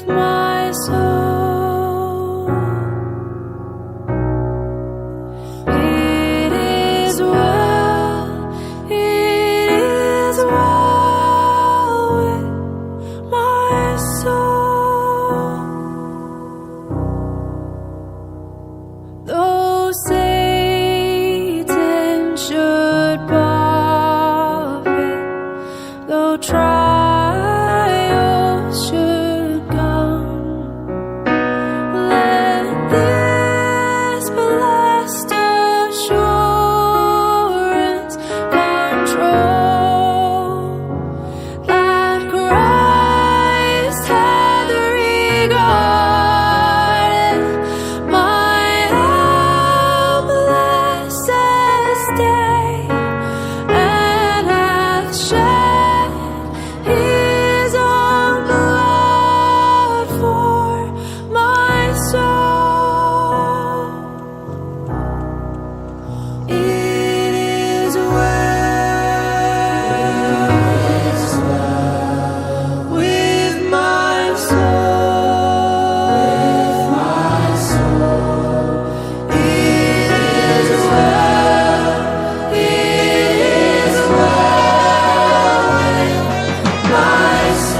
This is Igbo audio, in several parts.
my soul. It is well with my soul. Though Satan should buffet, though trials should come, let this blessed assurance control that Christ hath regarded my helpless estate, and hath shed his own blood for my soul. It is well with my soul. It is well with my soul.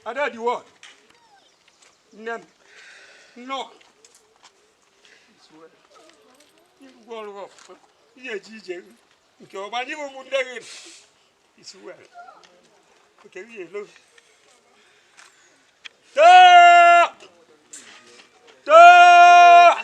Ada di what? Nem. No. You go off. You jije. Nke ọba ni mo mu ndege. It's well. Okay, we look. Da! Da!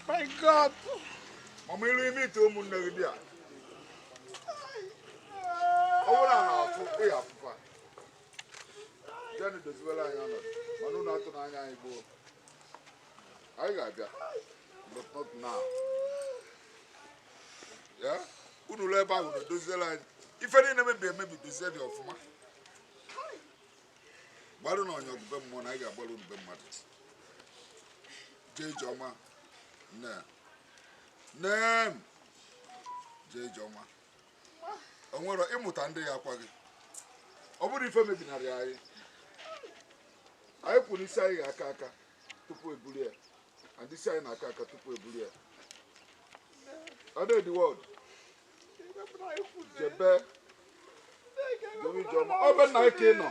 My God. I'm really me to Mundagia. Oh, Jenny dozibela anyị ọnọdụ mana unu atụ n'anya anyị gboo anyị ga-abịa but not now ya unu ụlọ ebe ahụ na-edoziela anyị ife niile mebi emebi dozie dị ọfụma gbarụ na onye ọgụbe mmụọ na anyị ga-agbalụ unu be mmadụ jee Ijeọma nne jee Ijeọma o nwere ịmụta ndị ya akwa gị ọ bụrụ ife mebinarị anyị anyị kwuru isi anyị ga-aka aka tupu ebuli ya and isi anyị na-aka aka tupu ebuli ya the world jebe Ijeọma ọ be nna anyị ka ị nọ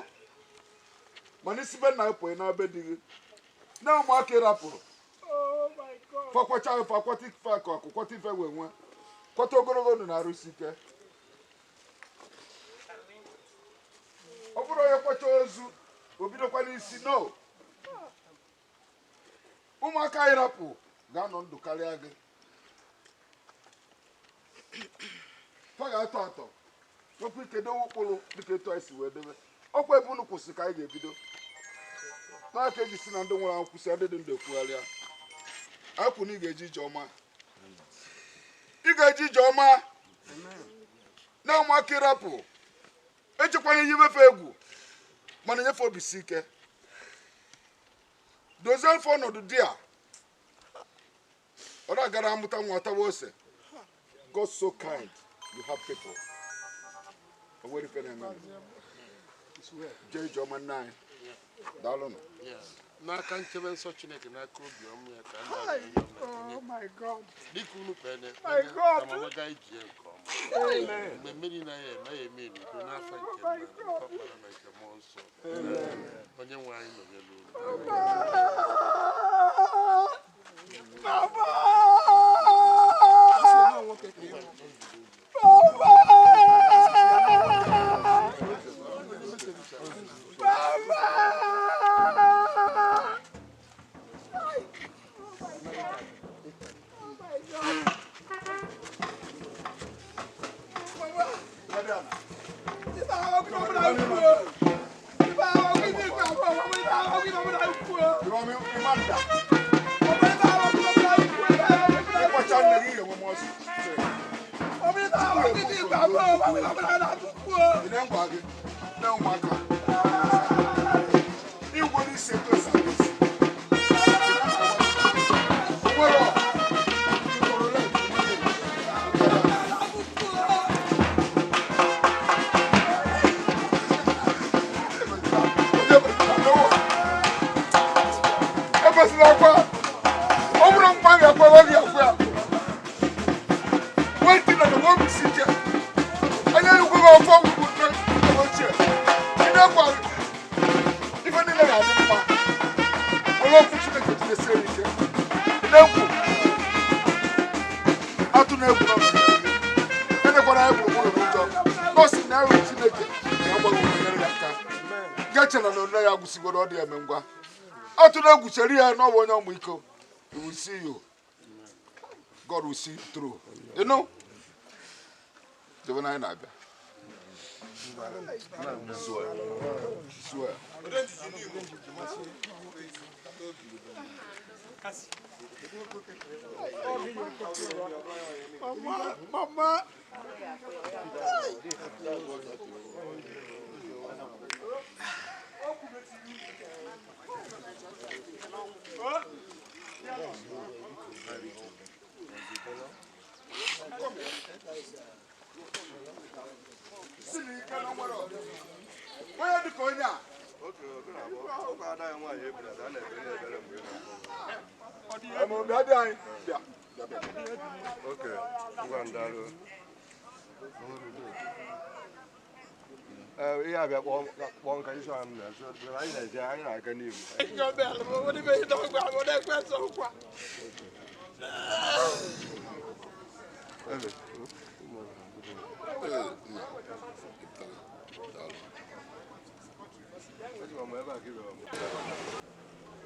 mana isi be nna anyị pụghị na be di gị na ụmụaka ị rapụrụ fakwacha ife akwata ife akụ akwụkwọta ife wee nwe kwata ogologo ndụ na-arụsi ike ọ bụrụ onye kwacha ozu obidokwa n'isi no ụmụaka anyị rapụ ga-anọ ndụ karịa gị fa ga-atọ atọ wepụ ike dowe ụkpụrụ dịka etu anyị si wee debe ọkwa ebe unu kwụsị ka anyị ga-ebido n'aka eji si na ndị nwere anwụ kwụsị adịdị ndụ ekwugharịa akwụ na ị ga-eji Ijeọma na ụmụaka ịrapụ echekwana ihe mefe egwu mana nyefe obisi ike dozie afọ ọnọdụ di a ọ na-agara amụta nwa tawa ose God so kind you have people o nwere ife na-eme jee Ijeọma nna anyị daalụnụ n'aka nchebe nsọ Chineke n'aka obiọma ya ka dịka unu kpene amamaga iji ya nke ọma mgbe mmiri na-ya eme ya eme n'udo n'afọ nke Nna na nke Ọkpara na nke Mmụọ Nsọ onye nwe anyị nọnyere unu You will see you. God will see you through. You know? Swear. Mama. Yeah, one can show him. I can even. What do you talk about? What that's so quick.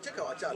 Check our chat.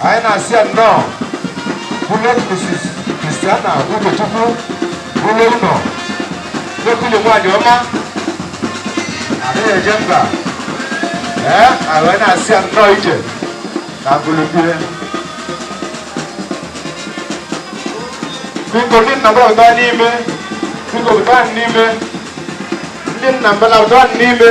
anyị na-asị ya nnọọ Bullet Mrs. Christiana Ugochukwu bụrụ ụlọ n'okulu nwaanyị ọma adịghị eje mba anyị na-asị ya nnọọ ije na gburugburu biko ndị nna m ọga n'ime biko bụta n'ime ndị nna mbala bụta n'ime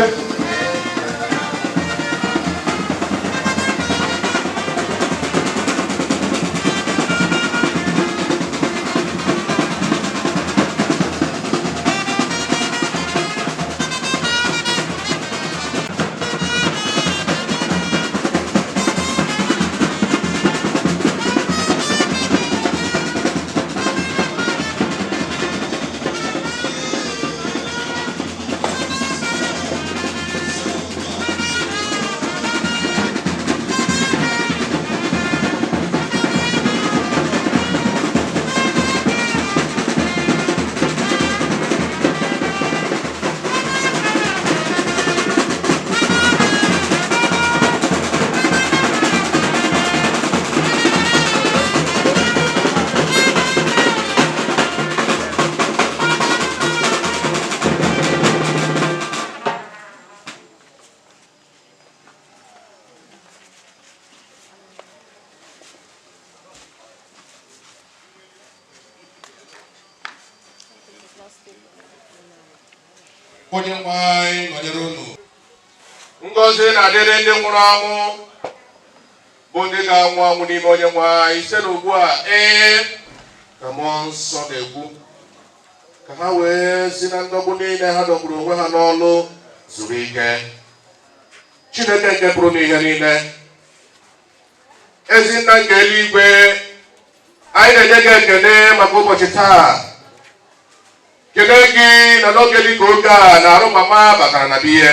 onye nwe anyị nọnyere unu. Ngọzi na-adịrị ndị nwụrụ anwụ bụ ndị ga-anwụ anwụ n'ime onye nwe anyị site n'ugbu a ka mmụọ nsọ na-ekwu ka ha wee si na ndọgbu niile ha dọgburu onwe ha n'ọlụ zuru ike. Chineke nke pụrụ n'ihe niile, ezi nna nke eluigwe, anyị na-enye gị ekele maka ụbọchị taa. Kelee gị na n'oge dị ka oge a na arụ mama batara na biya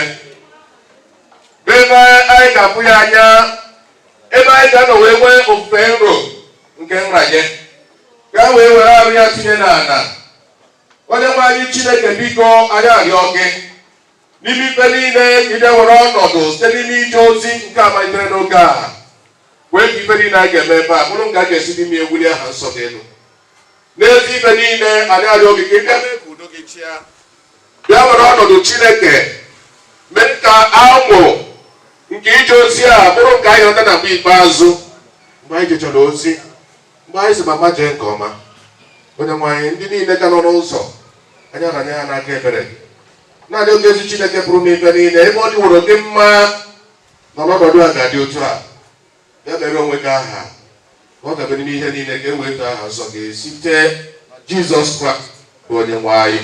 ebe anyị ga-abụ ya anya, ebe anyị ga-anọ wee nwee ofufe nro nke nranye ka wee were arụ ya tinye n'ala. Onye nwe anyị Chineke biko anyị arịọ gị n'ime ife niile ka ị were ọnọdụ site n'ime ije ozi nke amalitere n'oge a, wee ka ife niile a ga-eme ebe a bụrụ nke a ga-esi n'ime ewuli aha nsọ gị elu. N'ezi ife niile anyị arịọ gị ka ị bịa mee ka udo gị chịa, bịa were ọnọdụ Chineke, mee ka amụ nke ije ozi a bụrụ nke anyị ghọta na mgbe ikpeazụ, mgbe anyị jechara ozi, mgbe anyị si mama jee nke ọma. Onye nwe anyị, ndị niile ka nọ n'ụzọ, anyị aranye ha n'aka ebere gị. Naanị oge ezi Chineke pụrụ n'ife niile, ebe ọ dịworo gị mma n'ọnọdụ a ga-adị otu a, bịa mere onwe gị aha ọ gabere n'ihe niile ka e wee too aha nsọ gị site Jizọs Kraịst bụ onye nwe anyị.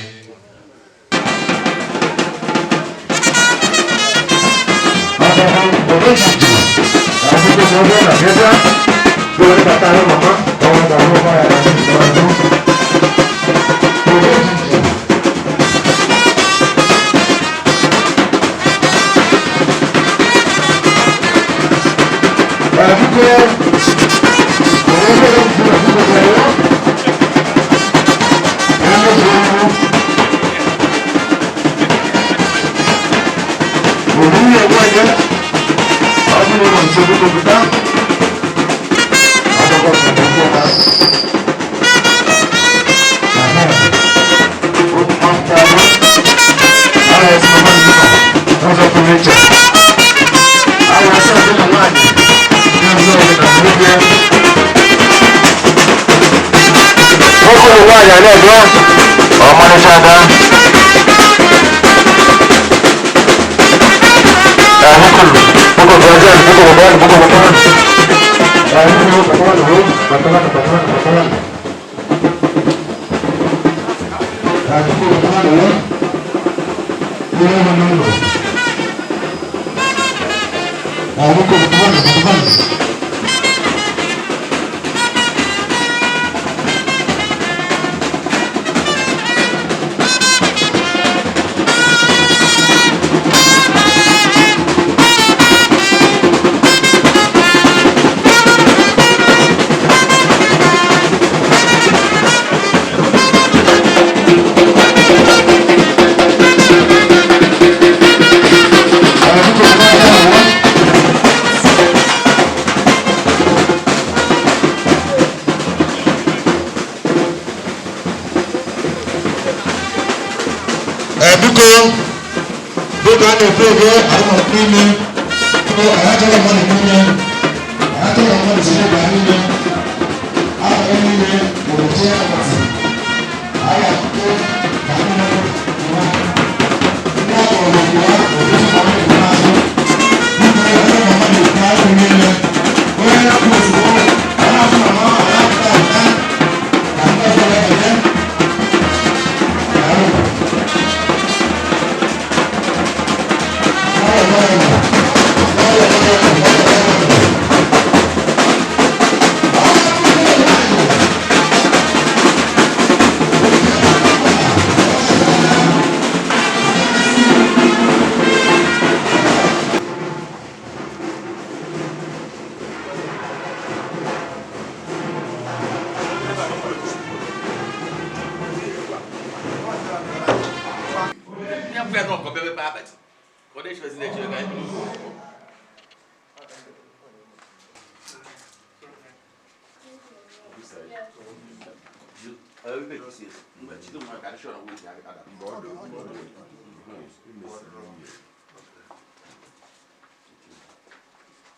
I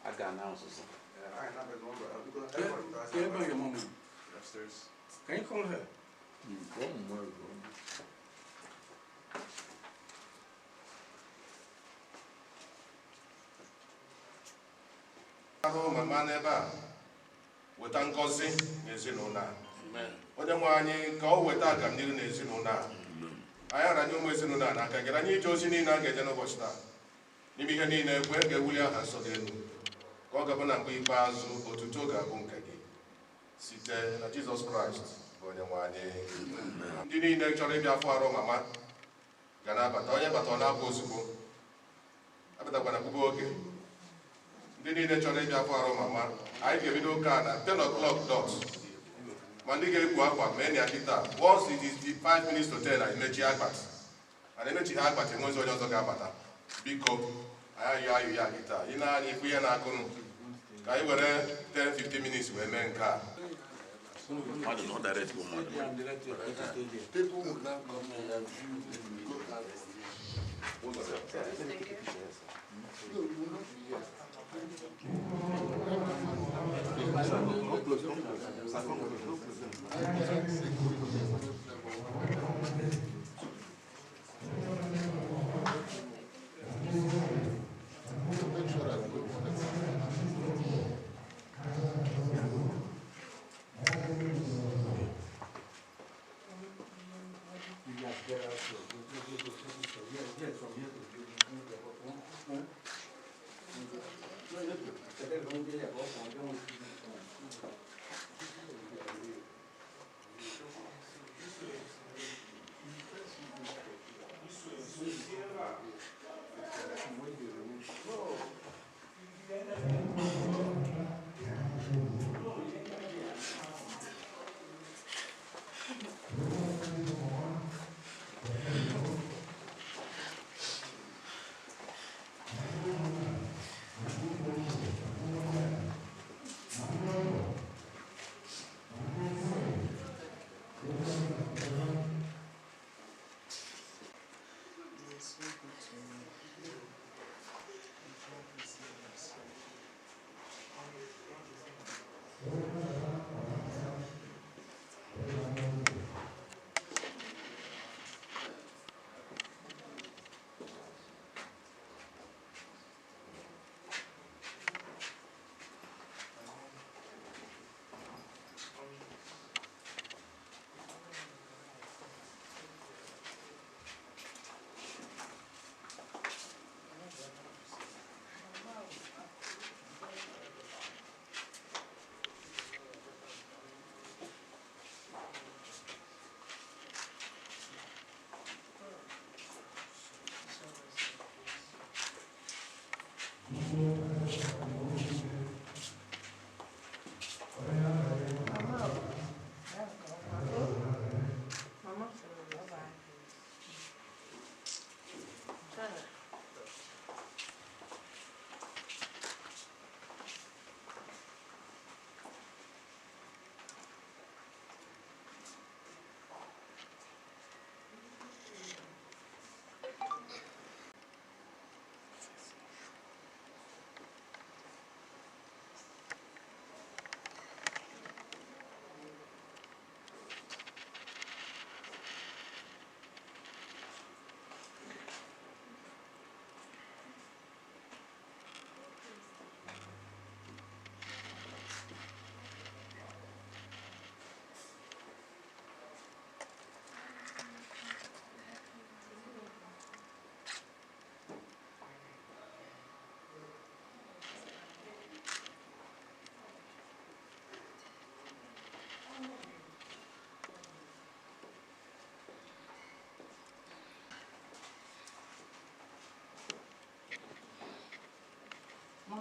I got now, so. Can your mom upstairs? Can you call her? ahụ mama n'ebe a weta ngọzi n'ezinụlọ a onye nwe anyị ka o weta agamnihu n'ezinụlọ a anyị aranye ụmụ ezinụlọ a n'aka gị anyị ije ozi niile a ga-eje n'ụbọchị taa n'ime ihe niile ekwe ga-ewuli aha nsọ gị elu ka ọ ga-abụ na mgbe ikpeazụ otuto ga-abụ nke gị site na Jizọs Kraịst bụ onye nwe anyị. Ndị niile chọrọ ịbịa afọ arụ mama ga na-abata, onye bata ọ na-abụ ozugbo abatakwana bụgo oge. Ndị niile chọrọ ịbịa afọ arụ mama anyị ga-ebido ụka na 10 o'clock dot, ma ndị ga-ekpu akwa mee ya kịta once it is 5 minutes to 10 anyị mechie akpati, ana emechi ha akpati enwezi onye ọzọ ga-abata. Biko anyị ayọ ayọ ya kịta ị na-anya ikwu ya na-akụnụ ka anyị were 10-15 minutes wee mee nke a. People will now come and view the local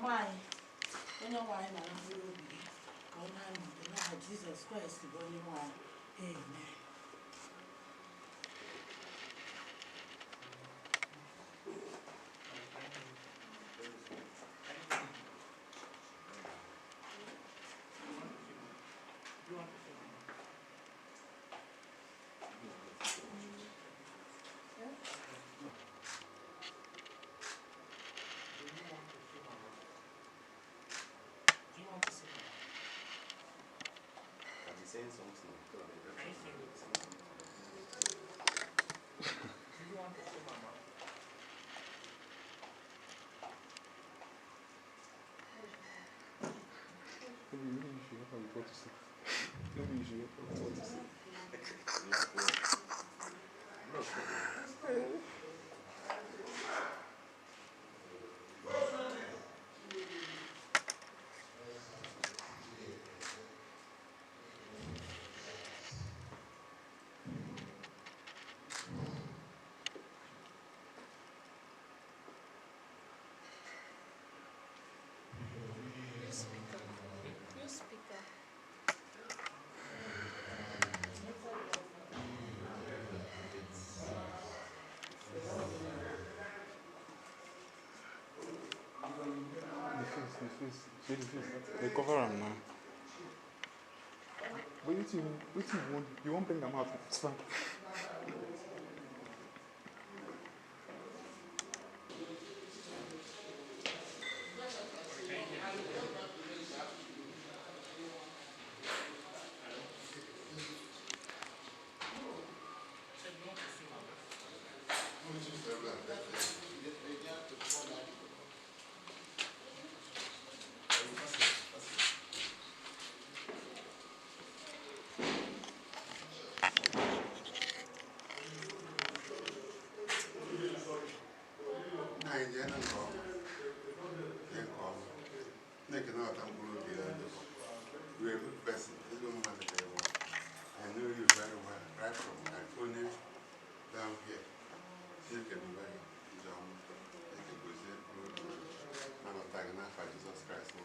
mama anyị onye nwaanyị na mkpụrụ obi gị ka ọ na-anọdụ n'aha Jizọs Kraịst bụ onye nwaanyị. Amen. Saying something. Maybe you should have what to say. Maybe you should have what to say. The face. They cover him now. But you won't bring them out. It's fine. You're a good person. This woman has a day one. I know you very well, right from California down here. You can be very young. You can go see I'm a tag enough for Jesus Christ.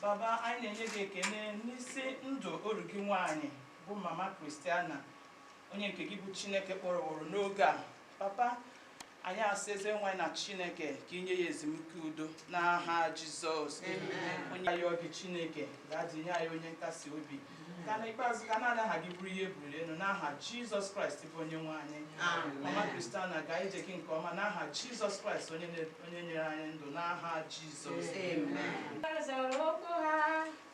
Baba, I need to get Nisi Ndo Uruki Wani, bụ Mama Christiana, onye nke gị bụ Chineke kpọrọ n'oge a. Papa, anyị asịzi nwa na Chineke ka inye ya ezumike udo n'aha Jizọs. Onye ayọ gị Chineke ga-adịnye anyị onye nkasi obi. Ka na ikpeazụ ka naanị aha gị bụrụ ihe buru elu n'aha Jizọs Kraịst bụ onye nwe anyị. Mama Christiana ga-eje gị nke ọma n'aha Jizọs Kraịst onye nyere anyị ndụ n'aha Jizọs.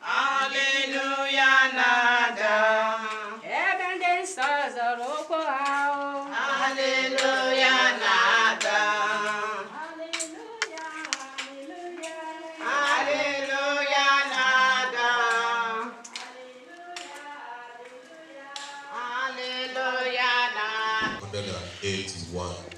Hallelujah, nada. Heaven and stars are open. Hallelujah, nada. Hallelujah, hallelujah. Hallelujah, nada. Hallelujah, hallelujah. 181.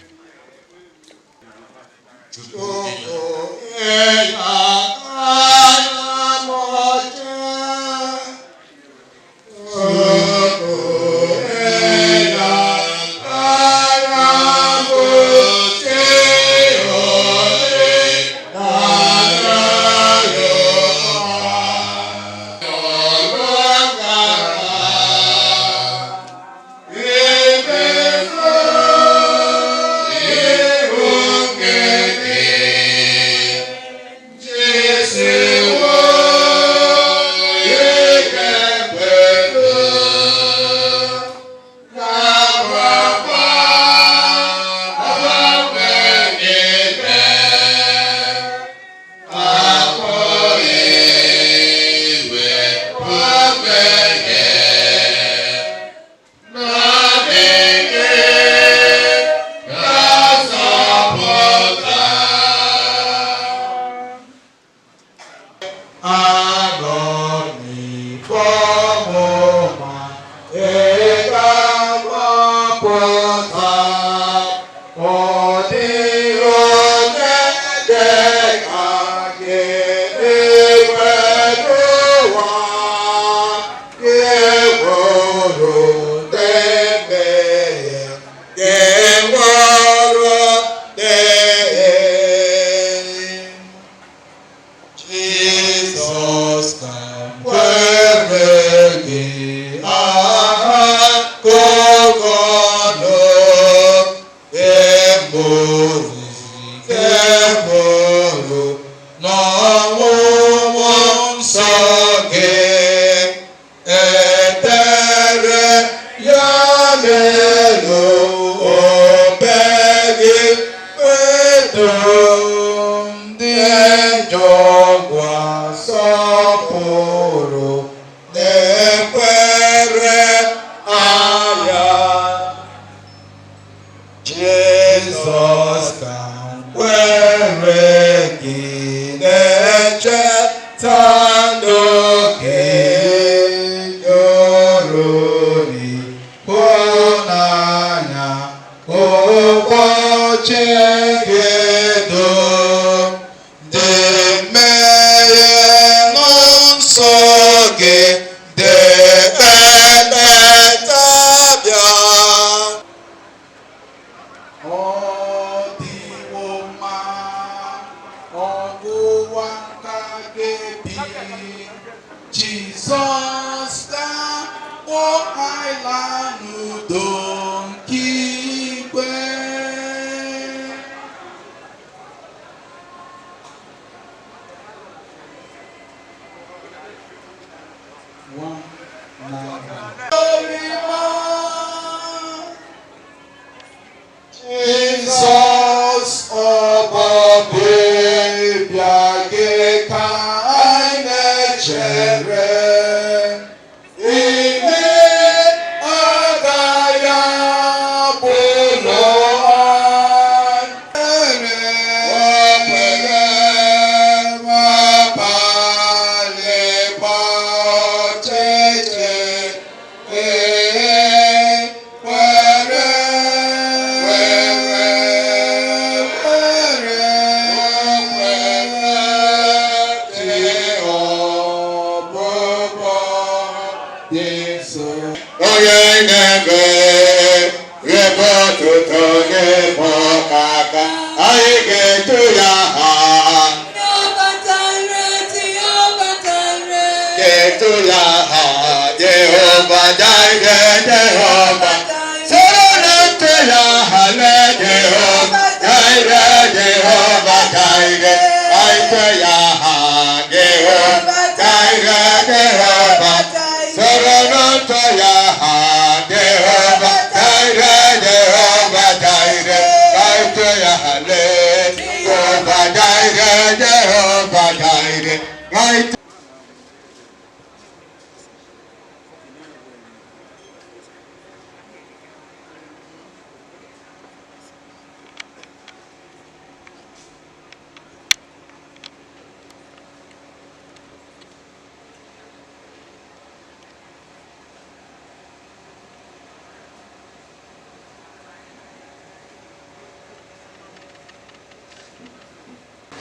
Papa. Jehovah Jireh, Jehovah. Soronto Yahweh, Jehovah Jireh, Jehovah Jireh. Aito Yahweh, Jehovah Jireh, Jehovah. Soronto Yahweh, Jehovah Jireh, Jehovah Jireh. Aito Yahweh, Jehovah Jireh, Jehovah Jireh. Aito.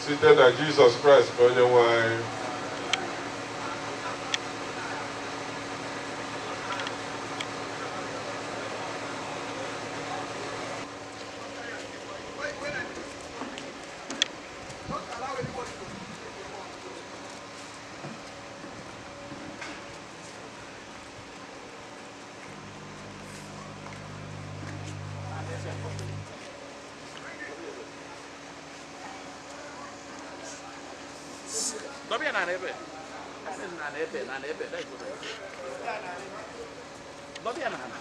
Site na Jesus Christ bụ onye nwe anyị. Dobia na nebe. Na nebe, dai go. Dobia na. na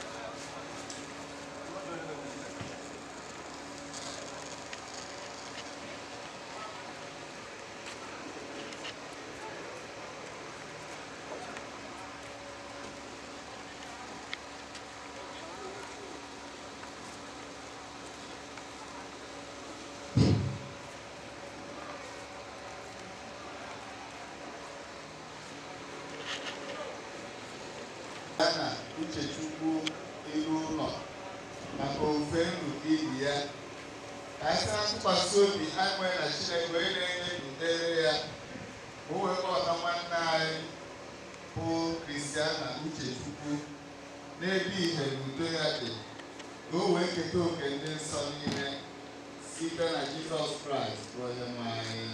Uchechukwu iru ụlọ maka ofe nruke ibi ya ka anyị sara ntụkwasị obi anyị nwere na Chineke onye na-enye udere ya o wee kpọta nwanne anyị bụ Christiana Uchechukwu n'ebe ihe na udo ya dị ka o wee keta oke ndị nsọ niile site na Jizọs Kraịst bụ onye nwe anyị.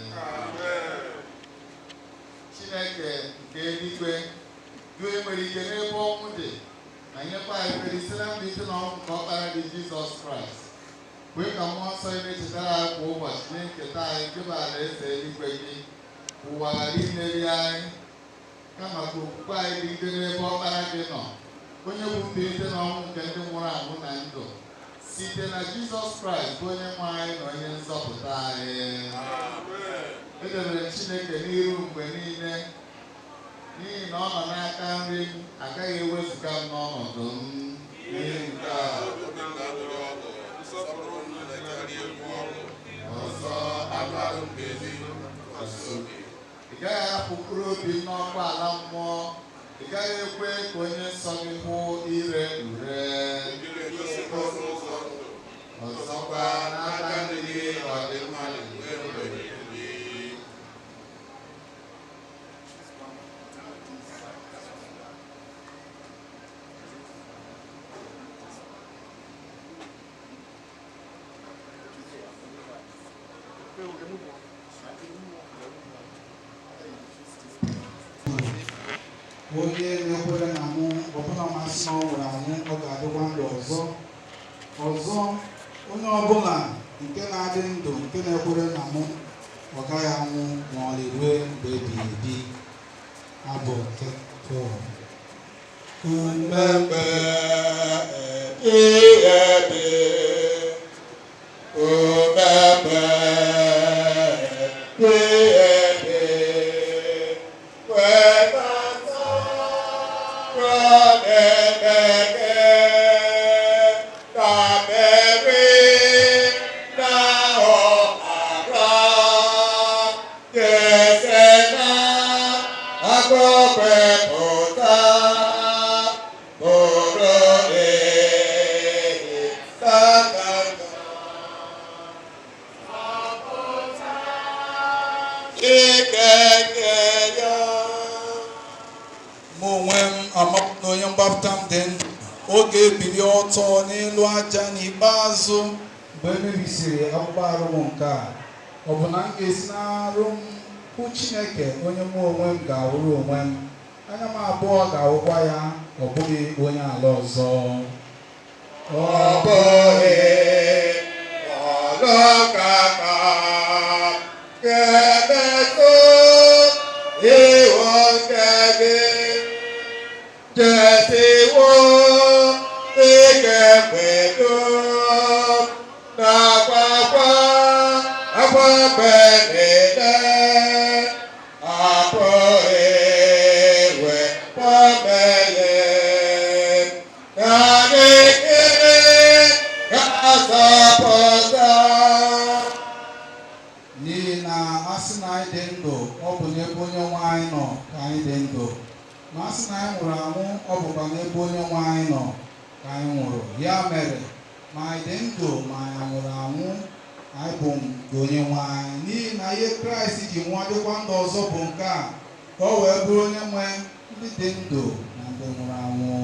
Chineke nke eluigwe due nwere ike n'ebe ọnwụ dị na nyekwa anyị kwere isi na mbilite n'ọnwụ nke ọkpara dị Jizọs Kraịst kwee ka mmụọ nsọ ime chetara anyị kwa ụbọchị na-eketa anyị nke bụ alaeze eluigwe gị ụwa ghara imeri anyị kama ka okwukwe anyị dịgide n'ebe ọkpara gị nọ onye bụ mbilite n'ọnwụ nke ndị nwụrụ anwụ na ndụ site na Jizọs Kraịst bụ onye nwe anyị na onye nzọpụta anyị. Edebere Chineke n'iru mgbe niile n'ihi na ọ nọ n'aka nri m agaghị ewezụga m n'ọnọdụ m n'ihi nke a ọzọ amarụ m ezi ị gaghị ahapụ mkpụrụ obi n'ọkwa ala mmụọ ị gaghị ekwe ka onye nsọ gị hụ ire ure ọzọkwa n'aka ndị gị ọdịmma onye na-ekwere na mụ ọbụla masị na ọ nwụrụ anwụ ọ ga-adịkwa ndụ ọzọ onye ọbụla nke na-adị ndụ nke na-ekwere na mụ ọ gaghị anwụ ma ọ rue mgbe ebighị ebi. Abụ nke Pọl. Umeme ebighị umeme oge ebili ọtọ n'elu aja n'ikpeazụ mgbe emebisiri akpụkpọ arụ m nke a ọ bụ na m ga-esi n'arụ m hụ Chineke onye mụ onwe m ga-ahụrụ onwe m anya m abụọ ga-awụkwa ya, ọ bụghị onye ala ọzọ. Ọ bụghị ọlụkaka ga-emetụ iwu nke gị, chetiwo ike mgbedo na-akwakwa akwa mgbe niile, apụghị wepụ mmehie ka gị ga-azọpụta. N'ihi na a sị na anyị dị ndụ, ọ bụ n'ebe onye nwe anyị nọ ka anyị dị ndụ. Ma a sị na anyị nwụrụ anwụ, ọ bụkwa n'ebe onye nwe anyị nọ ka anyị nwụrụ. Ya mere, ma anyị dị ndụ ma anyị nwụrụ anwụ, anyị bụ nke onye nwe anyị. N'ihi na ihe Kraịst ji nwa dịkwa ndụ ọzọ bụ nke a, ka ọ wee bụrụ onye nwe ndị dị ndụ na ndị nwụrụ anwụ.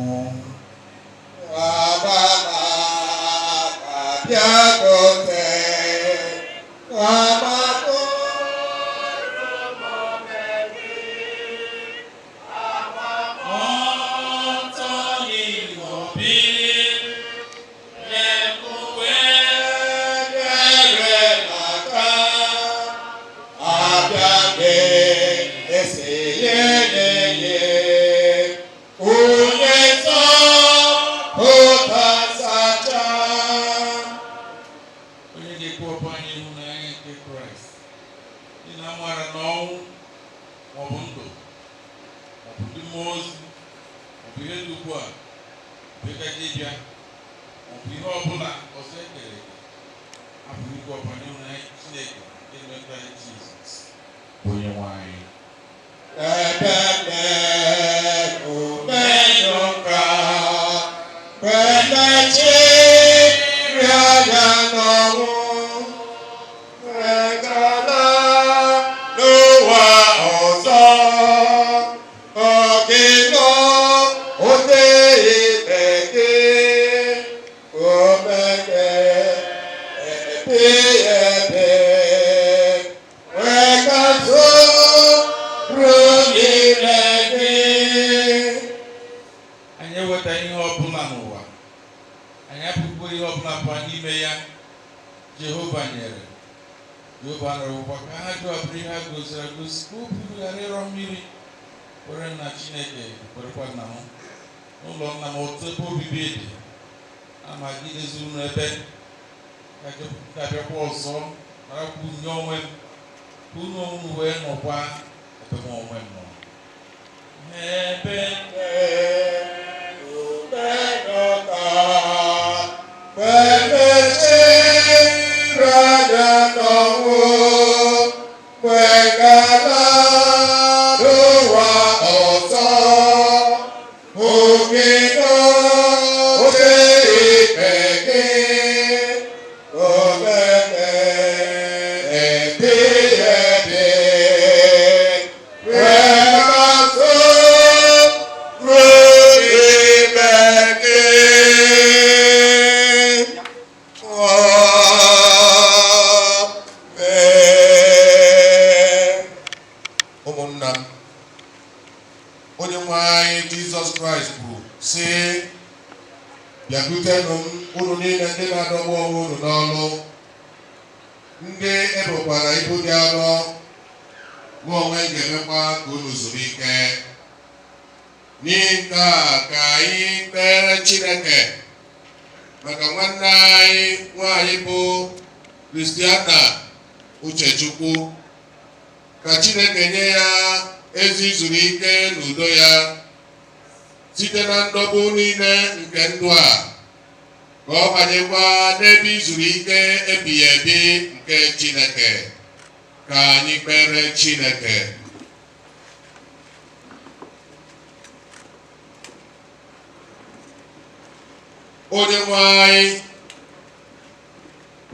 Onye nwe anyị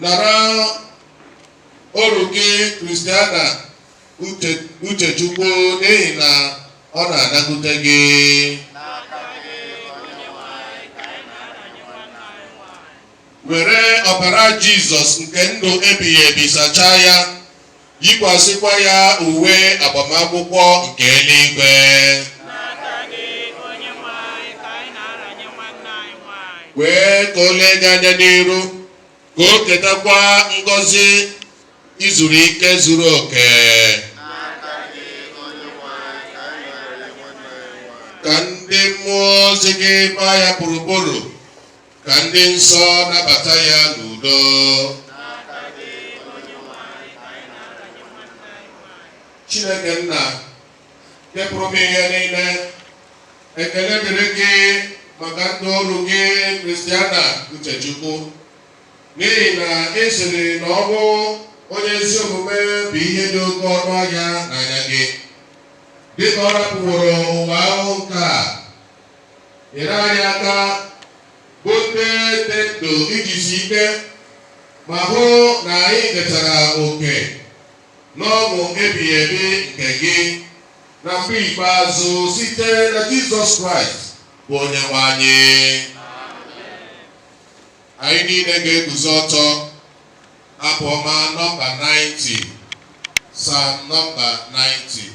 nara oru gị Kristiana Uchechukwu n'ihi na ọ na-anakwute gị. Were ọbara Jizọs nke ndụ ebighị ebi sachaa ya, yikwasịkwa ya uwe agbamakwụkwọ nke eluigwe. wee ka o lee gị anya n'iru ka o ketakwa ngọzi izuru ike zuru oke. Ka ndị mmụọ ozi gị gbaa ya gburugburu, ka ndị nsọ nabata ya n'udo. Chineke nna nke pụrụ m ihe niile, ekele dịrị gị maka ndị ọrụ gị Kristiana Uchechukwu, n'ihi na ị sịrị na ọ bụ onye ezi omume bụ ihe dị oke ọnụ ahịa n'anya gị. Dịka ọ rapụworo ụwa ahụ nke a, nyere anyị aka bụ ndị dị ndụ ijisi ike ma hụ na anyị ketara oke n'ọṅụ ebighị ebi nke gị na mgbe ikpeazụ site na Jizọs Kraịst bụ Onyenwe anyị. Anyị niile ga-eguzo ọtọ abụ ọma nọmba 90, Psalm nọmba 90.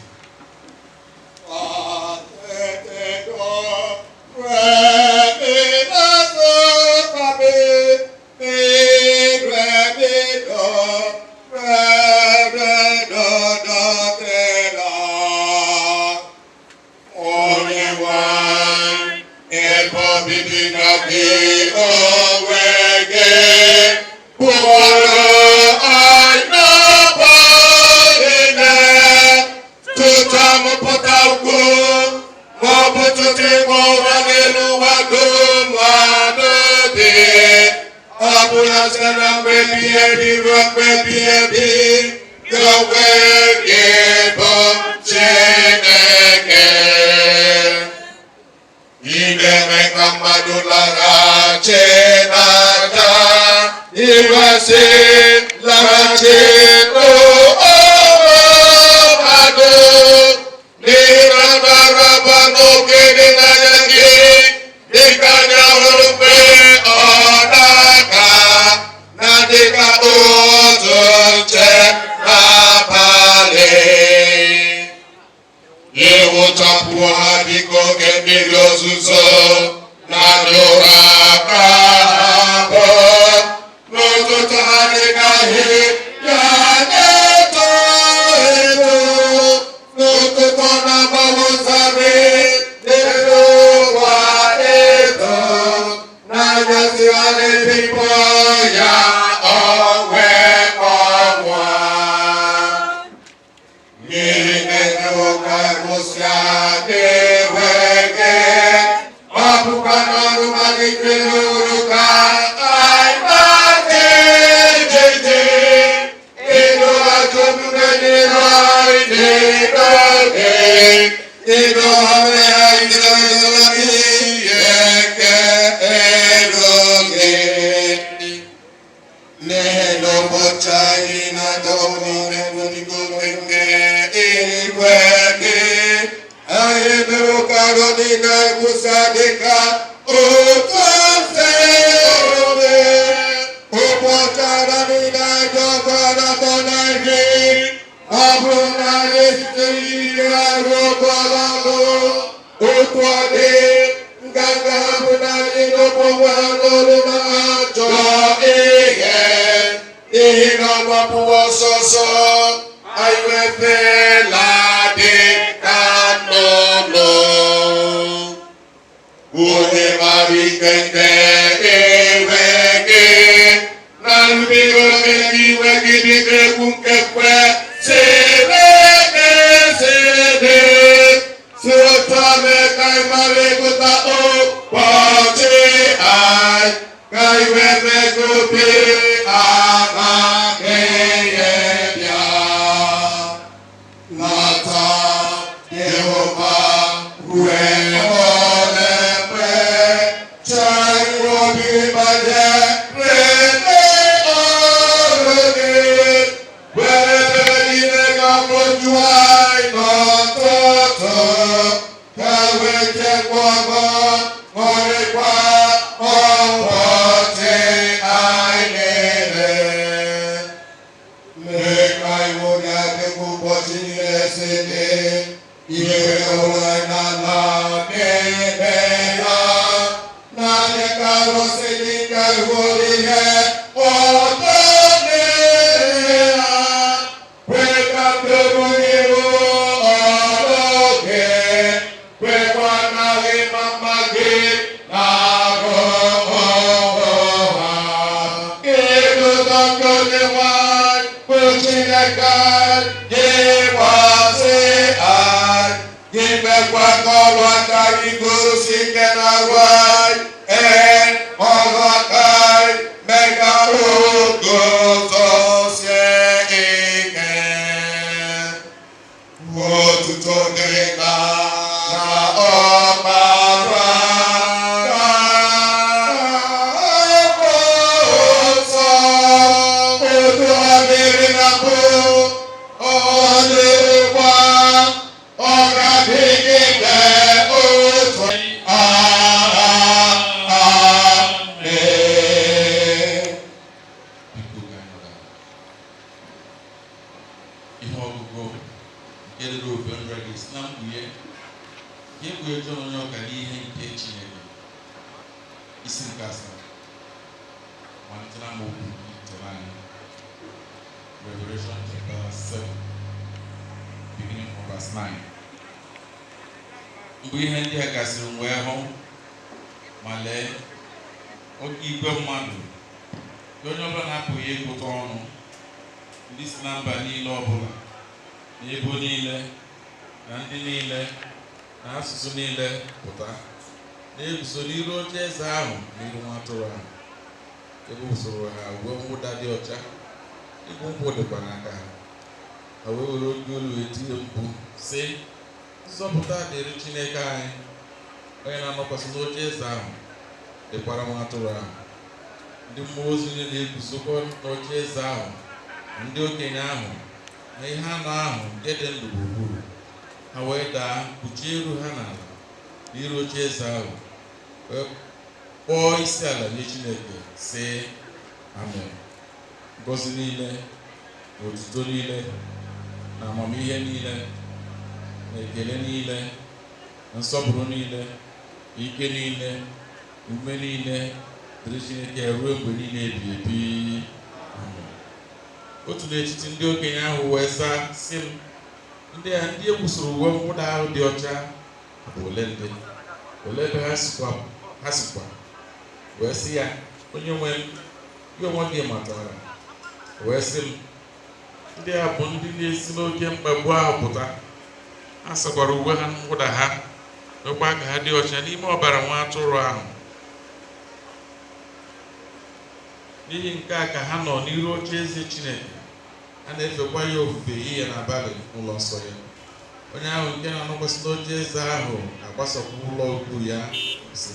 Ihe Revelation chapter 7, beginning from verse 9. Mgbe ihe ndị a gasịrị m wee hụ ma lee oke igwe mmadụ nke onye ọbụla na-apụghị ịgụta ọnụ, ndị si na mba niile ọbụla na ebo niile na ndị niile na asụsụ niile pụta na-eguzo n'iru oche eze ahụ n'iru nwa atụrụ ahụ. Ebe usoro ha uwe mwụda dị ọcha, ibu nkwụ dịkwa n'aka ha. Ha wee were oke olu etie mkpu sị, nzọpụta dịrị Chineke anyị, onye na-anọkwasị n'oche eze ahụ dịkwara nwa atụrụ ahụ. Ndị mmụọ ozi na-eguzokwa n'oche eze ahụ, ndị okenye ahụ na ihe anụ ahụ nke dị ndụ gburugburu. Ha wee daa kpuchie iru ha n'ala n'iru oche eze ahụ, wee kpọọ isi ala nye Chineke sị, amen. Ngọzi niile na otuto niile na amamihe niile na ekele niile na nsọpụrụ niile na ike niile na ume niile dịrị Chineke ruo mgbe niile ebighị ebi. Amen. Otu n'etiti ndị okenye ahụ wee zaa sị m, ndị a ndị ewusoro uwe mwụda ahụ dị ọcha bụ ole ndị? Olee ebe ha sikwa? Wee sị ya, onye nwe m, gị onwe gị matara. Wee sị m, ndị a bụ ndị na-esi n'oke mkpagbu ahụ pụta. Ha sakwara uwe ha mwụda ha, wekwa ka ha dị ọcha n'ime ọbara nwa atụrụ ahụ. N'ihi nke a ka ha nọ n'iru oche eze Chineke, a na-efekwa ya ofufe ehihie na abalị n'ụlọ nsọ ya. Onye ahụ nke na-anọkwasị n'oche eze ahụ agbasakwa ụlọ ukwu ya si,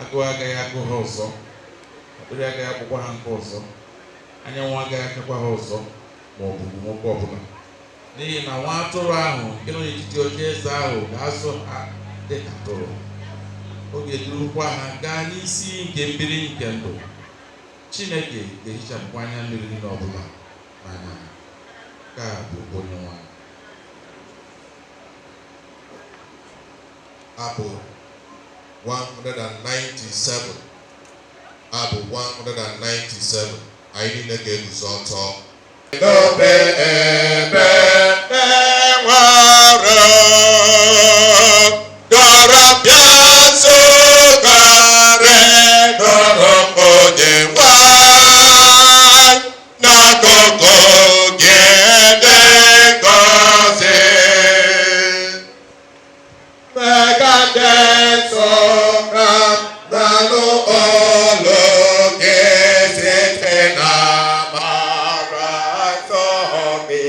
agụụ agaghị agụ ha ọzọ, akpịrị agaghị akpụkwa ha nke ọzọ, anyanwụ agaghị akakwa ha ọzọ, ma ọ bụ nwoke ọbụla. N'ihi na nwa atụrụ ahụ nke nọ n'etiti oche eze ahụ ga-azụ ha dị ka atụrụ. Ọ ga-edurukwa ha gaa n'isi nke mmiri nke ndụ. Chineke ga-ehichapụ anya mmiri niile ọbụla n'anya ha. Nke a bụ onye nwanyị. Abụ 197. Abụ 197. Anyị niile ga-eguzo ọtọ. N'obe ebe enwere dọrọ bịa sogare dọrọ onye nwanyị n'akụkụ gị dị ngọzi. Megadeth ọra ranụ olu gị site na mara nsọ gị.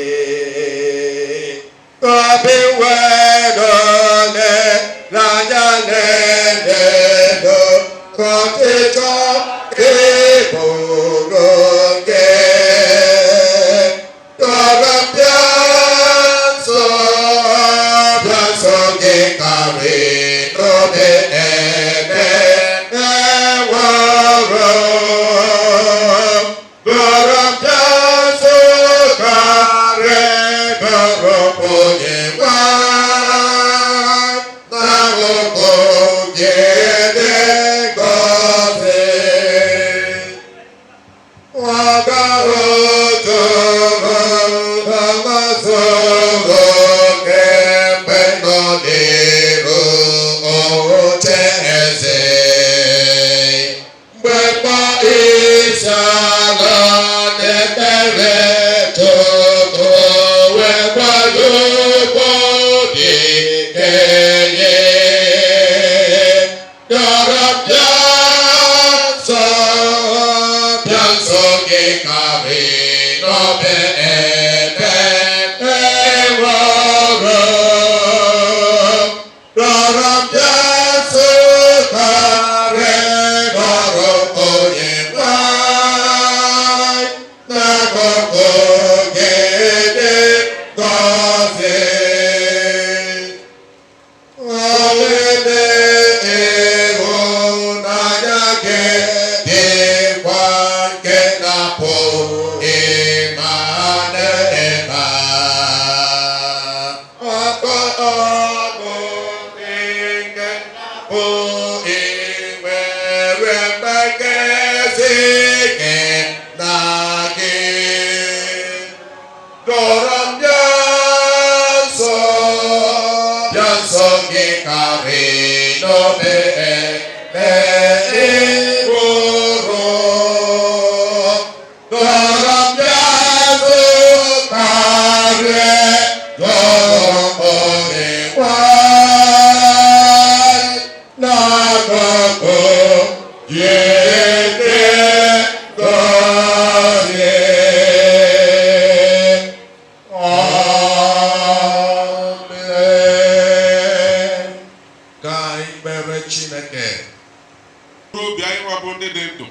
obi anyị nwa bụ ndị dị ndụ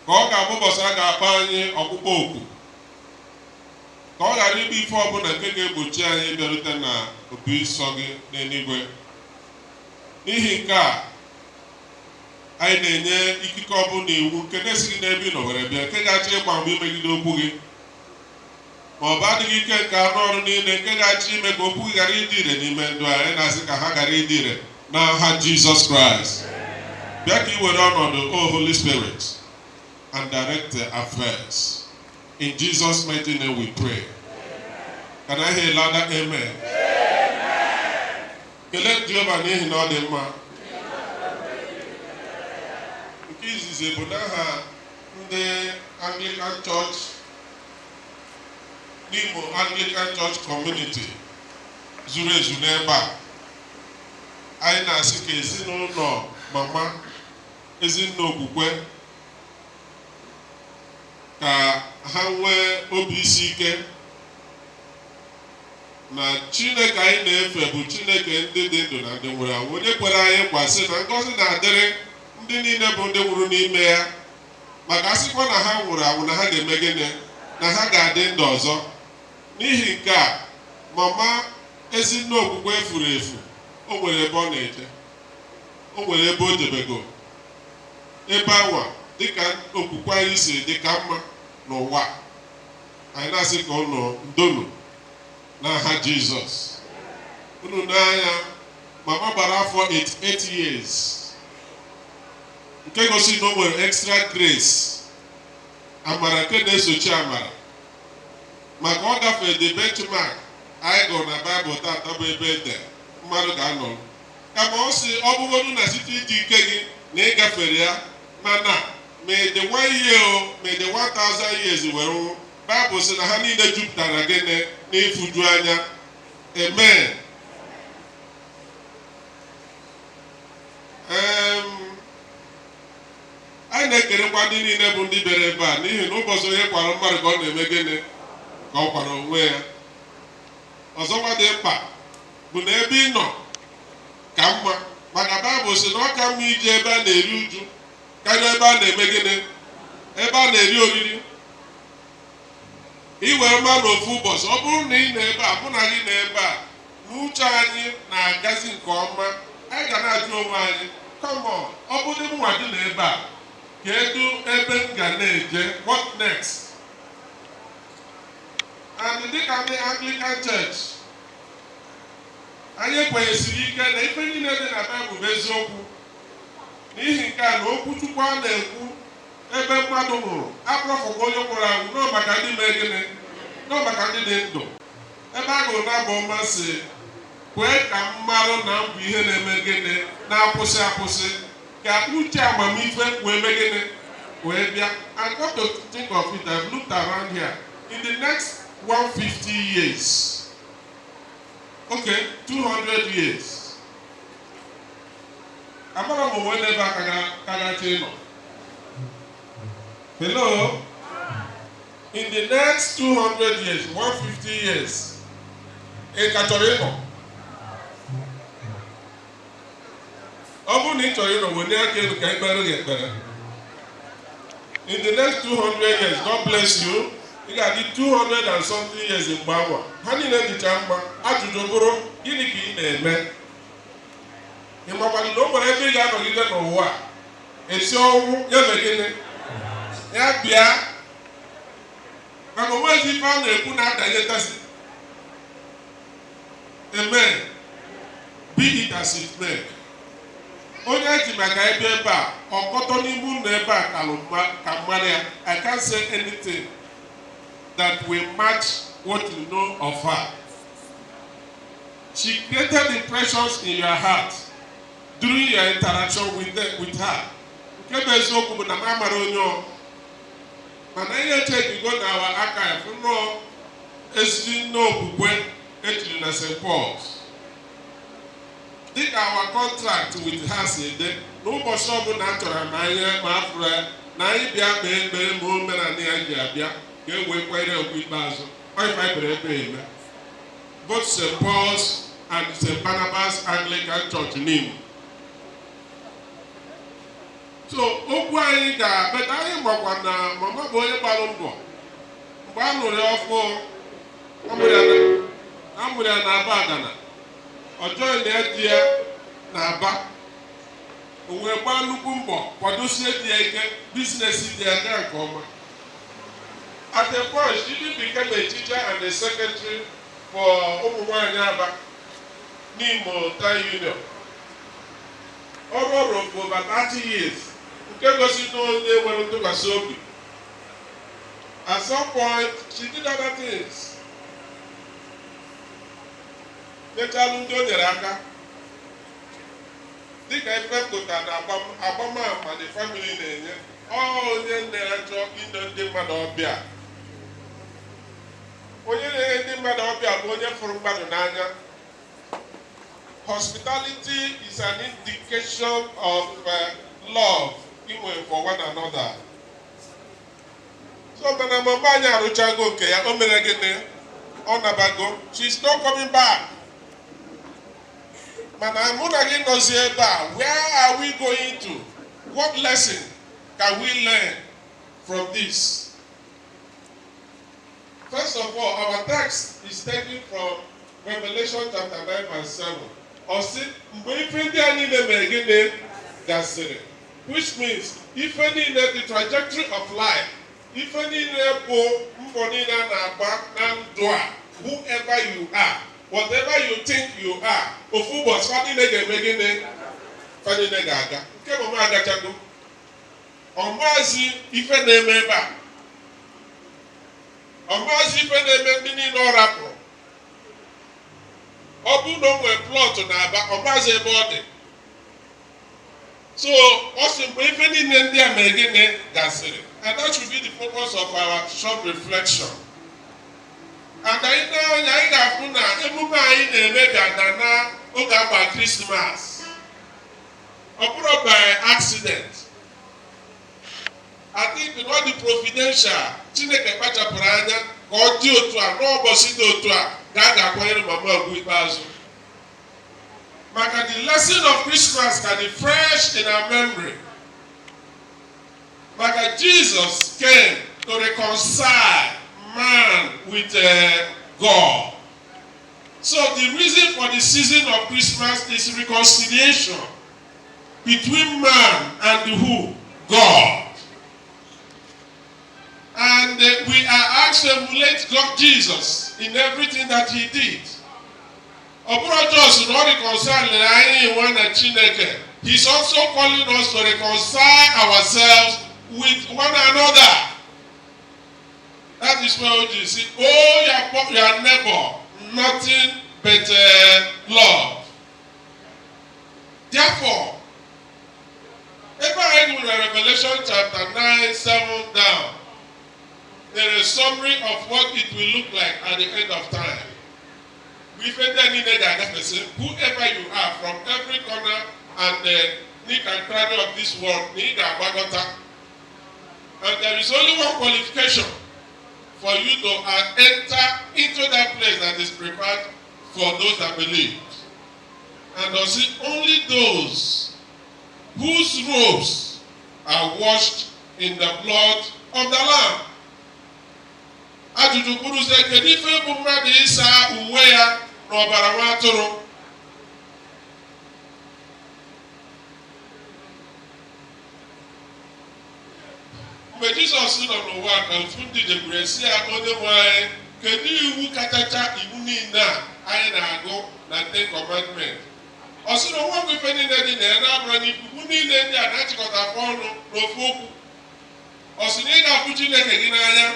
ka ọ ga-abụ ụbọchị a ga-akpọ anyị ọkpụkpọ oku ka ọ ghara ịbụ ife ọbụla nke ga-egbochi anyị ịbịarute na opi nsọ gị n'eluigwe. N'ihi nke a anyị na-enye ikike ọbụla iwu nke na-esighị n'ebe ị nọ were bịa nke ga-achọ ịgba mgbe imegide okwu gị, ma ọ bụ adịghị ike nke anụ ọrụ niile nke ga-achọ ime ka okwu gị ghara ịdị ire n'ime ndụ anyị na-asị ka ha ghara ịdị ire n'aha Jizọs Kraịst. Bịa ka ị were ọnọdụ, O Holy Spirit, and direct the affairs. In Jesus' mighty name we pray. Can I hear a louder amen? Kelee Jehova n'ihi na ọ dị mma. Nke izizi bụ n'aha ndị Anglican Church, n'Imo Anglican Church Community zuru ezu n'ebe a. Anyị na-asị ka ezinụlọ mama, ezinụlọ okwukwe, ka ha nwee obi isi ike na Chineke anyị na-efe bụ Chineke ndị dị ndụ na ndị nwụrụ anwụ, onye kwere anyị nkwa sị na ngọzi na-adịrị ndị niile bụ ndị nwụrụ n'ime ya, maka asịkwa na ha nwụrụ anwụ na ha ga-eme gịnị, na ha ga-adị ndụ ọzọ. N'ihi nke a, mama ezinụlọ okwukwe furu efu, o nwere ebe ọ na-eje, o nwere ebe o jebego, ebe anwa dịka okwukwe anyị si dị ka mma n'ụwa. Anyị na-asị ka unu ndonu n'aha Jizọs. Unu n'anya, mama gbara afọ 88 years, nke gosi na o nwere extra grace, amara nke na-esochi amara, maka ọ gafere the benchmark anyị gụrụ na Baịbụl tata bụ ebe ede mmadụ ga-anọ. Kama ọ sị ọ bụgodu na site iji ike gị na ị gafere ya, mana may the 1 year o may the 1,000 years were nwụ, Baịbụl sị na ha niile jupụtara gịnị n'ifuju anya. Amen. Anyị na-ekerekwa ndị niile bụ ndị bịara ebe a, n'ihi na ụbọchị onye kwara mmadụ ka ọ na-eme gịnị, ka ọ kwara onwe ya. Ọzọkwa dị mkpa bụ na ebe ị nọ ka mma, maka Baịbụl sị na ọ ka mma ije ebe a na-eri uju karịa ebe a na-eme gịnị, ebe a na-eri oriri. Ị were mma n'ofu ụbọchị, ọ bụrụ na ị nọ ebe a, mụ na gị nọ ebe a, n'uche anyị na-agazi nke ọma, anyị ga na-ajụ onwe anyị, come on, ọ bụrụ na mụnwa gị nọ ebe a, kedu ebe m ga na-eje, what next? And dịka ndị Anglican Church, anyị ekwenyesiri ike na ife niile dị na Baịbụl bụ eziokwu. N'ihi nke a, na okwu Chukwu a na-ekwu ebe mmadụ nwụrụ akpọfụkwa onye nwụrụ anwụ, nọ maka ndị mee gịnị, nọ maka ndị dị ndụ. Ebe a gụrụ n'abụ ọma si, kwee ka m marụ na m bụ ihe na-eme gịnị, na-akwụsị akwụsị, ka uche amamife wee mee gịnị, wee bịa. And come to think of it, I've looked around here. In the next 150 years, okay, 200 years, amara m onwe n'ebe a kagacha ịnọ. Hello? In the next 200 years, 150 years, ị ka chọrọ ịnọ? Ọ bụrụ na ị chọrọ ịnọ, were aka elu ka ekpere gị ekpere. In the next 200 years, God bless you. Ị ga-adị 200 and something years mgbe anwa. Ha niile dịcha mma. Ajụjụ bụrụ, gịnị ka ị na-eme? Ị makwara na o nwere ebe ị ga-anọgide n'ụwa, esi ọnwụ ya mee gịnị, ya bịa, maka onwezi ife a na-ekwu na-adanye tasị. Amen. Be it as it may. Onye ji maka ebe a, ọkọtọ n'ibu na ebe a ka mmadụ, I can't say anything that will match what you know of her. She created impressions in your heart during your interaction with her. Nke bụ eziokwu bụ na m amara onye ọ. Mana ihe chekigo na our archive nọ ezi n'okwukwe ejiri na St. Paul's. Dịka our contract with her si dị, n'ụbọchị ọbụla a chọrọ na ihe ma afụrụ ya na anyị bịa kpee ekpere ma omenala ya ji abịa ka e wee kwere okwu ikpeazụ. Ọ ife anyị kpere ebe eme. Both St. Paul's and St. Barnabas Anglican Church n'Imo. So okwu anyị ga-abịa anyị gbakwa na mama bụ onye gbara mbọ mgbe a nụrụ ya ọfụ amụrụ ya na Aba Agana ọjọọ na-eji ya na Aba o wee gbaa nnukwu mbọ kwadosie dị ya ike bizinesi dị ya gaa nke ọma. At a point, she became a teacher and a secretary for ụmụnwaanyị Aba n'Imo Town Union. Ọ rụrụ for about 30 years. Nke gosi na onye nwere ntụkwasị obi. At some point, she did other things. Nyechalụ ndị o nyere aka. Dịka ife mpụta na agbamama the family na-enye, onye na-achọ ịnọ ndị mmadụ ọbịa. Onye na-enye ndị mmadụ ọbịa bụ onye fụrụ mmadụ n'anya. Hospitality is an indication of love for one another. So when mama anyị arụchago nke ya, o mere gịnị? Ọ nabago. She's not coming back. Mana mụ na gị nọzi ebe a, where are we going to? What lesson can we learn from this? First of all, our text is taken from Revelation chapter 9 verse 7. Or see, mgbe ife ndị anyị na-eme gịnị gasịrị. Which means, ife niile the trajectory of life, ife niile bụ mbọ niile a na-agba na ndụ a, whoever you are, whatever you think you are, ofu ụbọchị fa niile ga-eme gịnị? Fa niile ga-aga. Nke bụ m agachago. Ọmaazi ife na-eme ebe a. Ọmaazi ife na-eme ndị niile ọ rapụrụ. Ọ bụ na o nwere plọt na Aba, ọmaazi ebe ọ dị. So, also, if any India may get gasiri, and that should be the purpose of our short reflection. And I know I Christmas, occurred by accident. I think all the providential, Chineke Pacha Puranya, God due to a no bosido to a Gaga Koyan Mama Guibazo. Maka the lesson of Christmas can be fresh in our memory. Maka Jesus came to reconcile man with God. So the reason for the season of Christmas is reconciliation between man and who? God. And we are asked to emulate God, Jesus, in everything that he did. He's also calling us to reconcile ourselves with one another. That is where you see, oh, your neighbor, nothing but love. Therefore, if I read Revelation chapter 9, 7 down, there is a summary of what it will look like at the end of time. Whoever you are, from every corner and nick and cranny of this world, and there is only one qualification for you to enter into that place that is prepared for those that believe. And only those whose robes are washed in the blood of the Lamb. Ajụjụ kwuru sị kedu ife bụ mmadụ ịsa uwe ya n'ọbara nwa atụrụ? Mgbe Jizọs nọ n'ụwa ka ofu ndị jekwuru esi ya onye nwe anyị kedu iwu kachacha iwu niile a anyị na-agụ na Ten Commandment. Ọ sị na onwe ife niile dị na ya na-abụrụ n'ikuku niile ndị a na-achịkọta afọ ọnụ n'ofu okwu. Ọ sị na ị ga-afụ Chineke gị n'anya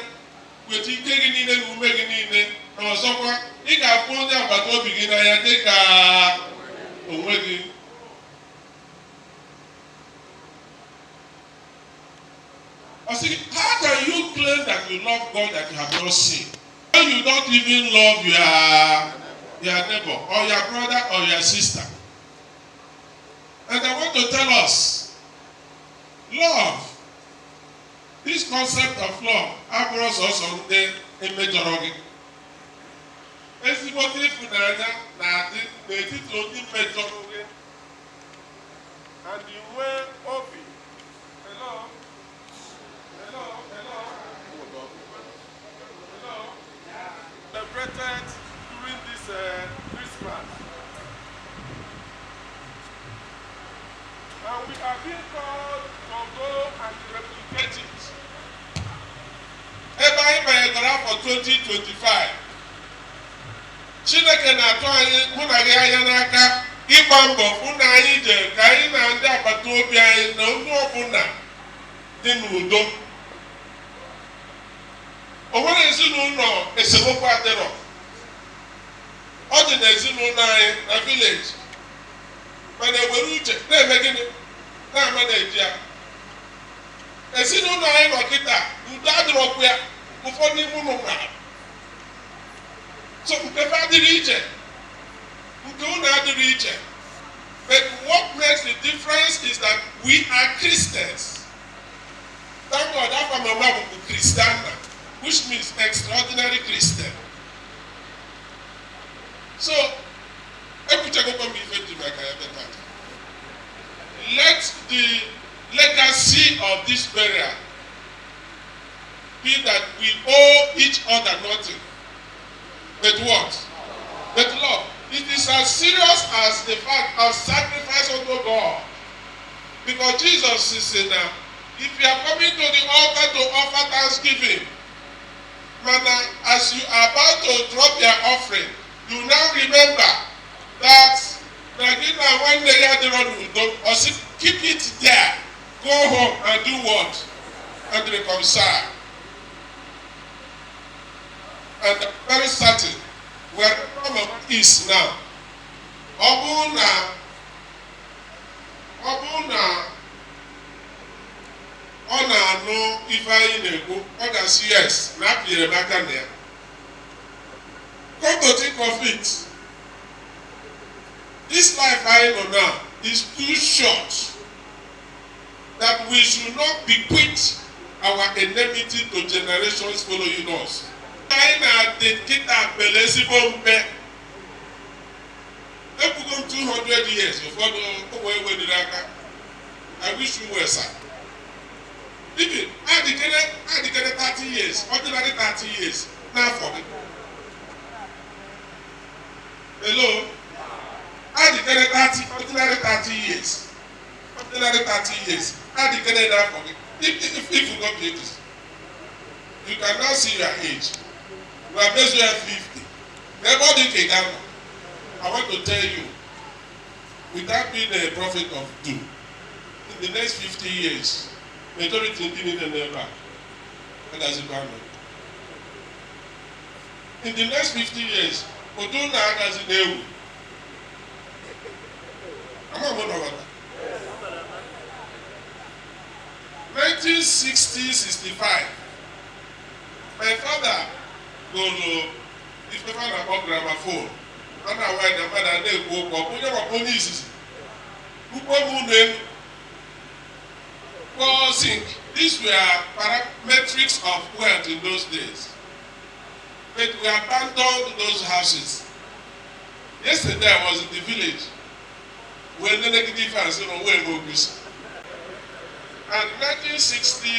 weta ike gị niile na ume gị niile, na ọzọkwa ị ga-afụ onye agbata obi gị n'anya dị ka onwe gị. I say, how can you claim that you love God that you have not seen when you don't even love your neighbor or your brother or your sister? And I want to tell us, love, this concept of love, abros also in majority. Ezigbo ịfụnanya na-adị n'etiti ndị mejọrọ gị and inwe obi. Hello? Celebrated during this Christmas. And we are being called to go and replicate it. Ebe anyị banyegara for 2025. Chineke na-atụ anyị mụ na gị anya n'aka ịgba mbọ hụ na anyị jere ka anyị na ndị agbata obi anyị na onye ọbụla dị n'udo. O nwere ezinụlọ esemokwu adịrọ. Ọ dị n'ezinụlọ anyị na village. Mana ewere uche na-eme gịnị? Na-amaneji ya. Ezinụlọ anyị nọ kịta udo adịrọkwa ya ụfọdụ ime ụmụ mmadụ. So nke adịrị iche. Nke unu adịrị iche. But what makes the difference is that we are Christians. Thank God, after my mom was Christiana, which means extraordinary Christian. So, let the legacy of this burial be that we owe each other nothing. But what? But love. It is as serious as the fact of sacrifice unto God. Because Jesus is saying now, if you are coming to the altar to offer thanksgiving, as you are about to drop your offering, you now remember that one day keep it there, go home and do what? And reconcile. And I'm very certain where the problem is now. Obuna ọ na-anụ ife anyị na-ekwu, ọ ga-asị yes, na apịrị m aka na ya. Come to think of it, this life I know now is too short that we should not bequeath our enmity to generations following us. Anyị na-adịkịta bele ezigbo mpe. Ebugo m 200 years, ụfọdụ ụmụ ewedịrị aka. I wish you were, sir. Even I declared 30 years, ordinary 30 years, now for me. Hello? I declared 30, ordinary 30 years. Ordinary 30 years. I declared that for me. If you don't believe this, you can now see your age. You are basically 50. Nobody can down. I want to tell you, without being a prophet of doom, in the next 50 years, majority in the never. And as a government. In the next 50 years, Oduna as in Ewu. I'm not going to 1960-65. My father go to if my father bought gramophone. And I went the father they go up. We never police. Who go well, think these were parametrics of wealth in those days. But we abandoned those houses. Yesterday I was in the village when the negative fans were movies. And 1960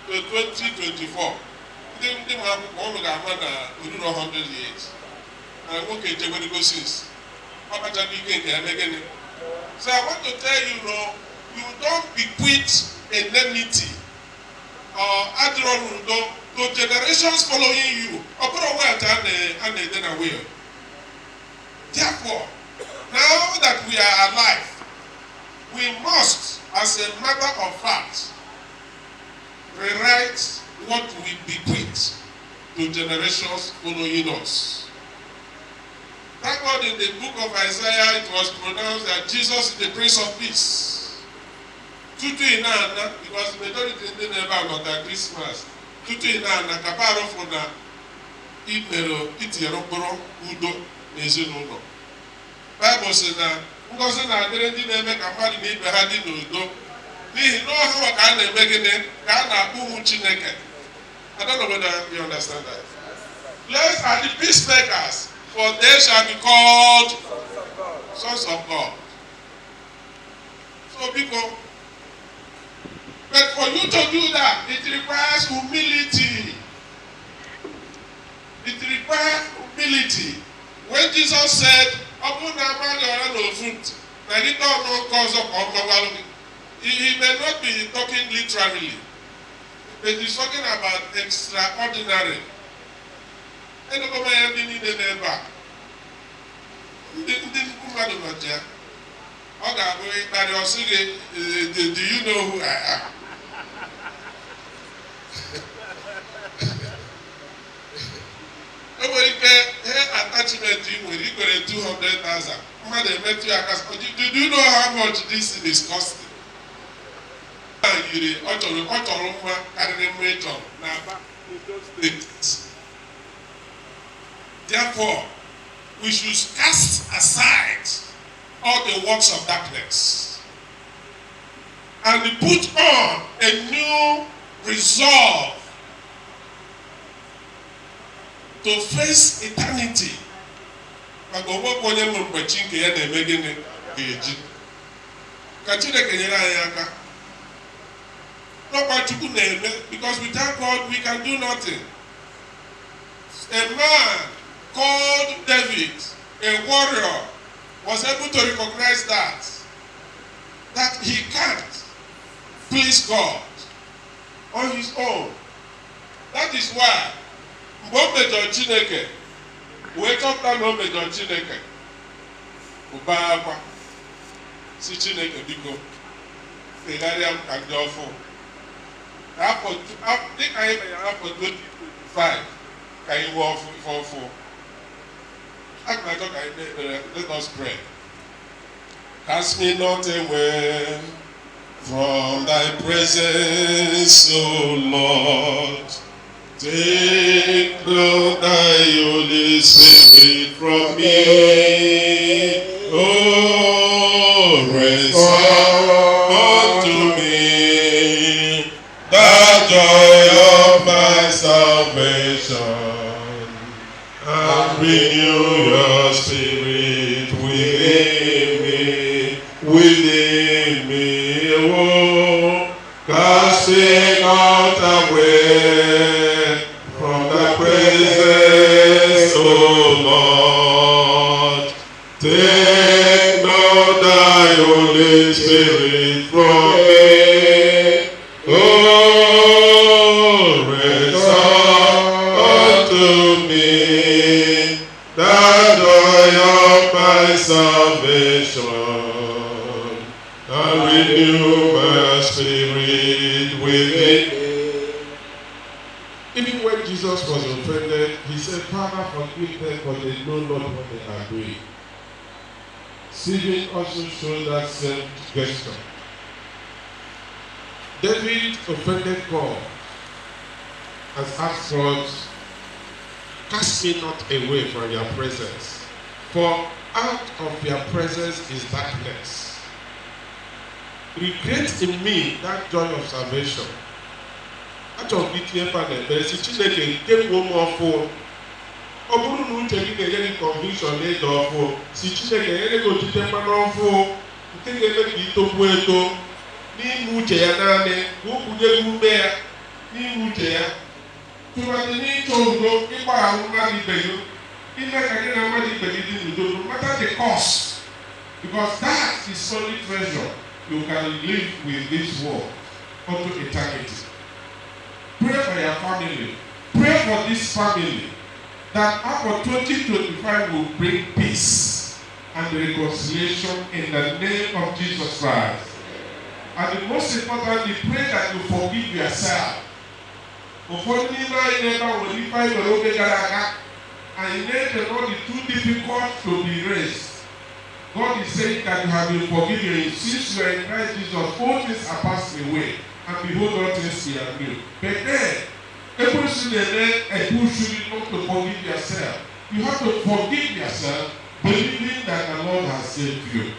to 2024, they have only 100 years. And I'm okay to go since. So I want to tell you, you don't bequeath enmity or adron to generations following you. Therefore, now that we are alive, we must, as a matter of fact, rewrite what we bequeath to generations following us. Thank God in the book of Isaiah it was pronounced that Jesus is the Prince of Peace. Tutu inana, because majority of them never got that Christmas. Tutu inana, kaparo funa, imero, itiarokoro, udo, nezinuno. Bible says that, ngozi na adịrị ndị na-eme ka mmadụ na ibe ha dị n'udo n'ihi na ọha ka a na-eme gịnị ka a na-akpọ ụmụ Chineke. I don't know whether you understand that. Blessed are the peacemakers, for they shall be called sons of God. So people, but for you to do that, it requires humility. It requires humility. When Jesus said, he may not be talking literally, but he's talking about extraordinary. And the government didn't need a neighbor. Do you know who I am? Attachment with equal 200,000. Do you know how much this thing is costing? Therefore, we should cast aside all the works of darkness and put on a new resolve to face eternity. Because without God we can do nothing. A man called David, a warrior, was able to recognize that he can't please God on his own. That is why Major Chineke, wake up and no Major Chineke, Ubaba, si Chineke biko, Tegariam and Jofo. I think I have for 25. Can you walk for? Let us pray. Cast me not away from thy presence, O Lord. Take not thy Holy Spirit from me. Oh, restore unto me the joy of my salvation, and renew your spirit within me. Oh, cast me not away from the presence, O Lord. Take not thy Holy Spirit from me. Oh, restore unto me the joy of my salvation, and renew my spirit within me. Even when Jesus was offended, he said, Father, forgive them, for they know not what they are doing. Stephen also showed that same gesture. David offended God and asked God, cast me not away from your presence, for out of your presence is darkness. Recreate in me that joy of salvation. Out of BTF panel, there is a Chineke came home of four. Oburu no cheki ke yeni conviction e do fo. Si Chineke yeni go tite panel fo. Nke ga make it to eto. Ni uche ya nane, wo kuje gumbe ya. Ni uche ya. Tuwati ni chongo ipa ahụ mmadụ ibe yo. Ime ka gị na mmadụ ibe gị dị n'udo, no matter the cost. Because that is solid treasure you can live with this world unto eternity. Pray for your family. Pray for this family that after 2025 will bring peace. and reconciliation in the name of Jesus Christ. And most importantly, pray that you forgive yourself. And yet the Lord is too difficult to be raised. God is saying that you have been forgiven. Since you are in Christ Jesus, all things are passed away, and behold, all things are new. But then, every single day, a push you not to forgive yourself. You have to forgive yourself, believing that the Lord has saved you.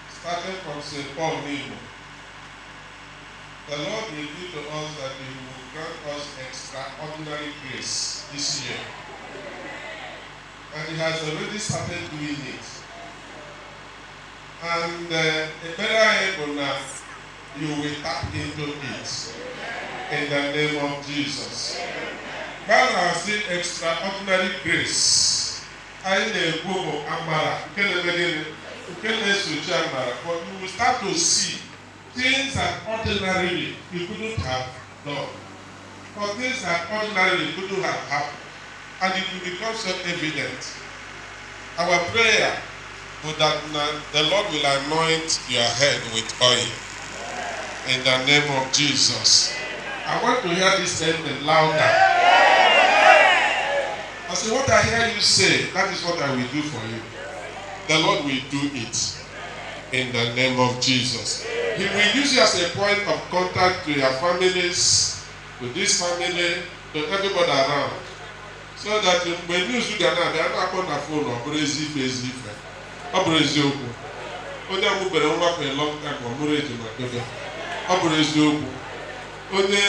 Starting from St. Paul Nemo, the Lord revealed to us that He will grant us extraordinary grace this year. And He has already started doing it. And better able now, you will tap into it in the name of Jesus. God has seen extraordinary grace. I know Amara, but you will start to see things that ordinarily you couldn't have done. For things that ordinarily you couldn't have happened. And it will become so evident. Our prayer is that the Lord will anoint your head with oil. In the name of Jesus. I want to hear this statement louder. I say, what I hear you say, that is what I will do for you. The Lord will do it. In the name of Jesus. He will use you as a point of contact to your families, to this family, to everybody around. So that when you do that, they are not on the phone or crazy. Or crazy. Only I move around for a long time for marriage in my baby. Or crazy. Only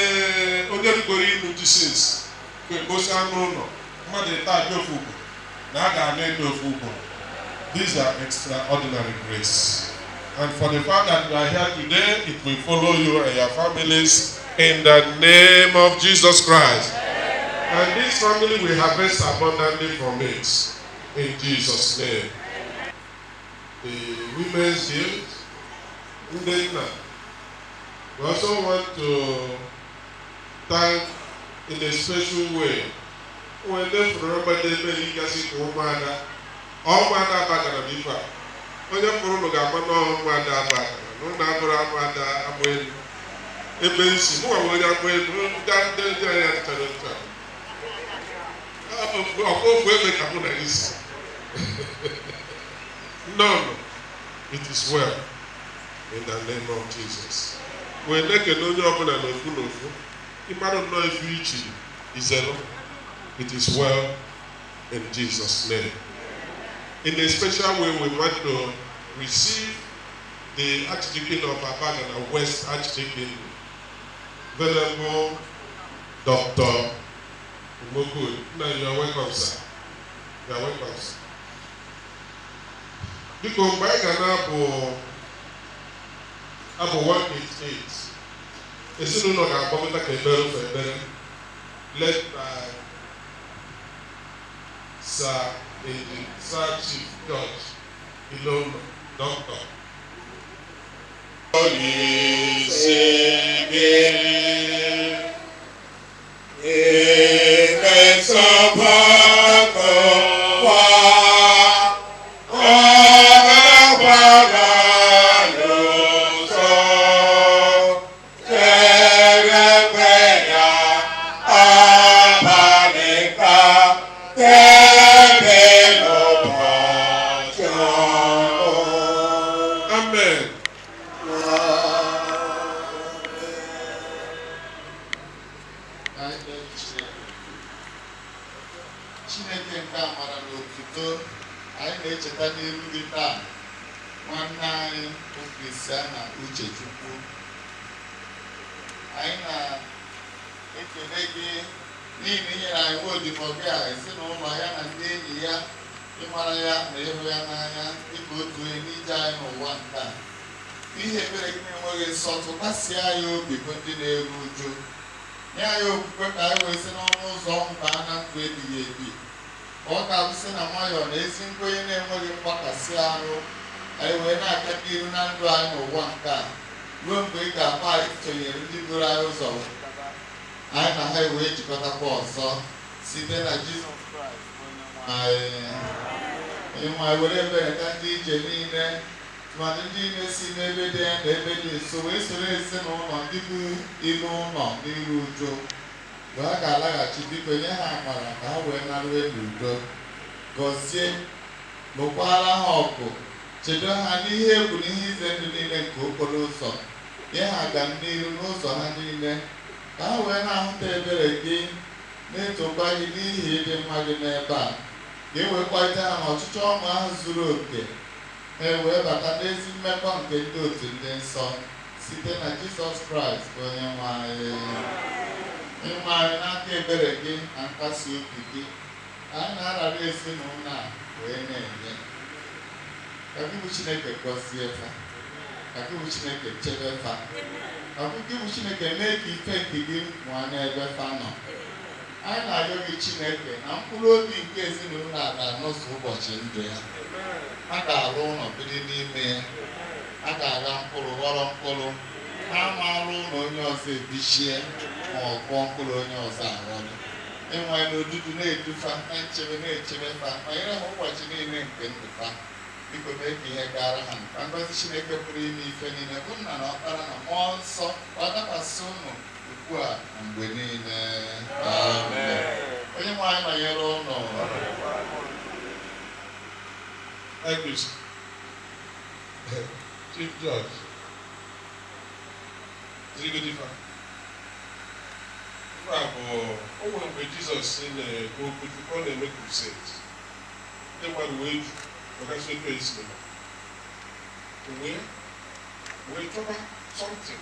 everybody in the sins. Because I know, Mother, I go for now I need no food. These are extraordinary grace. And for the fact that you are here today, it will follow you and your families in the name of Jesus Christ. And this family will harvest abundantly from it in Jesus' name. The Women's Guild, Ndena, we also want to thank in a special way when they remember the legacy of Omada, Omada Bagarabifa. When you follow the Omada Bagara, no Nabra Amada Abuel, Ebensi, who are Abuel, that day. No, it is well in the name of Jesus. When they can know your brother, you might not know if you is it is well in Jesus' name. In a special way, we want to receive the Archdeacon of Abadan and West Archdeacon, Venerable Dr. Good. No, you are welcome, sir. You are welcome, sir. Because by Ghana, Abu 188, it's no longer a government that can bear for better, led by Sir Chief Judge, Elon Doctor. Ịnwa were ebere ka ndị ije niile tụmadị ndị ime si n'ebe dị ya na ebe dị nso wee soro ezinụlọ ndị bụ ilu ụlọ n'iru udo mgbe ha ga-alaghachi biko nye ha amara ka ha wee narue n'udo gọzie lụkwara ha ọgụ chedo ha n'ihe egwu na ihe ize ndụ niile nke okporo ụzọ nye ha aga n'iru n'ụzọ ha niile ka ha wee na-ahụta ebere gị na-etokwa gị n'ihi ịdị mma gị n'ebe a ga-ewekwaita ha n'ọchịchọ ọṅụ ahụ zuru oke ha wee bata n'ezi mmekọ nke ndị otu ndị nsọ site na Jizọs Kraịst bụ onye nwe anyị. Ịnwe anyị n'aka ebere gị na nkasi obi gị anyị na-arara ezinụlọ a wee na-enye ka gị bụ Chineke gọzie fa ka gị bụ Chineke chebe fa ka gị bụ Chineke mee ka ife nke gị mụọ n'ebe fa nọ. Anyị na-arịọ gị Chineke na mkpụrụ obi nke ezinụlọ a ga-anọzu ụbọchị ndụ ya. A ga-arụ ụlọ biri n'ime ya. A ga-agha mkpụrụ ghọrọ mkpụrụ. Ha amarụ ụlọ onye ọzọ ebichie ma ọ gụọ mkpụrụ onye ọzọ aghọrọ. Ịnwe n'odudu na-edufa na nchebe na-echebe fa ma nyere ha ụbọchị niile nke ndụ fa. Biko mee ka ihe gara ha ka ngọzi Chineke pụrụ ime ife niile bụ Nna na Ọkpara na Mmụọ Nsọ ọ dakwasị ụnụ ugbu a na mgbe niile. Amen. Onye nwe anyị banyere ụlọ Chief Judge Zigodifa ife a bụ o nwere mgbe Jizọs na-ekwu okwu tupu ọ na-eme crusade ndị mmadụ wee ju ọgasị otu esi wee chọba something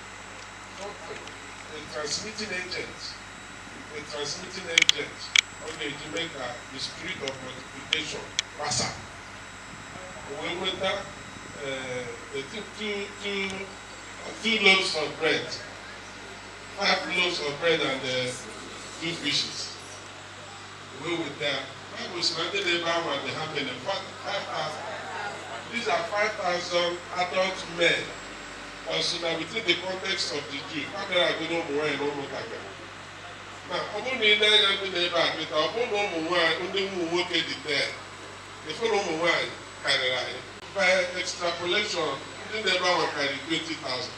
a transmitting agent ọ ga-eji mee ka the spirit of multiplication gbasa wee nweta two loaves of bread, 5 loaves of bread and 2 fishes. We were there. Bible is not the Bible and they have been 5,000. These are 5,000 adult men. Also now within the context of the Jew, how many are going to know and know that? Now, only in the neighbor, but I don't know why only who work at the there. The fellow why carry by extrapolation, the neighbor will carry 20,000.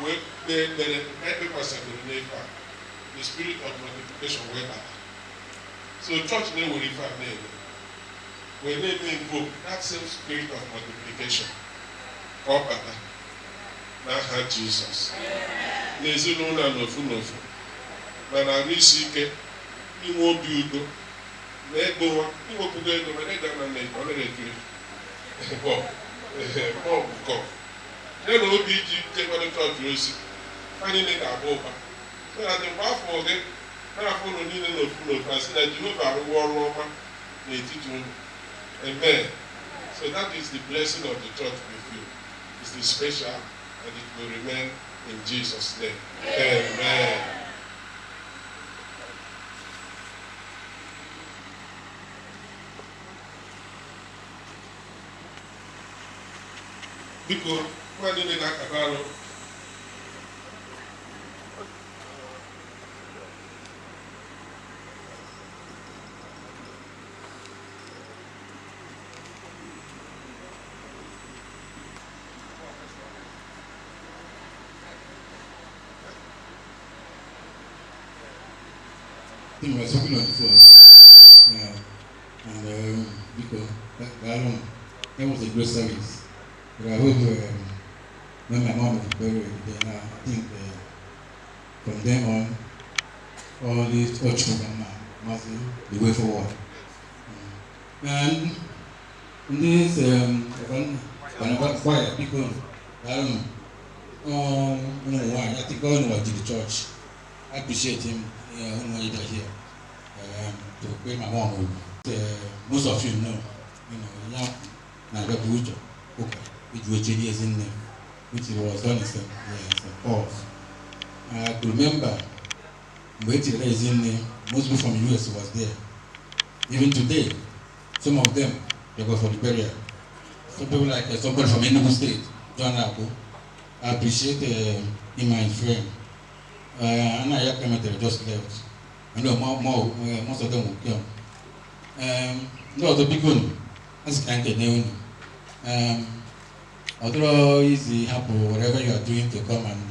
With the 90% of the neighbor, the spirit of multiplication will back. So church name will refer name. When they invoke that same spirit of multiplication, come back. Now have Jesus. There's no nofu. But I really seek it. You won't be good. Let go. You won't be good. But let them and let them. Bob, go. Then we'll be take on the church, you see. Finding it at Boba. So that the wife for them, now for the needle of food, I said that you have a war over the teaching. Amen. So that is the blessing of the church with you. It's the special, and it will remain in Jesus' name. Amen. Because when you get a I think we were talking on the phone. And because that was a great service. But I hope when my mom was buried, then I think from then on, all these children must be the way forward. And in this, quiet people, I don't know why. I think God knows the church. I appreciate him. Here to pay my mom. Most of you know, young Nagabujo, which was years in there, which was done in St. Paul. I could remember waiting days in there, most people from the US was there. Even today, some of them they go for the burial. Some people like somebody from Enugu State, John Abu. I appreciate him and his friend. And I just left. I know most of them will come. No, the big one. That's kind of new. Although easy happen whatever you are doing to come and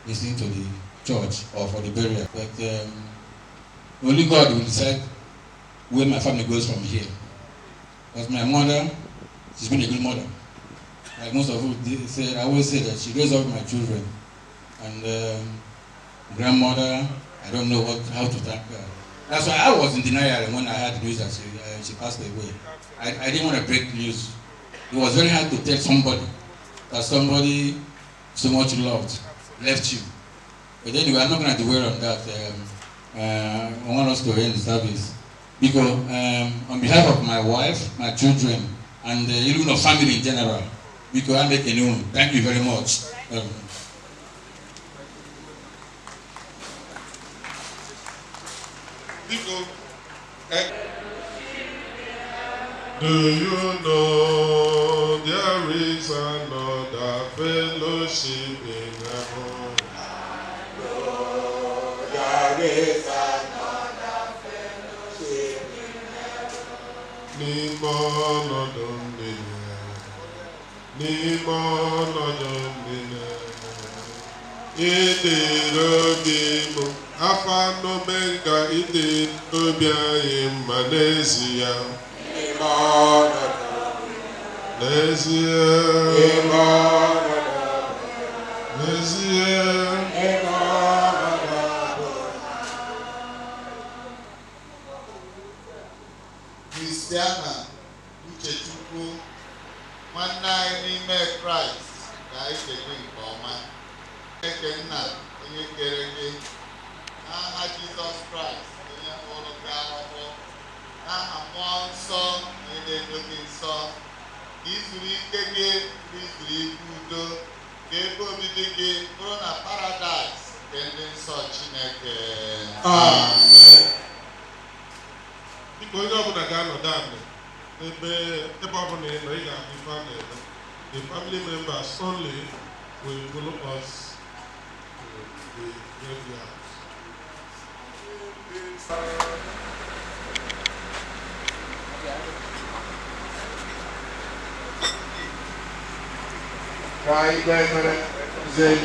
listen to the church or for the burial, but only God will decide where my family goes from here. Because my mother, she's been a good mother. Like most of you said, I always say that she raised up my children, and grandmother, I don't know how to thank her. That's why I was in denial when I heard the news that she passed away. I didn't want to break news. It was very hard to tell somebody that somebody so much loved left you. But anyway, I'm not going to dwell on that. I want us to end the service. Because on behalf of my wife, my children, and even the family in general, because I make a new one. Thank you very much. Do you know there is another fellowship in heaven? There is another fellowship in heaven. Nimon odumine. Ide robimu. Afano benga ide robiaye manesia. Christiana Uchechukwu nwanne anyị n'ime Kraịst ka anyị ga-eme nke ọma. Chineke nna onye kere gị n'aha Jizọs Kraịst onye hụrụ gị ahụhụ n'aha mmụọ nsọ onye na-edo gị nsọ ka izuru ike gị izuru ike udo ka ebe obibi gị bụrụ na paradaịs nke ndị nsọ Chineke. Amen. Biko onye ọbụla ga-anọdụ anị ebe ọbụla ị nọ ị ga-ahụ ife a na-eme. The family members only will follow us to the graveyard. Kai Gamer Zen.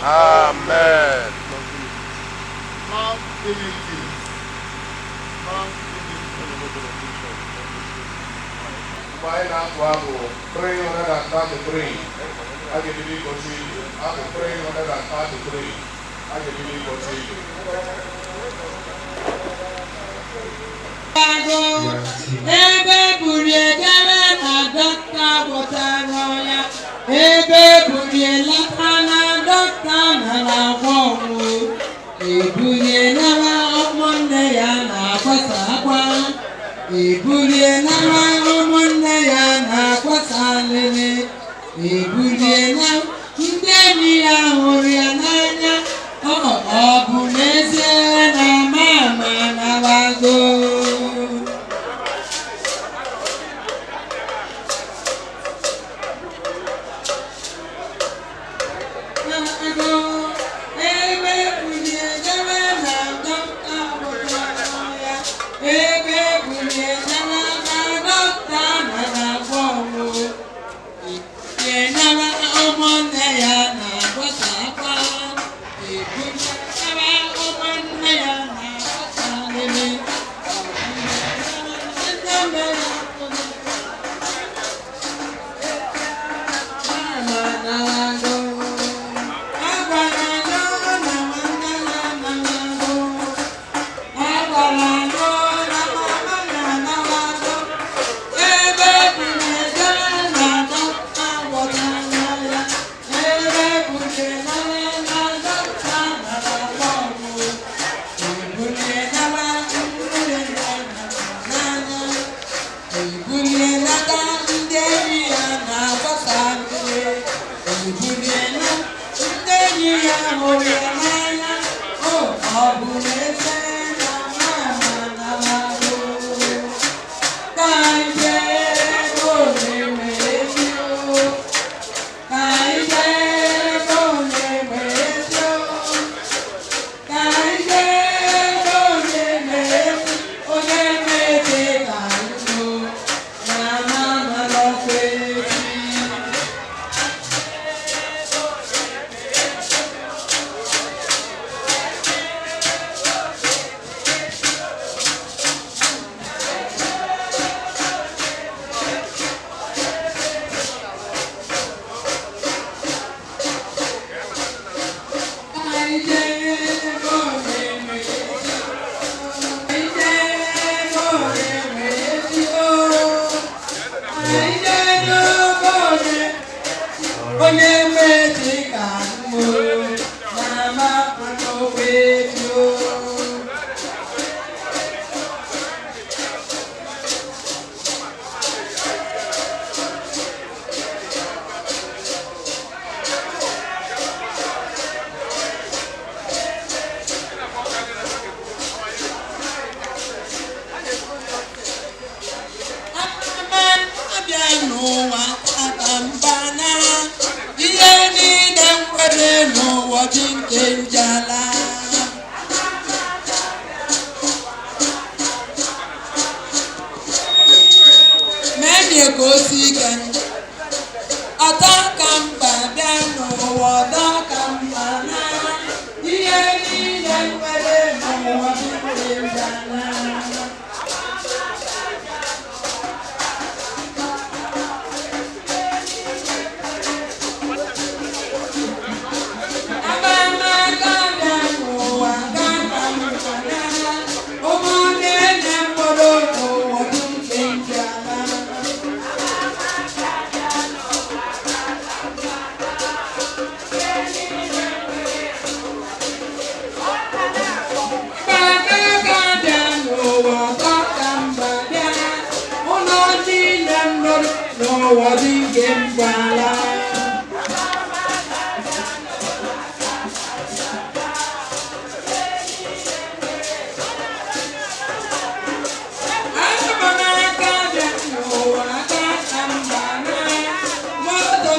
Amen. Why not 333? I can believe what you do. After 333, I can believe what you do. Ebe burie dere na dọkịta gwọtara ya. Ebe burie lata na dọkịta nara agwọ ọgwụ. Ebulie nara ụmụnne ya na-agbasa akwa. Ebulie nara ụmụnne ya na-agbasa alele. Ebulie na ndị enyi ya hụrụ ya n'anya. Ọ bụ n'ezie na mama na-awago.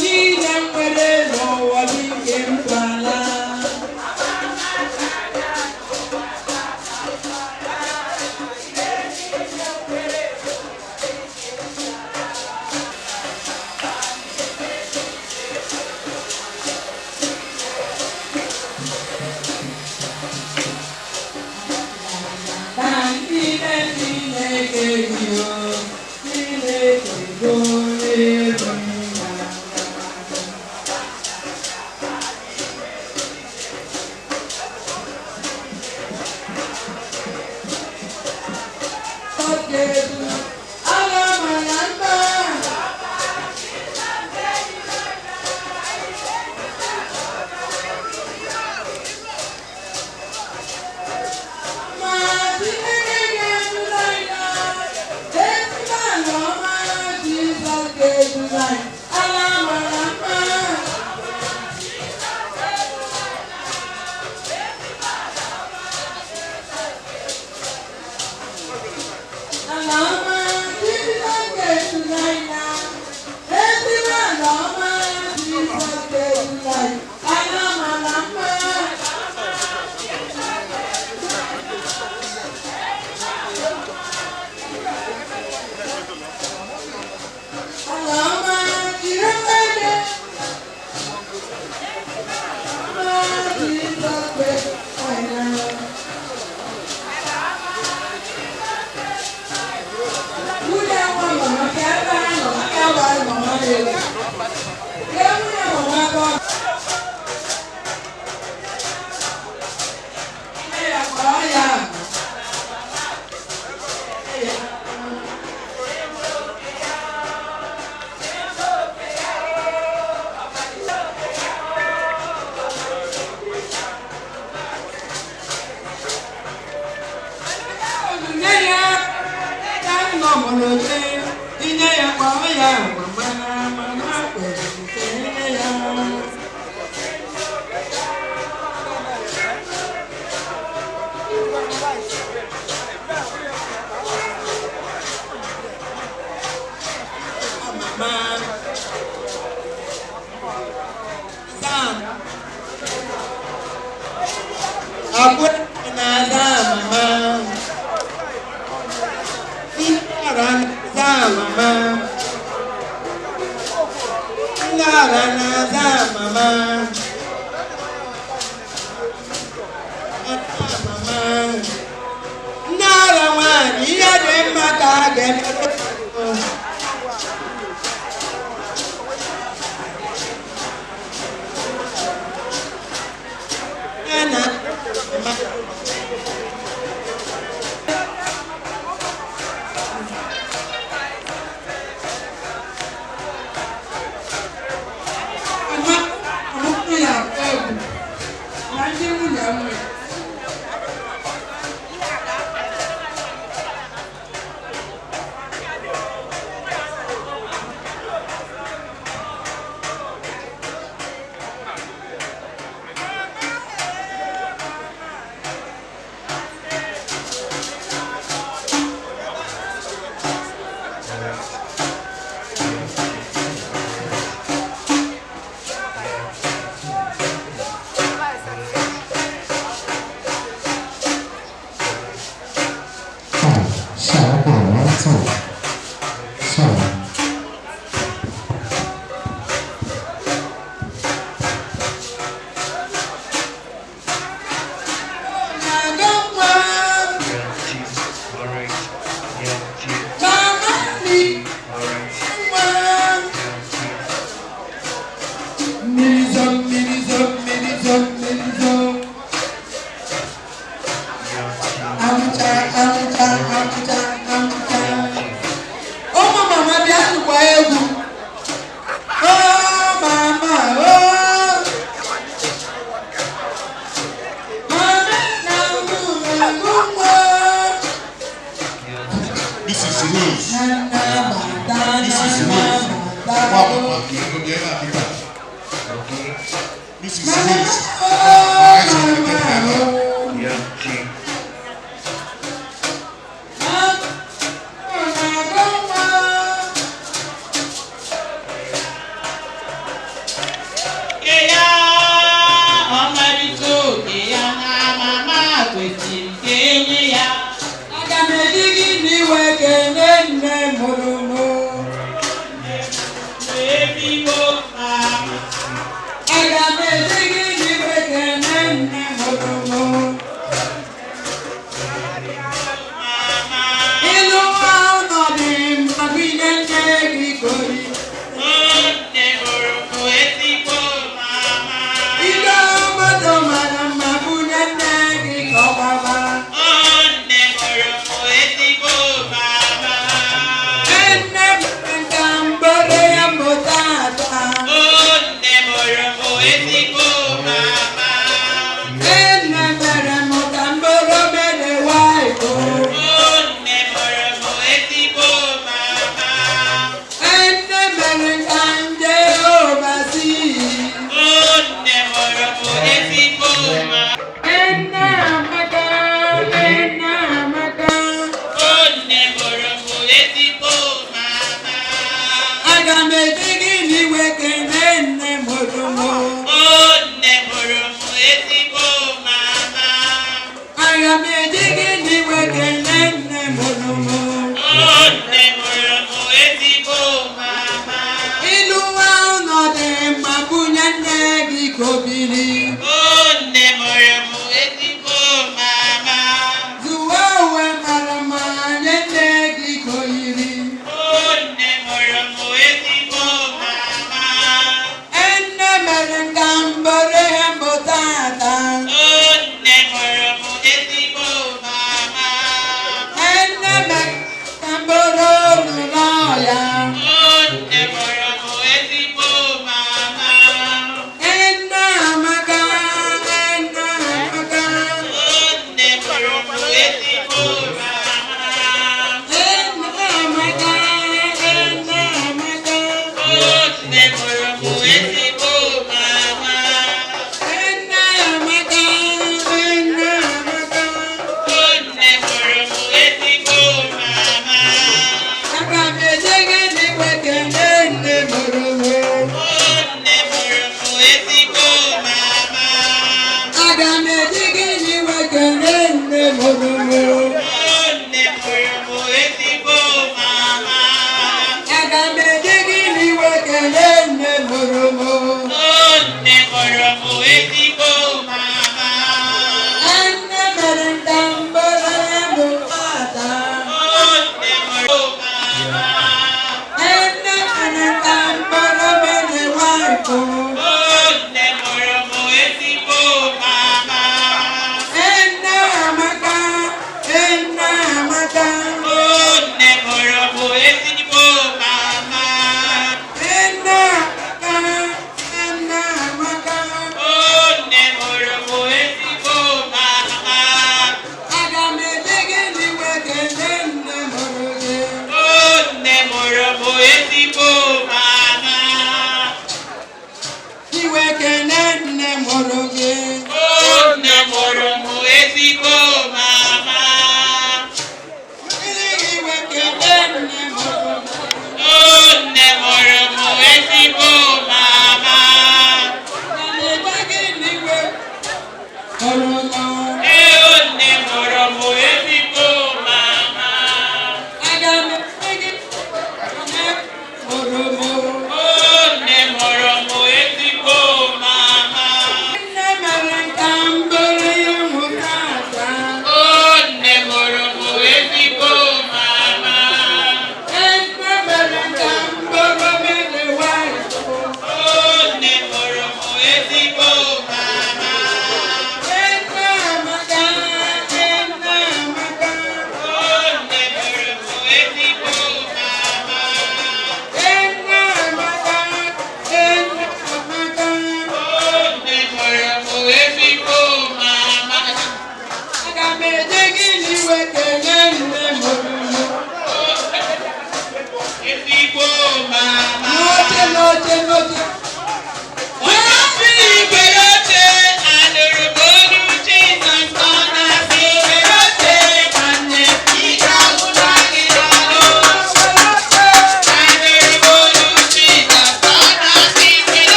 Lead them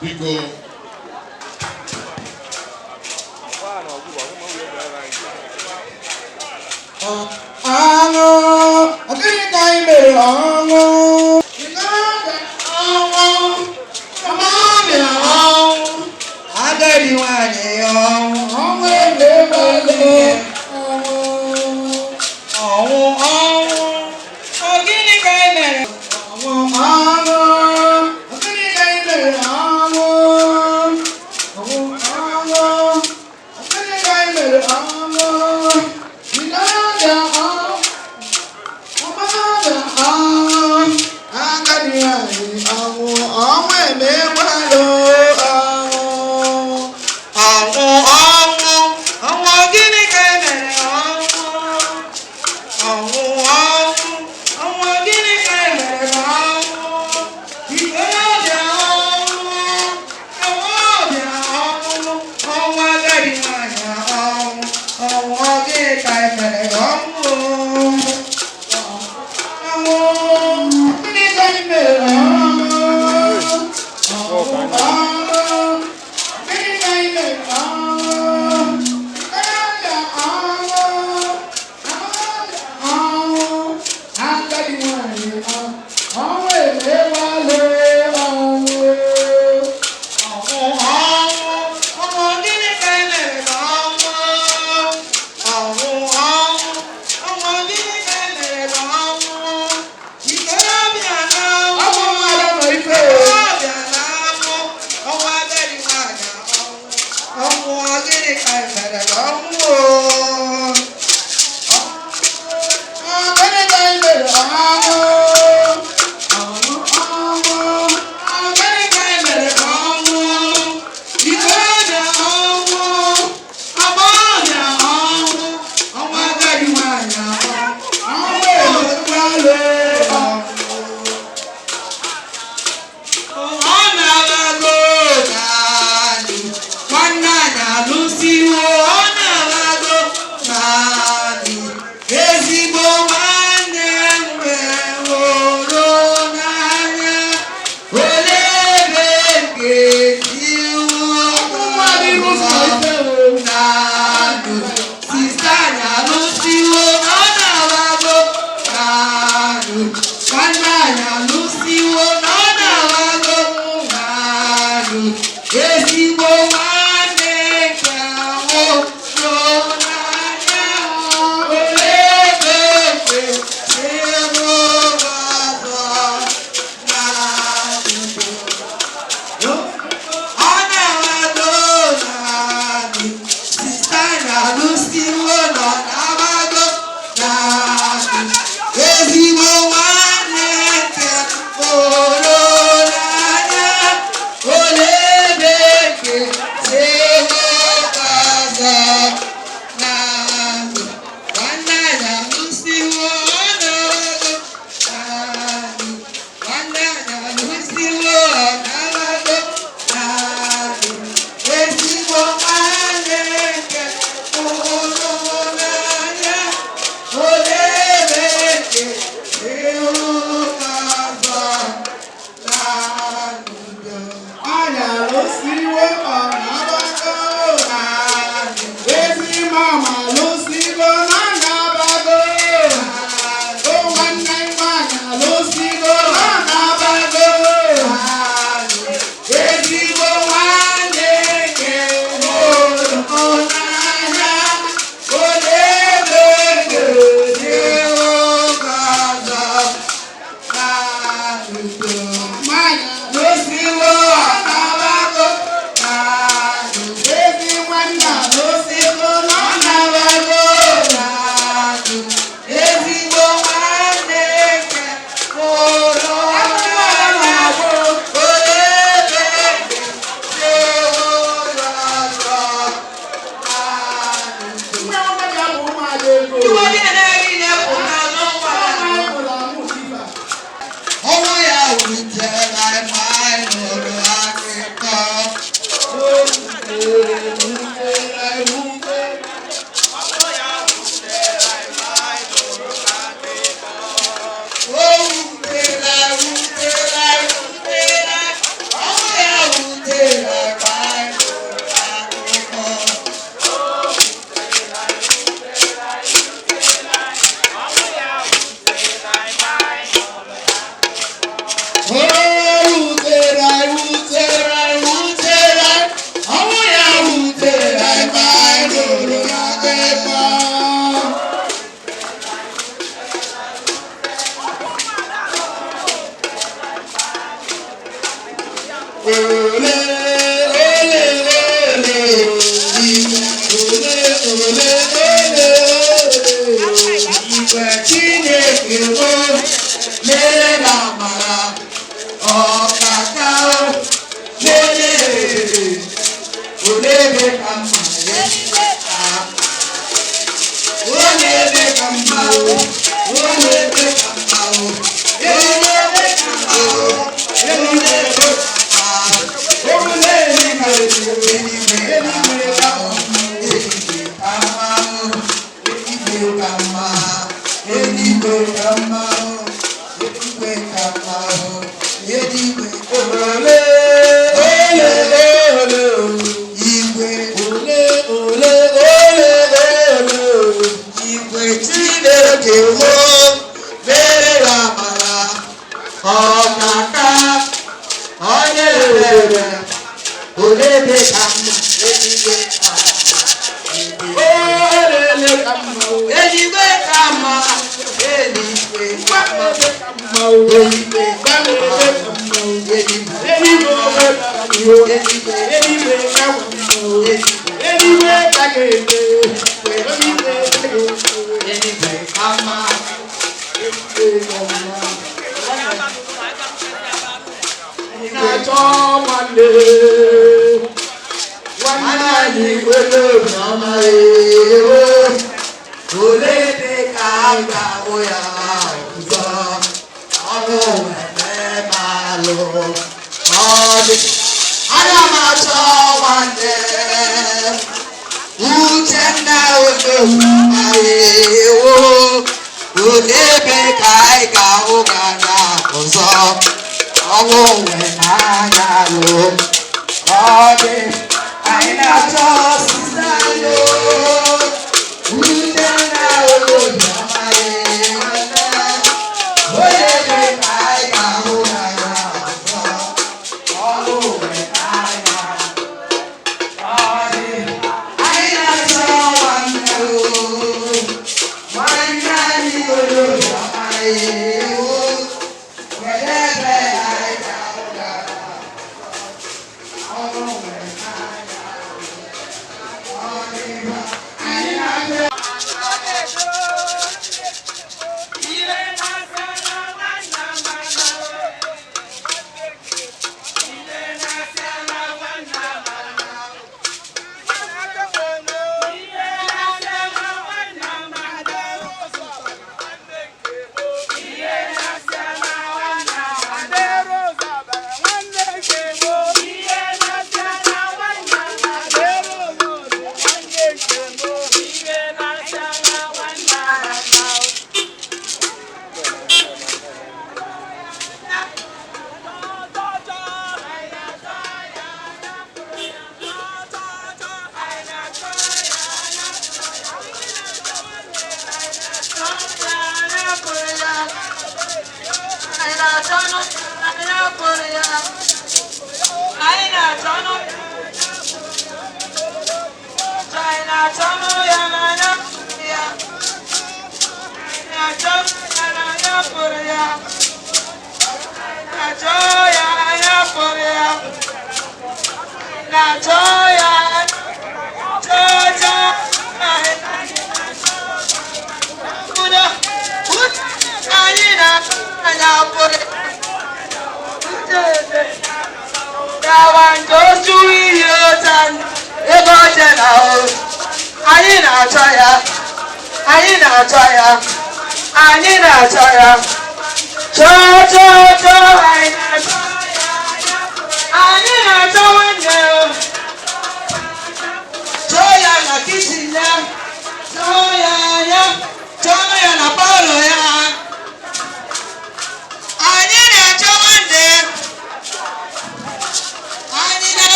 biko ọṅụ ọdịrị ka anyị mere ọṅụ agadi nwanyị ọnwụ ọnwụ emegbale ọnwụ ọnwụ ogini ka anyị mere ọnwụ ọnwụ ogini ka anyị mere ọnwụ ọnwụ ọnwụ ogini ka anyị mere ọnwụ ịdọbịa ọnwụ agadi nwanyị ọnwụ ọnwụ emegbale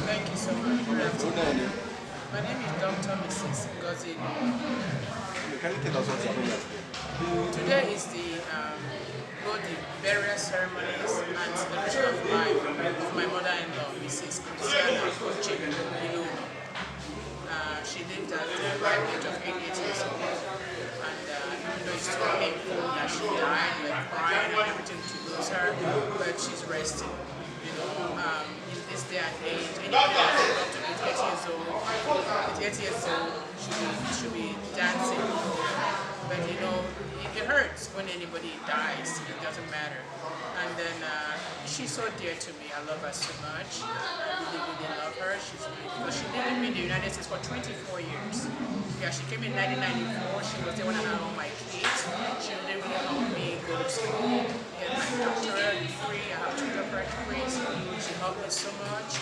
Thank you so much. My name is Dr. Mrs. Ngozi. Today is both the burial ceremonies and celebration of life of my mother-in-law, Mrs. Christiana Oche Ilono. She lived at the ripe age of 88 years old. And even though it's so painful that she died, we're crying and everything to lose her, but she's resting. You know, in this day and age, anybody that's up to 88 years old, should be dancing. But you know, it hurts when anybody dies. It doesn't matter. And then she's so dear to me. I love her so much. I really love her. Because she lived with me in the United States for 24 years. Yeah, she came in 1994. She was there when I had all my kids. She really helped me go to school, get my doctorate degree. I have 2 doctorate degrees. She helped me so much.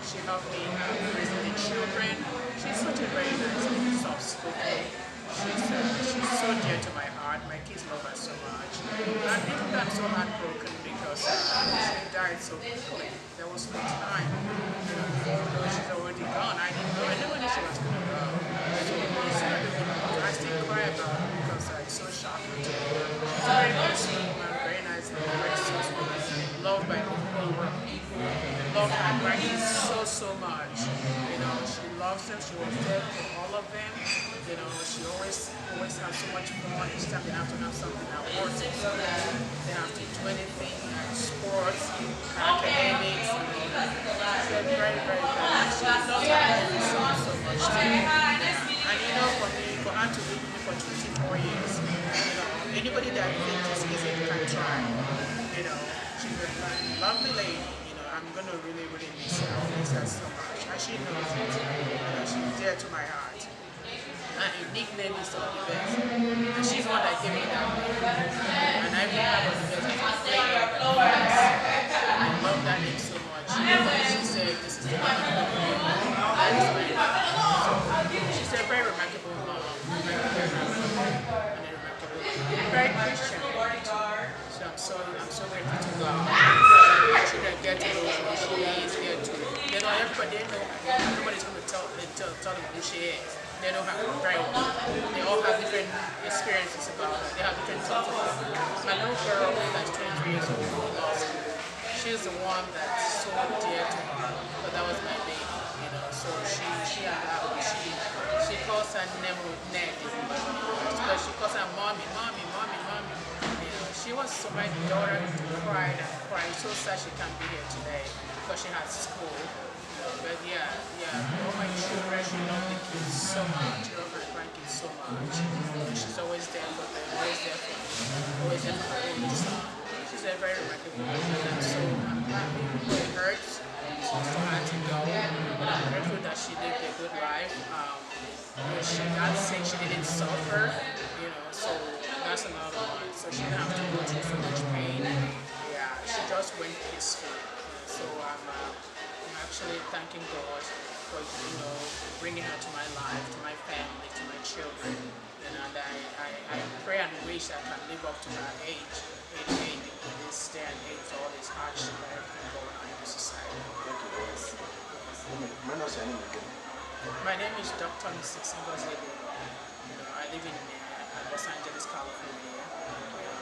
She helped me raising the children. She's such a very nice, soft-spoken. She's so dear to my heart. My kids love her so much. And even though I'm so heartbroken because she died so quickly. There was no time. Although she's already gone, I never knew she was going to go. So I still cry about it because it's so shocking to me. She's a very nice woman, very nice, very sweet woman, loved by the whole world. Love her grandkids so much. You know, she loves them. She was there for all of them. You know, she always has so much fun. Each time they have to have something at work, they have to do anything, like sports, academics. She's very, very bad. She loves her family so much. And you know, for her to live with me for 24 years, you know, anybody that thinks it's easy can try. You know, she's a lovely lady. You know, I'm gonna really miss her. I miss her so much. And she knows it. You know, she's dear to my heart. And her nickname is the best. And she's the one that gave me that name. And I really have the best. I love that name so much. She said, this is the one I'm going to name. That is my name. She's a very remarkable mom. Very Christian. So I'm so grateful to God. Children get to know who she is, they know everybody's going to tell them who she is. They know her very well. They all have different experiences about her. They have different thoughts about her. My little girl that's 23 years old in law school, she's the one that's so dear to her. But that was my baby, you know. So she and that one, she calls her Nemo Ned, but she calls her mommy. You know, she was so my daughter cried and cried. So sad she can't be here today because she has school. But yeah, all my children, she loves the kids so much, she loves her grandkids so much. She's always there for them, always there for me, always there for her only son. She's a very remarkable woman, and so I'm happy. It hurts, she still had to go, but I'm grateful that she lived a good life. When she got sick, she didn't suffer, you know, so that's another one. So she didn't have to go through so much pain. Yeah, she just went peaceful. So I'm actually thanking God for, you know, bringing her to my life, to my family, to my children. And I pray and wish I can live up to her age, 88 in this day and age, all this hardship and everything going on in the society. Thank you. Yes. My name is Dr. Mrs. Ngozi. You know, I live in Los Angeles, California.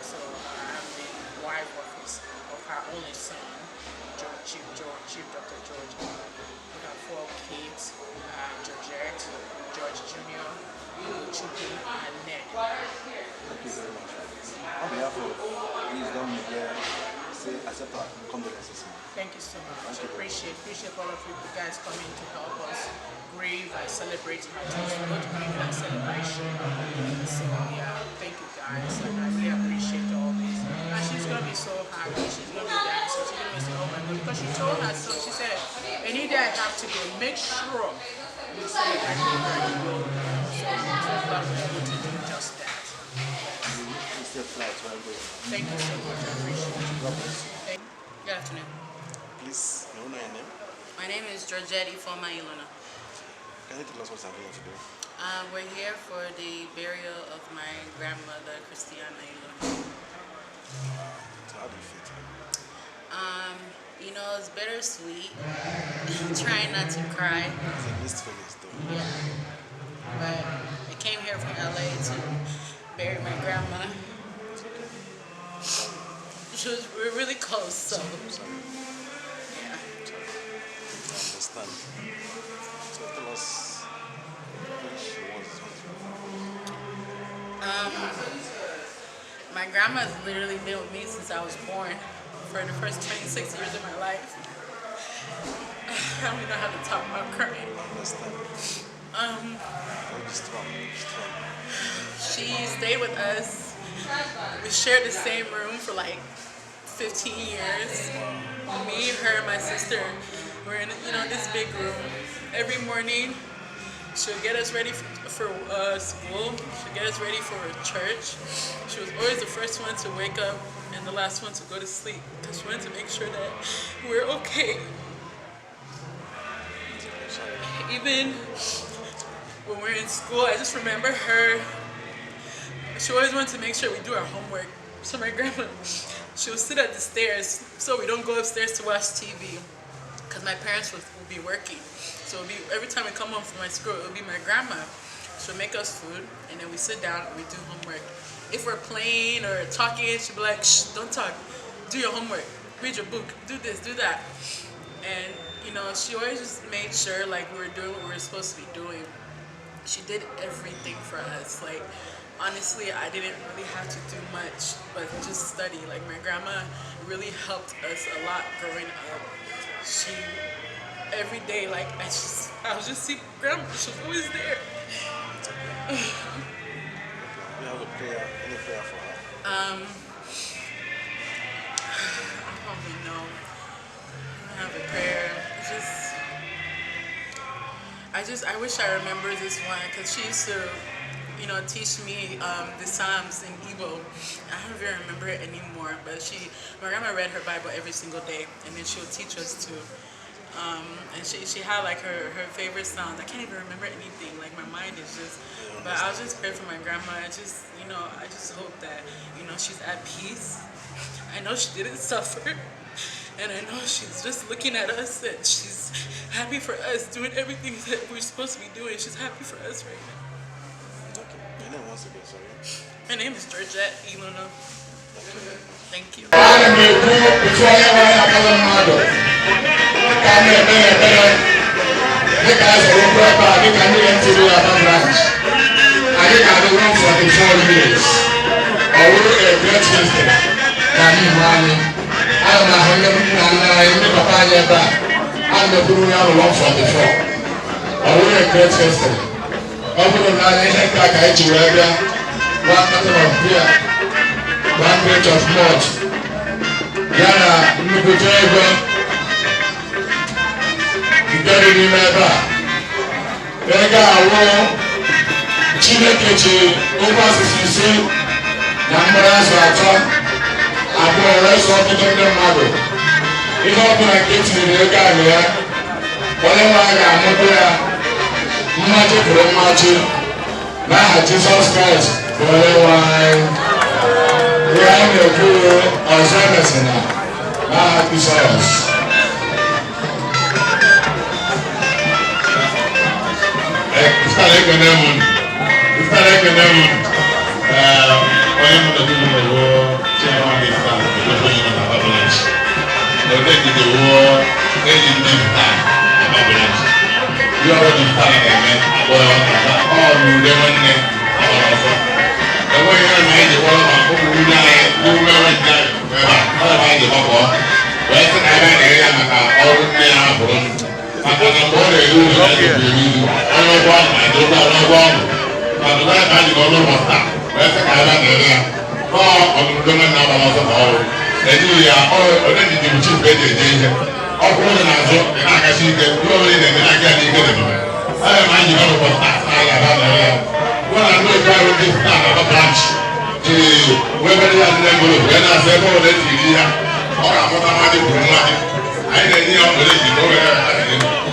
So I'm the wife of her only son, Chief Dr. George. We have 4 kids, Georgette, George Jr., Chuku, and Ned. Thank you very much. On behalf of Wisdom Media, say accept our condolences. Thank you so much. Appreciate all of you guys coming to help us grieve and celebrate her good grief and celebration. So yeah, thank you guys, and I really appreciate all this. And she's gonna be so happy. She's gonna be dancing. She's gonna be saying, "Oh my God!" Because she told her son, she said, "Any day I have to go, make sure you celebrate her." So I'm glad we're able to do just that. Thank you so much. I appreciate it. Good afternoon. Please, may I know your name? My name is Georgette Ifoma Ilona. Can you tell us what's happening today? We're here for the burial of my grandmother, Christiana Ilona. So how do you feel today? You know, it's bittersweet. Trying not to cry. It's a mixed feelings though. Yeah. But I came here from LA to bury my grandma. We're really close, so. Sorry. Yeah. I understand. So tell us who she was. My grandma's literally been with me since I was born for the first 26 years of my life. I don't even know how to talk about crying. I understand. Strong. She stayed with us. We shared the same room for like 15 years. Me, her, and my sister, we're in, this big room. Every morning, she'll get us ready for school. She'll get us ready for church. She was always the first one to wake up and the last one to go to sleep because she wanted to make sure that we're okay. Even when we're in school, I just remember her. She always wanted to make sure we do our homework. So my grandma, she would sit at the stairs so we don't go upstairs to watch TV because my parents would be working. So it'll be, every time we come home from my school, it would be my grandma. She'll make us food and then we sit down and we do homework. If we're playing or talking, she'll be like, shh, don't talk. Do your homework. Read your book. Do this, do that. And, she always just made sure like we were doing what we were supposed to be doing. She did everything for us. Like, honestly, I didn't really have to do much, but just study. Like, my grandma really helped us a lot growing up. She, every day, like, I was just seeing grandma. She was always there. You have a prayer, any prayer for her? I don't really know. I don't have a prayer. I wish I remember this one because she used to, teach me the Psalms in Igbo. I don't even remember it anymore, but my grandma read her Bible every single day, and then she would teach us too. And she had like her favorite sound. I can't even remember anything. Like my mind is just. But I'll just pray for my grandma. I just hope that she's at peace. I know she didn't suffer, and I know she's just looking at us and she's happy for us doing everything that we're supposed to be doing. She's happy for us right now. Okay. Your name once again, sorry. My name is Georgette Ilona. Thank you. One plate of malt, Yana Nukutego, Gary Neva, Vega Awo, Chineke, Opasisi, Namara Sata, Abu Rest of the Mother. If I can get to the Gaya, whatever I got, Mother, Magic from Magic, now Jesus Christ, forever. We are the good Alzheimer's now. Jesus. It's not like a lemon. It's not like a lemon. When I'm going to do the war, chairman is done. Because when you're not avalanche. But then the war, then you give time. Avalanche. You already started, man. Well, all you never know. The way you're made the world of who you never done. All about the bubble. Western Island area, all the way out of them. And then the border is doing that to you. I don't want my daughter, I don't want. And the way I got you all over that. Western Island area. All of the women now are also all. And you are all already the chief better. All of them are so, and I can see them. You already know that I can't get them. I don't mind you all over that. I got that. Well, I know if I would give that a branch to whoever they are going to when I say, oh, let's see here, or I'm not having to do money. I didn't hear of it, you know where I am.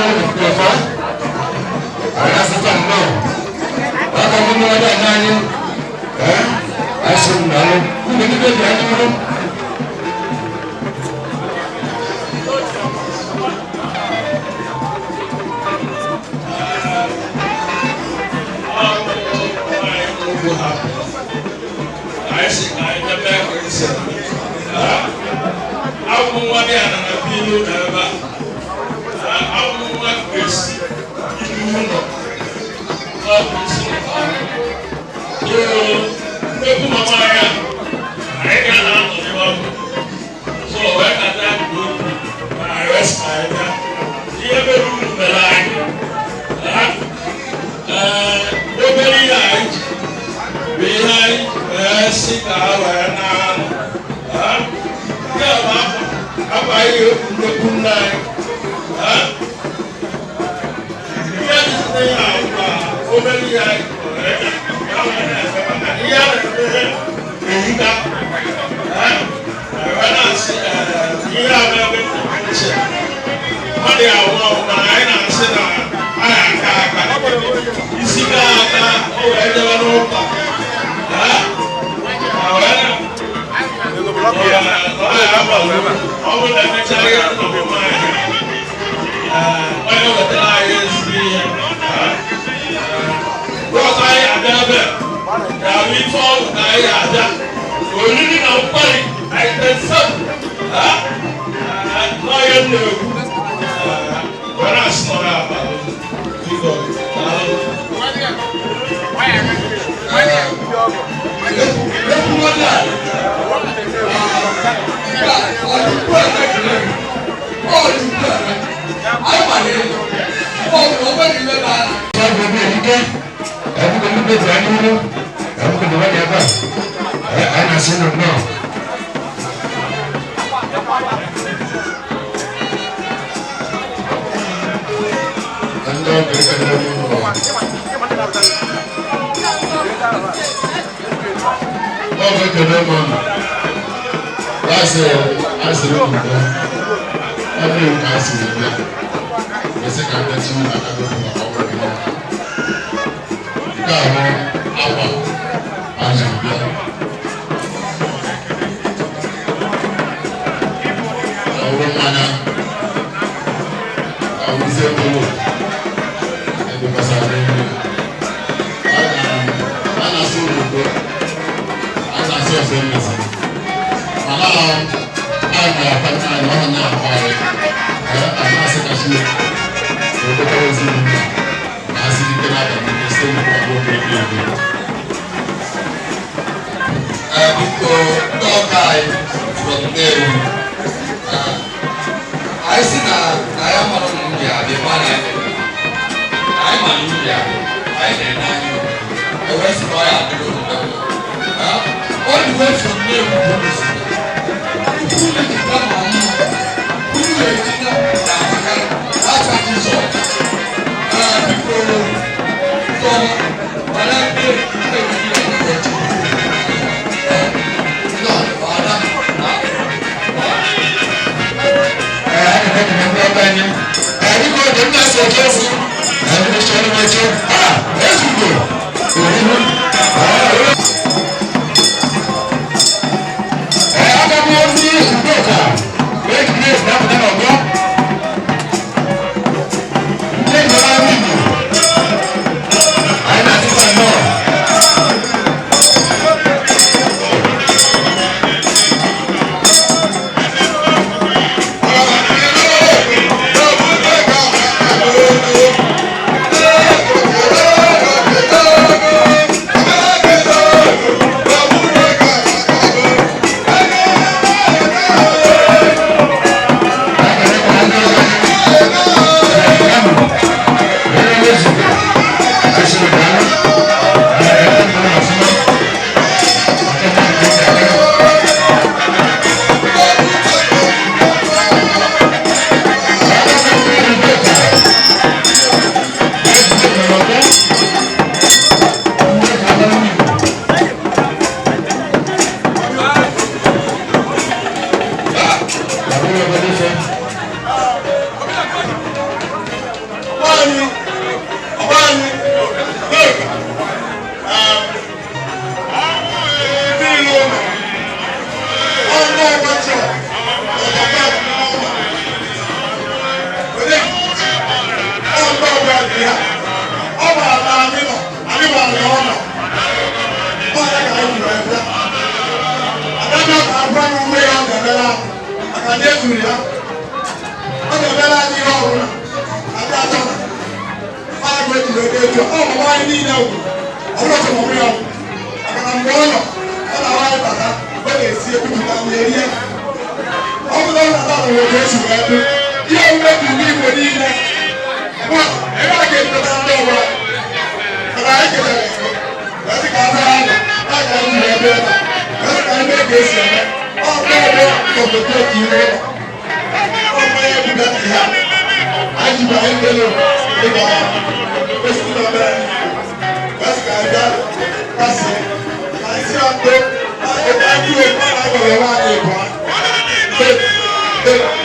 Go! Julia. What the bell at the home? I got on. I'm going to go to all my need now. I'm not a woman. I'm going to but they see people down the area. All the other locations where you don't make me with either. Well, if I get to that door, but I get it. That's the kind I got to be better. That's the kind of this. All better from the good you know. All better to that you have. I should buy a little. Let's do that. That's the kind of that's it. I see I'm good. I do it. I go around it. Good.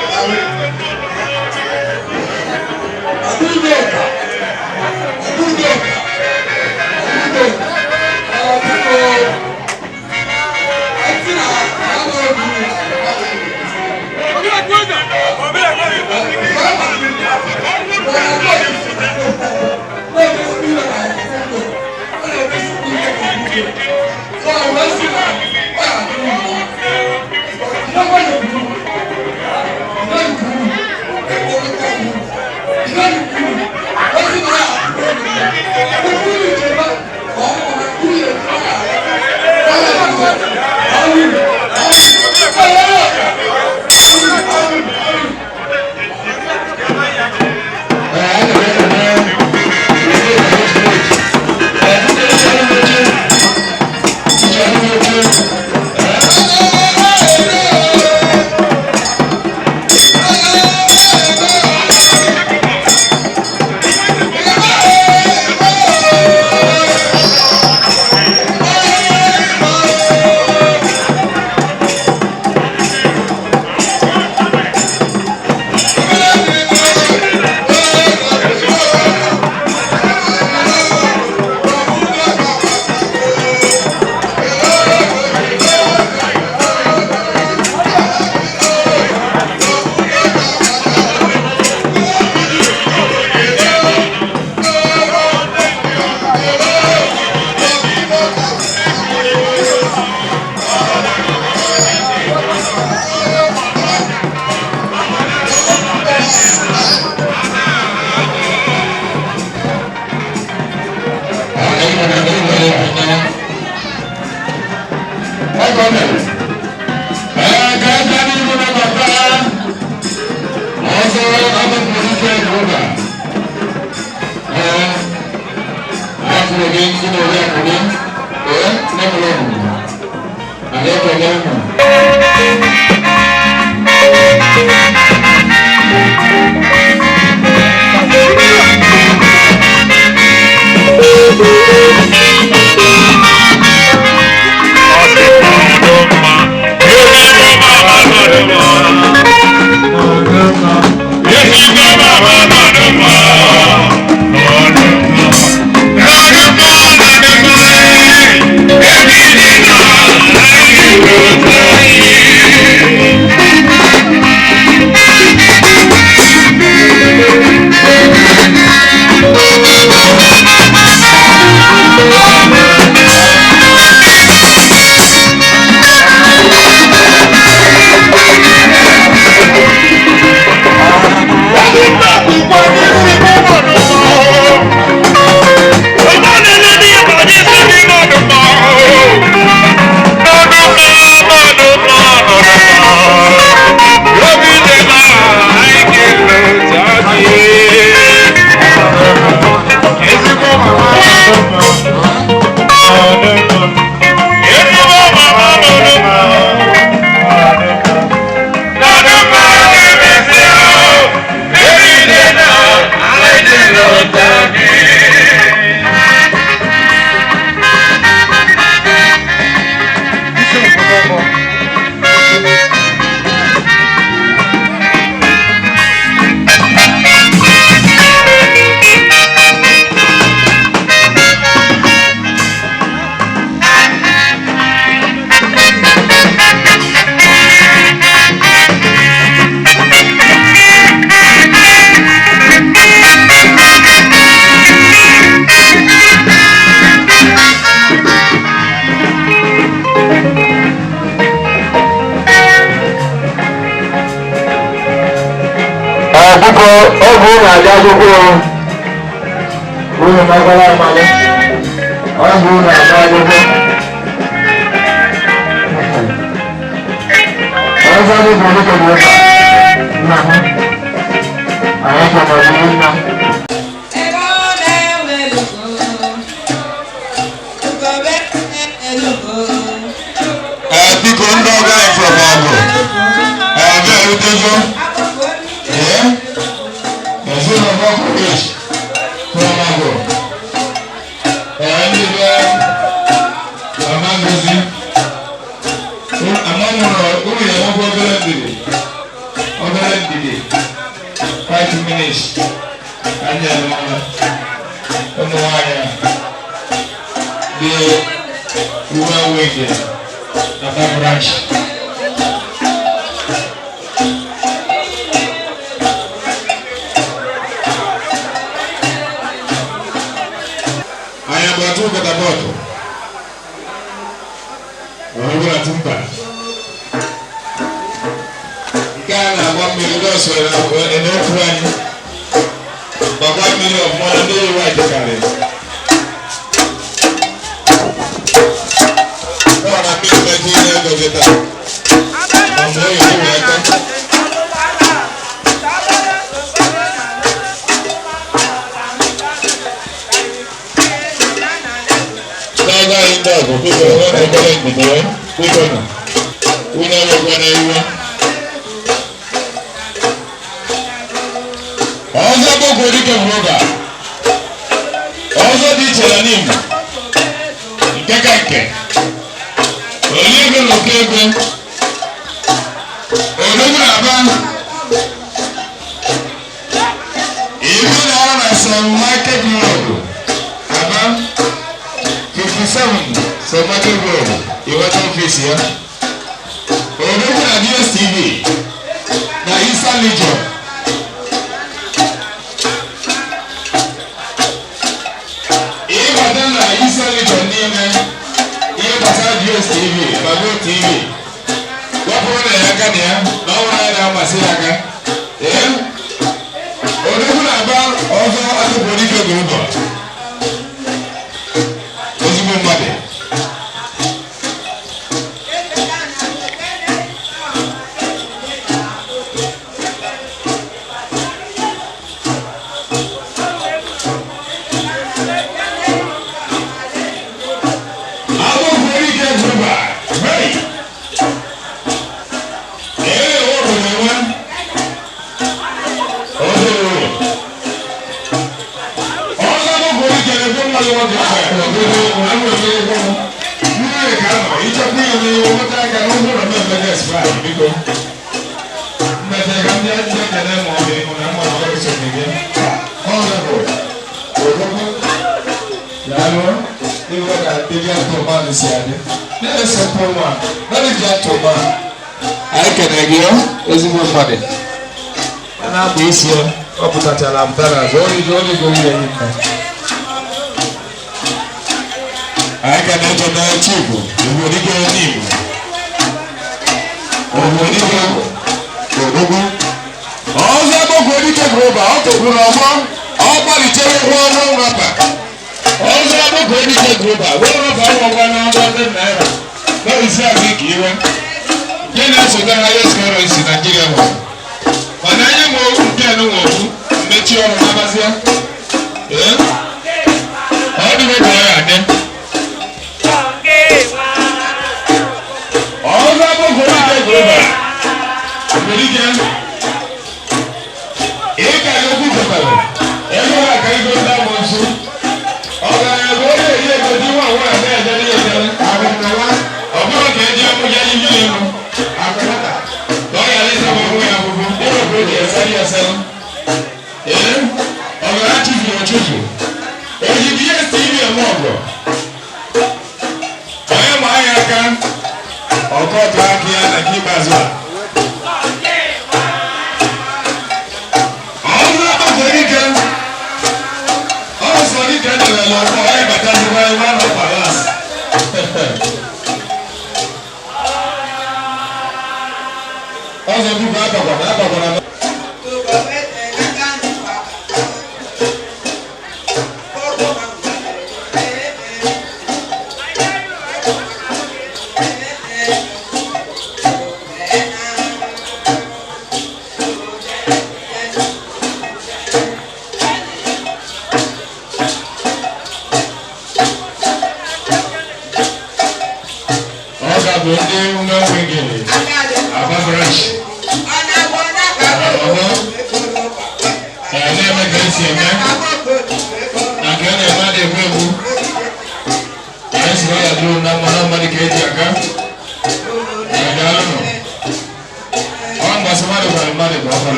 Ọzọ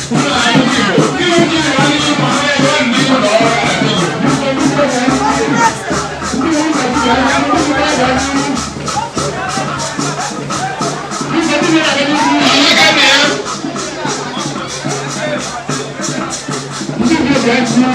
Come on. Yes,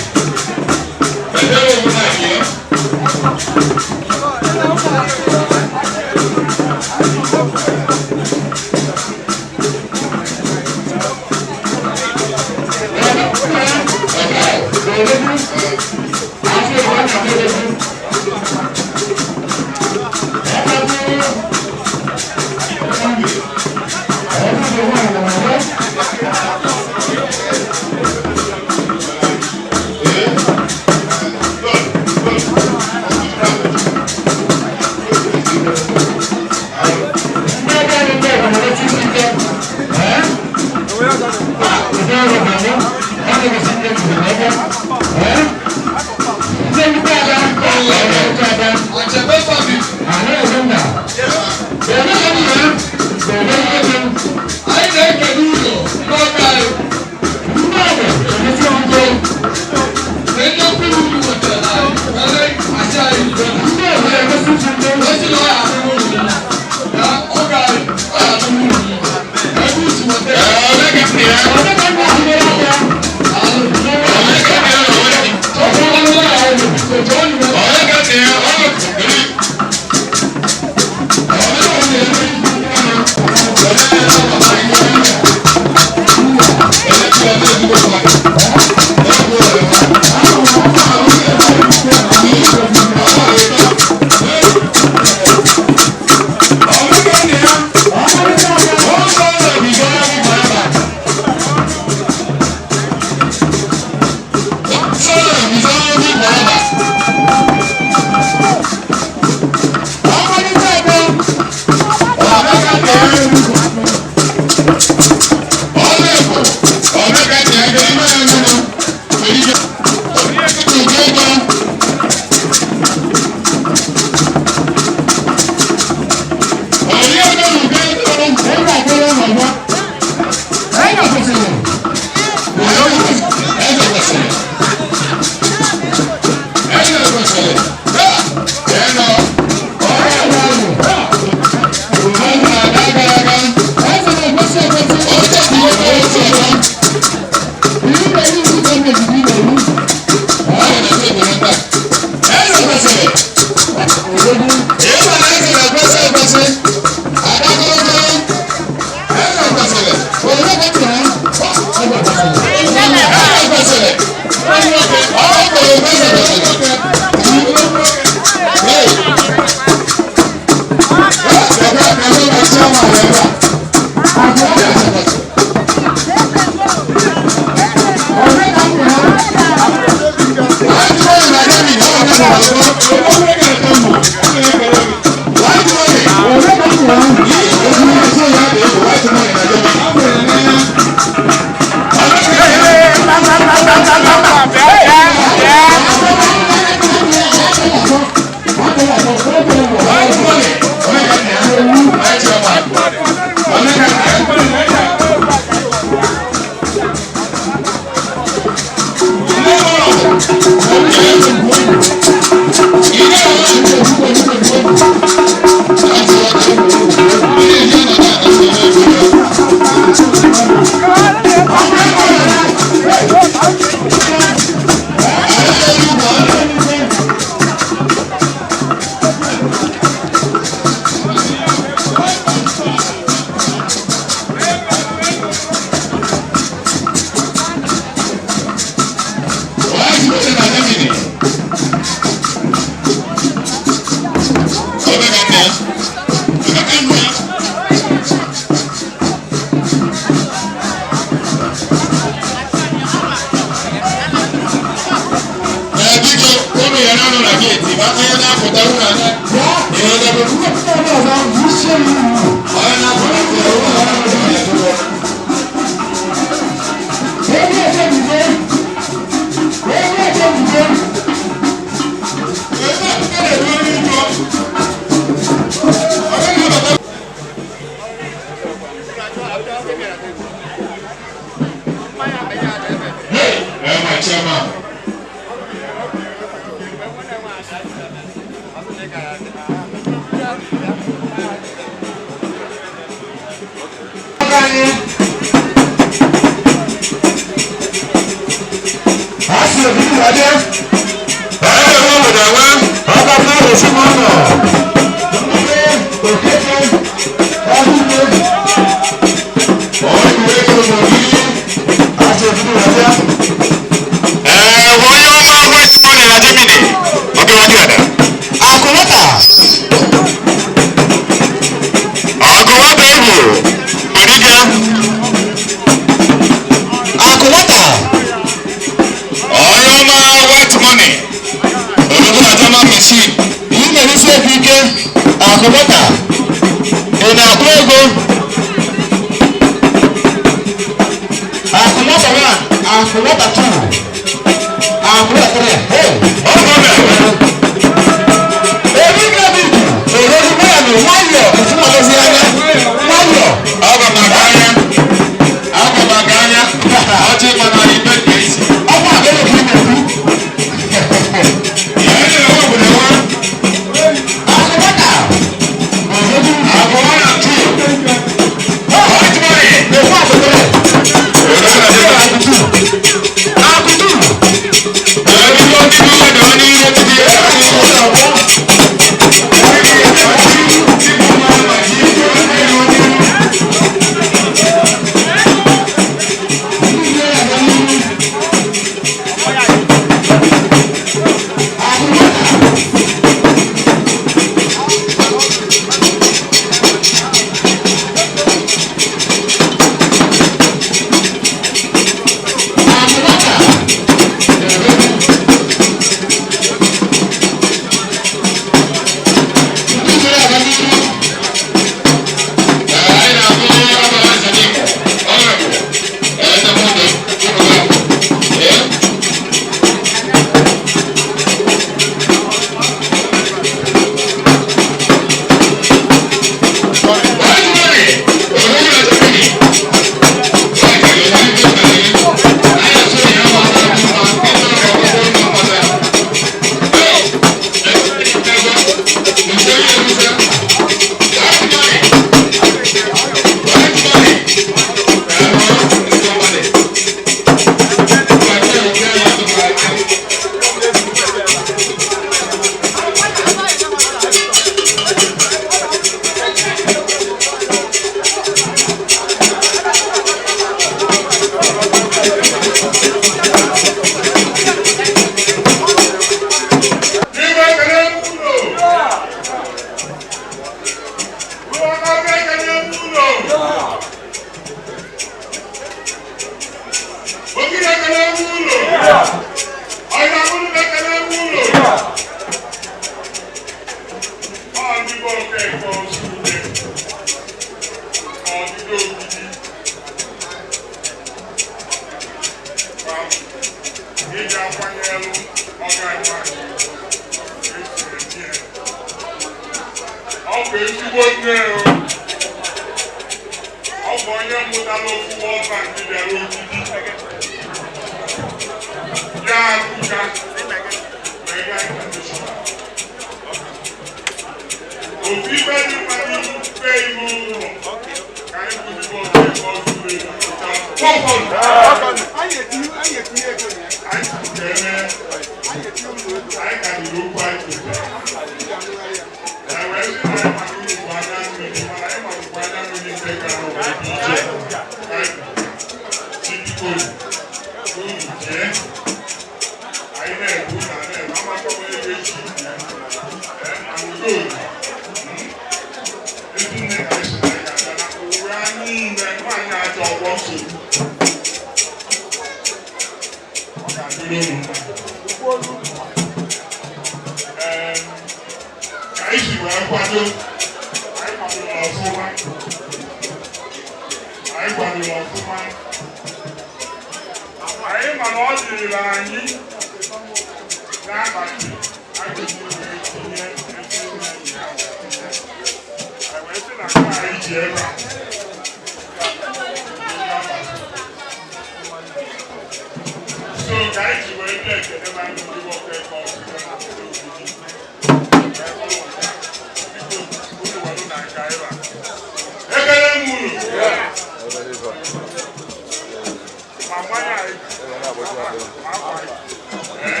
Mama,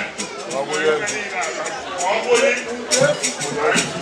Thank you.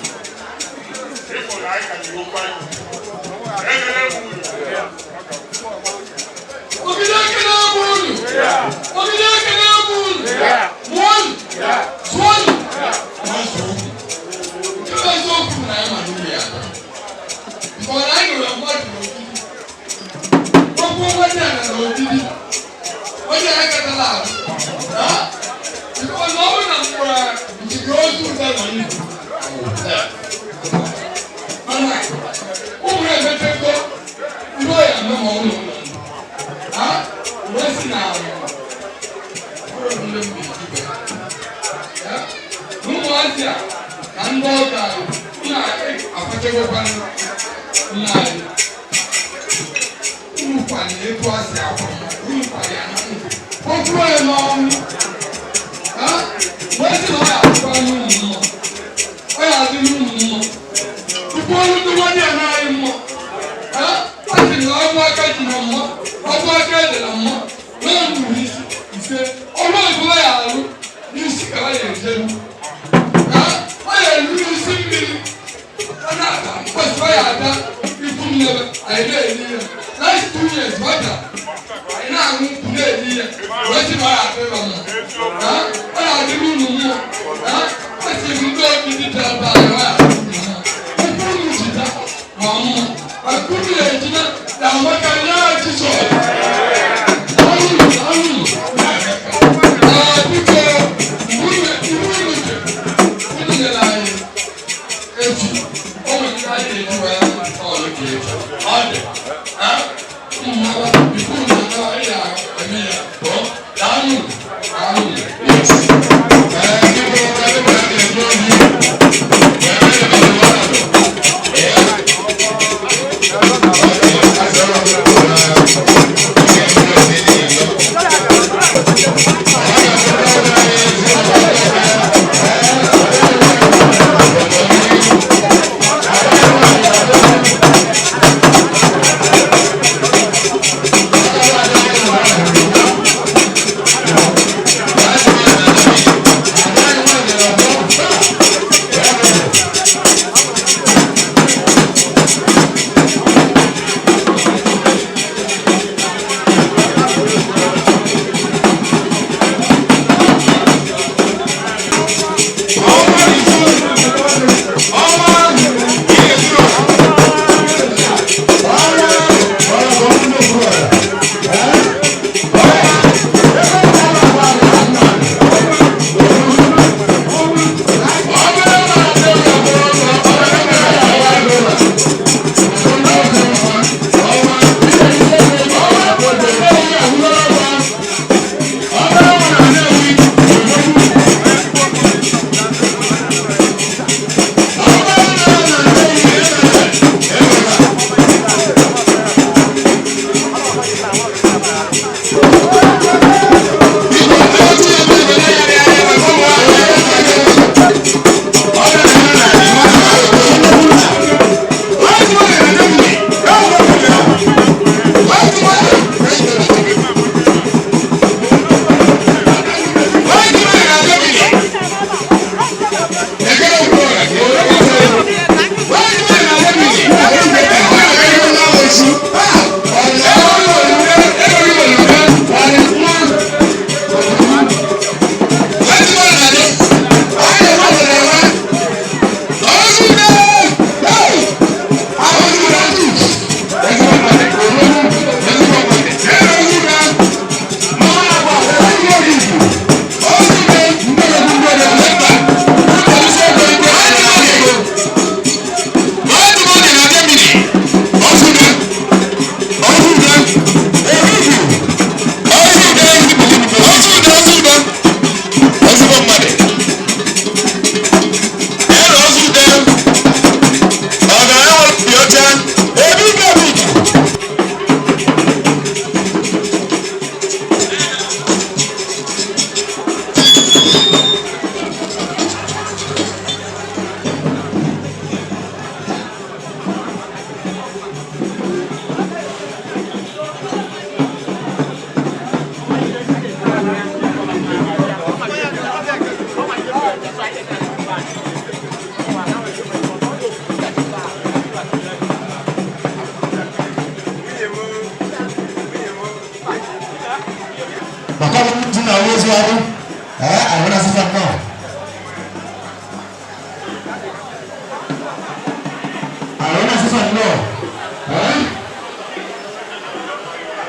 sifa no.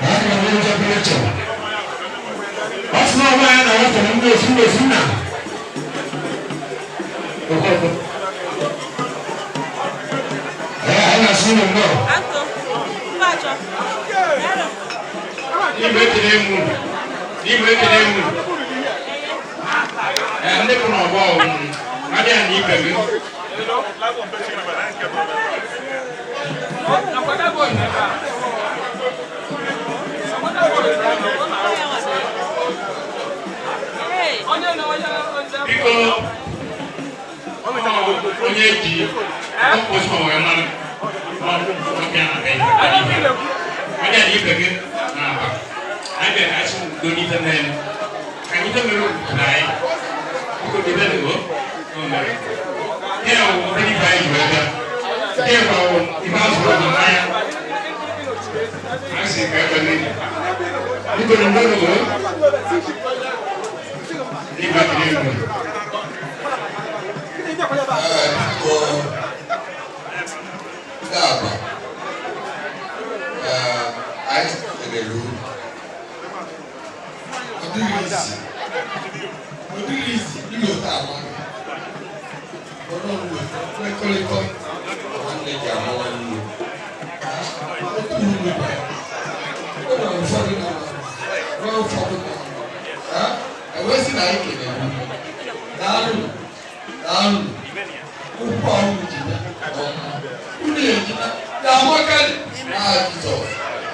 Hadi mmoja picha. Asma bana watu ndio sina. Ana sina no. Anto. Pacho. Ni mekelemu. Ande kuna wao. Hadi ani pege. Onye ji ọkpọsọ wee mara ọbịa na be ọbịa na ibe gị na aba abịa na asị donite n'elu ka anyị mere na anyị okodebe na o mere ya wụ ndị ibe anyị ji wee bịa ya bụ ibe azụrụ na mmanya asị ka ebe n'elu igoro ndọrọ o ibe dị n'elu Daba, I Elelu. Odilisi, ilo taba. Ọlọ́run lẹ́kọ́lẹ́kọ́, àwọn ẹ̀jẹ̀ àwọn wọn ni o. Ó kú ní ìgbà. Ó wà ní fọ́dún náà. Wọ́n fọ́dún náà. Ẹ̀wọ́ sí náà ìkèlè mú. Dàálù. Ó pọ̀ àwọn ìjìnlẹ̀ ọ̀nà. Unu ejina ya amakali na ajito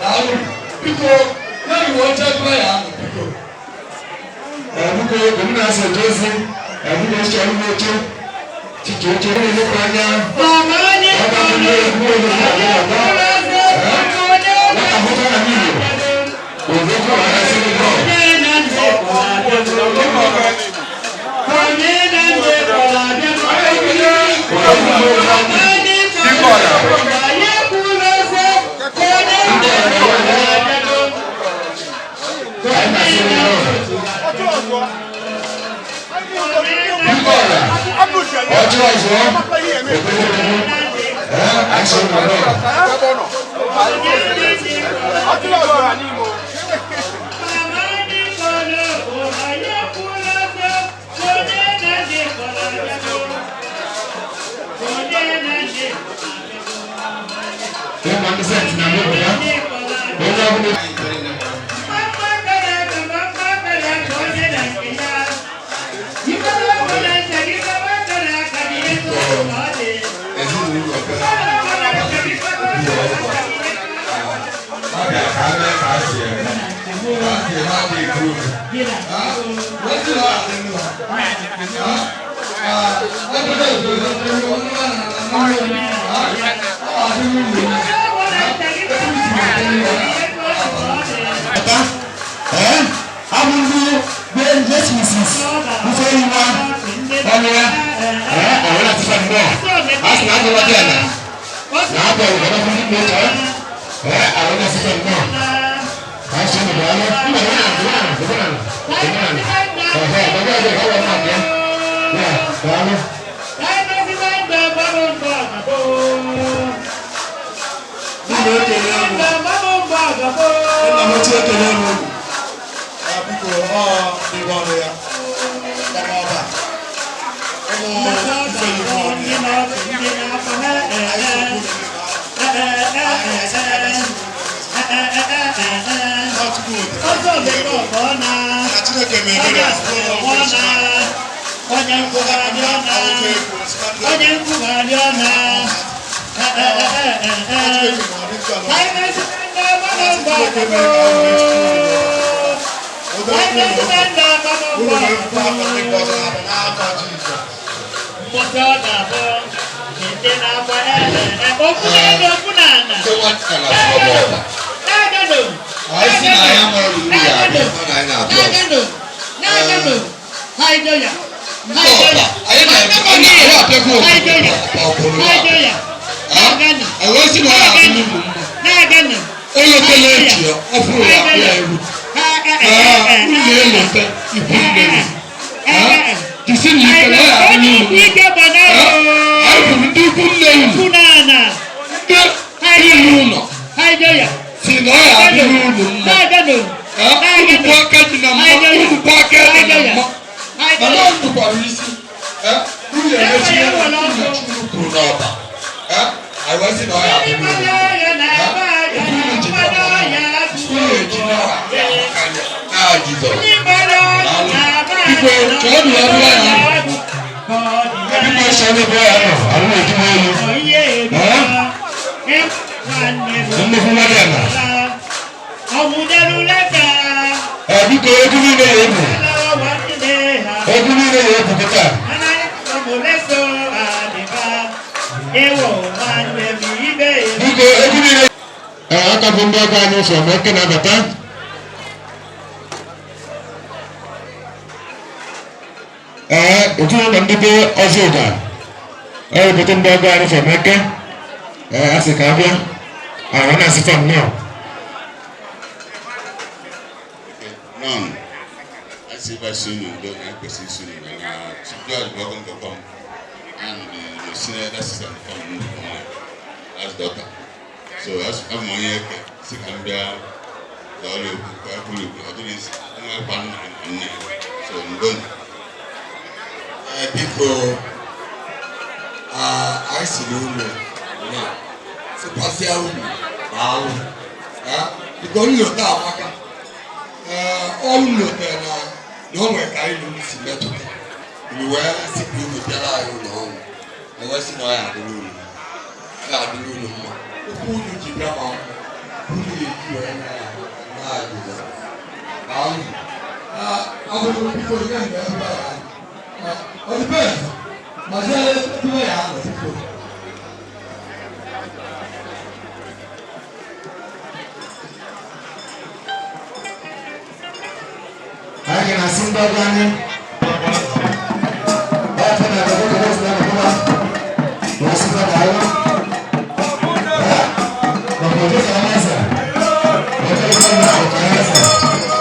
dalu biko na iwo je player anu biko Abuko gomina se Jose abuko se alumoto ti jojo ni lo panya mama ni ko ni ko ni na abuko na mi o ko ara se ni ko na nje ko ade ko ni na nje ko ade ọjọ́ ìṣọ́ àìsàn unu mma unu aka dị na mma unu bụ aka dị na mma mana ọ tụkwara isi unu emechi ihe unu kwuru n'ọba aiwezi na ọ ya bụ unu ji unu eji na Jizọs biko chọọ nụ ọrụ ya biko chọọ nụ ọrụ ya nọ arụ ejima elu nnukwu mmadụ ya na biko egwu niile ya ebu egwu niile ya ebu kịta biko egwu niile aka bụ ndị ọgọ anyị ụzọ ma eke na-abata otu ụlọ ndị be ọzọ ụda obodo ndị ọgọ anyị ụzọ ma eke asị ka abịa ahụ na-asịta nnọọ None. I see by soon, don't have to see soon. She got welcome to come. And the senior assistant come as daughter. So as I'm on here, she can be a dollar. I didn't know one and so I'm done. People, I see you now. So pass your own. Because you're not. All look at no one carrying this metal. You were sick to tell I don't know. I was in I the room. I do know. Who did you come on? Who did you and I will look before you can go. On the best, my jealous to my house. Hay que nacer un bagani. Vaya a la boca de la boca. No se va a dar. No puede ser más. No puede ser más.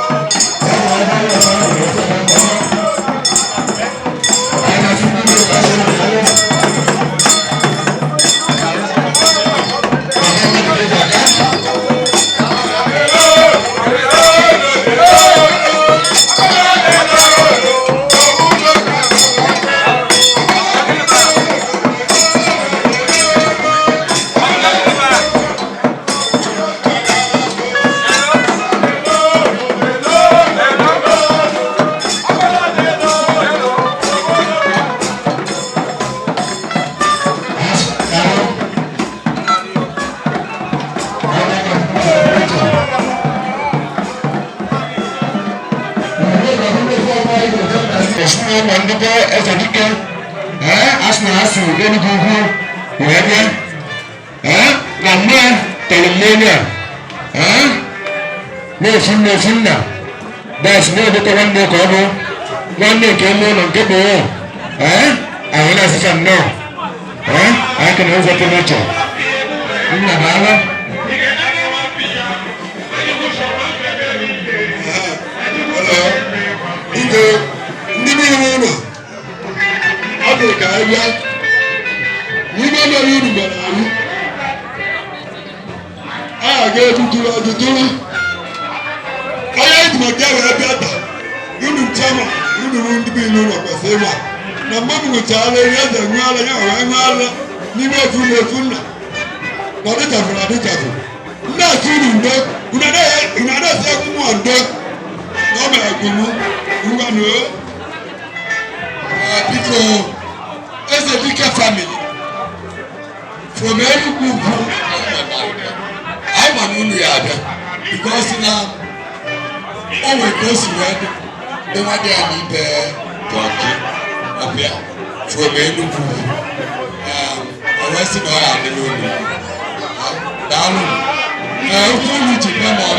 Mandiko esadike asna asu gani gugu webe na mma telemania no funna das no de wanne ko bo wanne ke mo no ke bo awona sasa no aka na uza to nacho ina bala ndị niile ụlọ ọ dị ka ahịa n'ime mere uru gbara anyị a ga-eduturu ọdụtụrụ onye ejimaka wee bịa taa unu nchama unu ndị bi n'ụlọ kwesịrị ịma na mmadụ nwechara eri eze nweala ya wee nweala n'ime ofu na ofu nna na ọdịchafụrụ adịchafụ ndị asụ unu ndo unu anaghị ekwu mụọ ndo na ọ ma egwumu ngwanụ people as a bigger family from every group I'm an Uniada because now all my close friend they want to need Georgie up here from every group I was in our family down who would you come on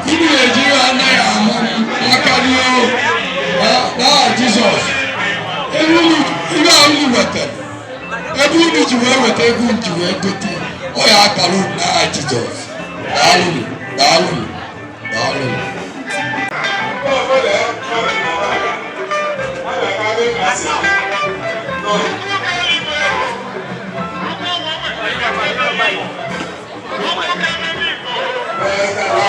who do you do and I am Jesus Ibe ahụ wetara ebe unu ji wee weta ego nji wee gote ọ ya akara unu n'aha Jizọs daalụnụ daalụnụ daalụnụ Yes,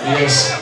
Yes,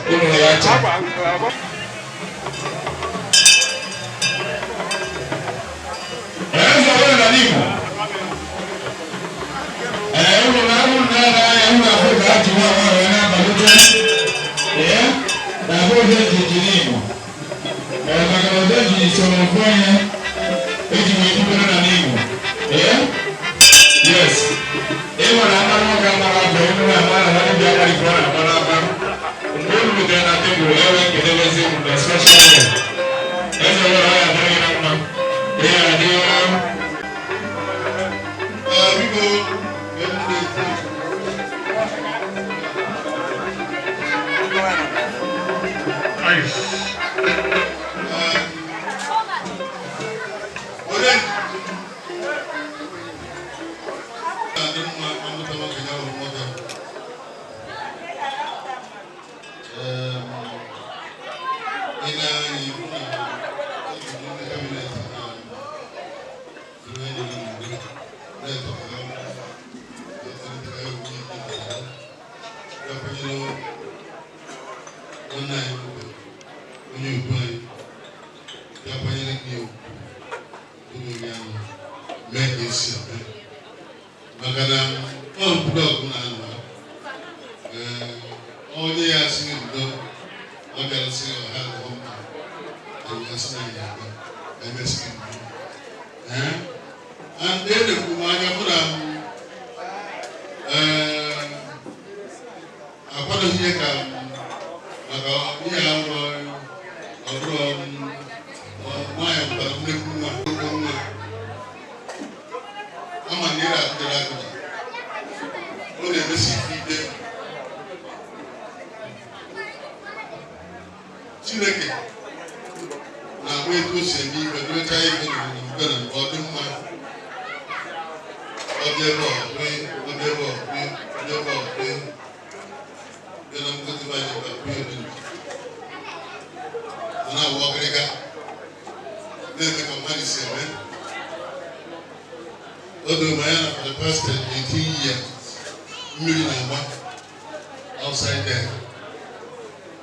outside there.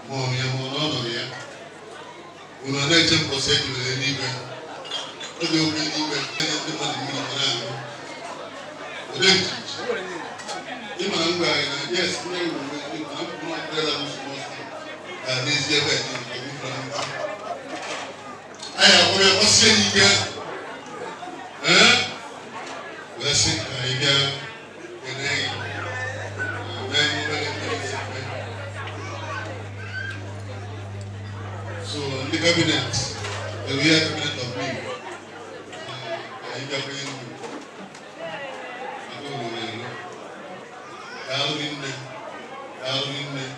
Mom, unu na-eche mkpọsa ejibere n'igwe oge okwe n'igwe ndị mmadụ mmiri mara ahụ ode nchichi ịmara ngwa anyị na yes ndị ewu na mkpụrụ ọkụrela n'ụsọmọsọ ga n'ezi ebe anyị akwụrụ ya kpọsie n'ike wee sị ka anyị bịa kene anyị so the cabinet, the real cabinet of me, I got to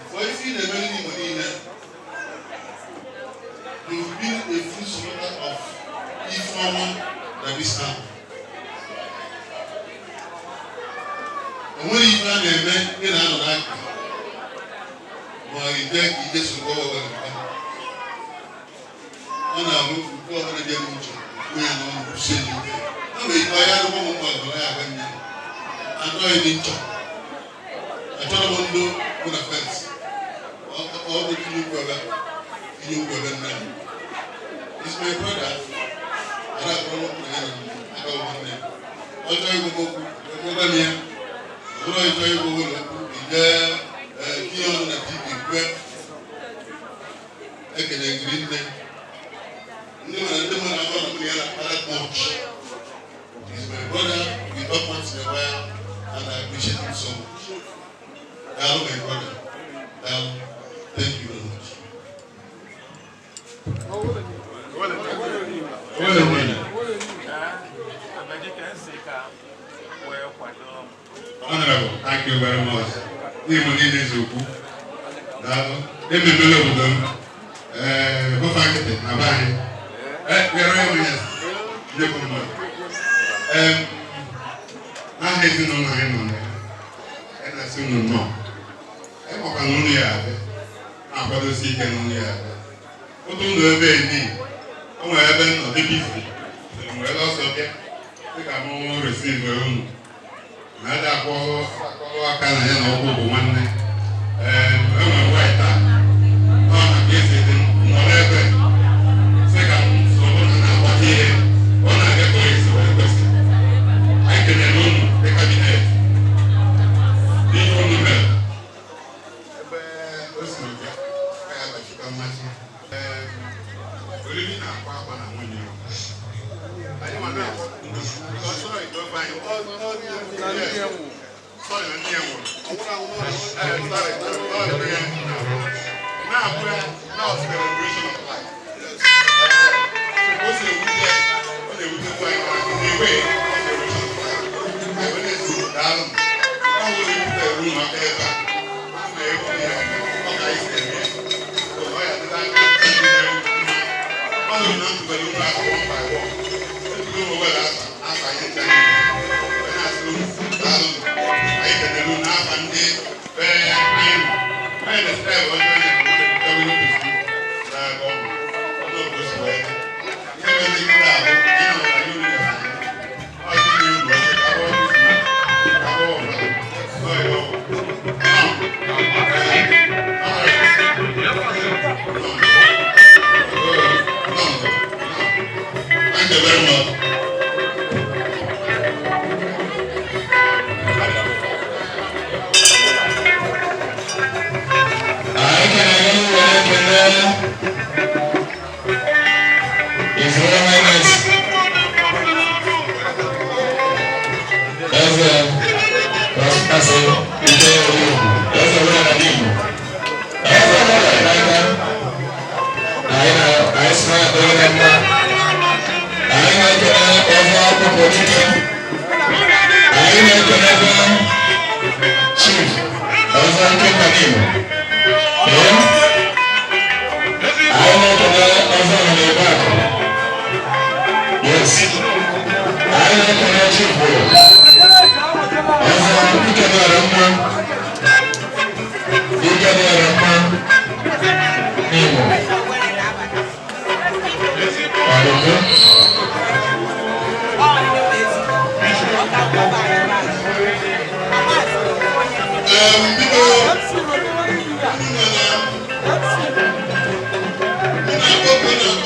for if you never need money, you've been a full supporter of Ifeoma that is now. And when you find a man in another, well, you just go over. Ọ na-abụ nke ọbụla dị n'uche onye nọ n'uche n'ike ọ bụ ikpe ya arụgbọ m mmadụ ya agwa nne anọghị dị nchọ achọrọ m ndụ bụ na fensị ọ bụ tinye ugwu ebe nne is my brother ara akpọrọ m na ya na aka ụgbọ nne ọ chọọ igwe m okwu ekwebe m ya ọ bụrụ ịchọ igwe ụlọ okwu ide tinye ọnụ na tv kwe ekele giri nne he's my brother, we talk once in a while, and I appreciate him so much. Hello, my brother. Thank you very much. Honorable, thank you very much. Even in this group, I hate to know my own, and I soon know. I walk only at it. I'm going to see can only at it. What do you need? Oh, I haven't not the busy. Well, also, I won't receive my own. I call a can of one night. And I'm a white. I guess it in whatever. Second, so what here? I can alone the cabinet. The honorable. Listen, I have a chicken machine. Living up on a window. I don't want to. Sorry, don't buy it. Sorry, now celebration of life. What's the People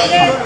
Thank you.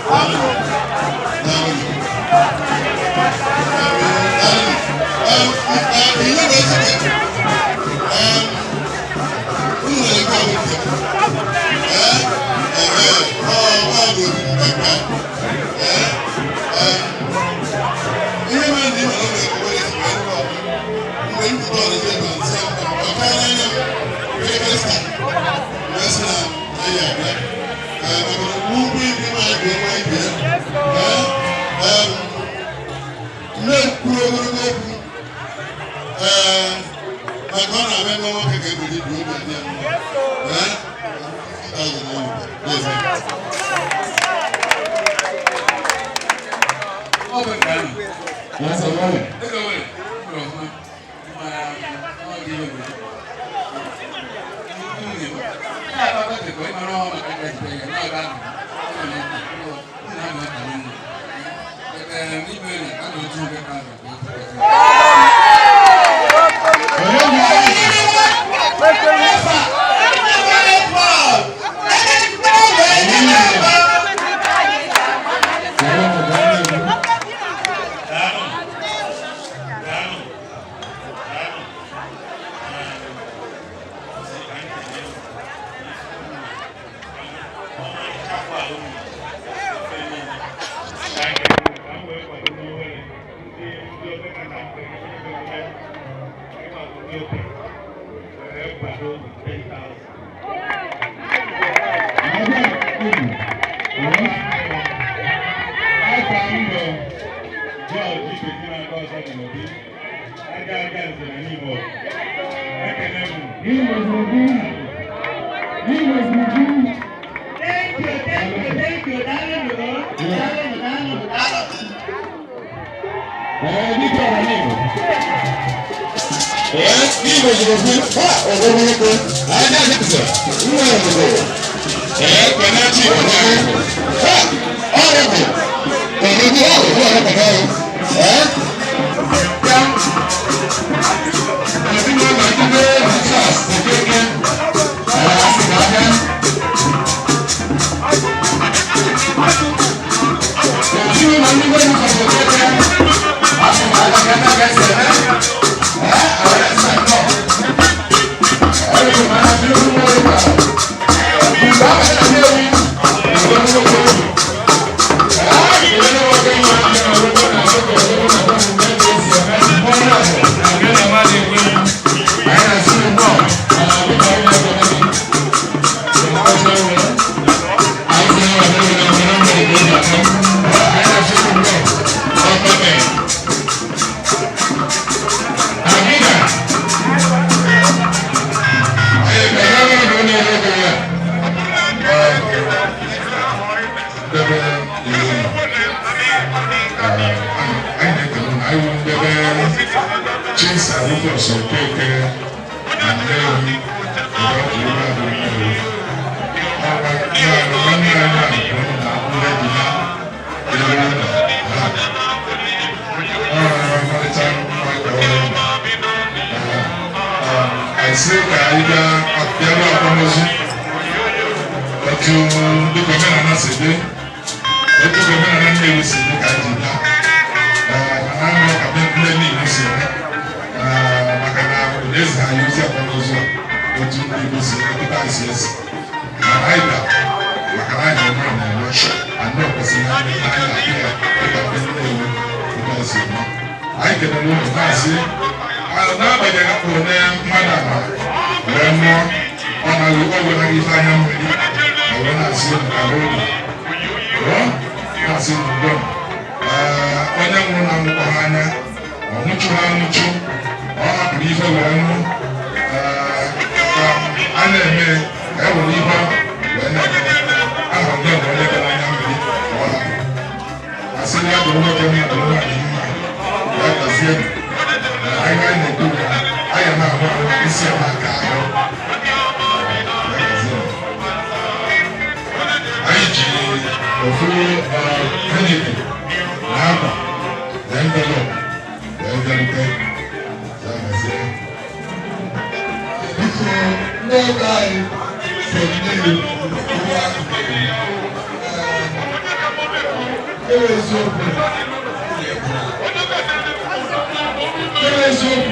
There is Yeah.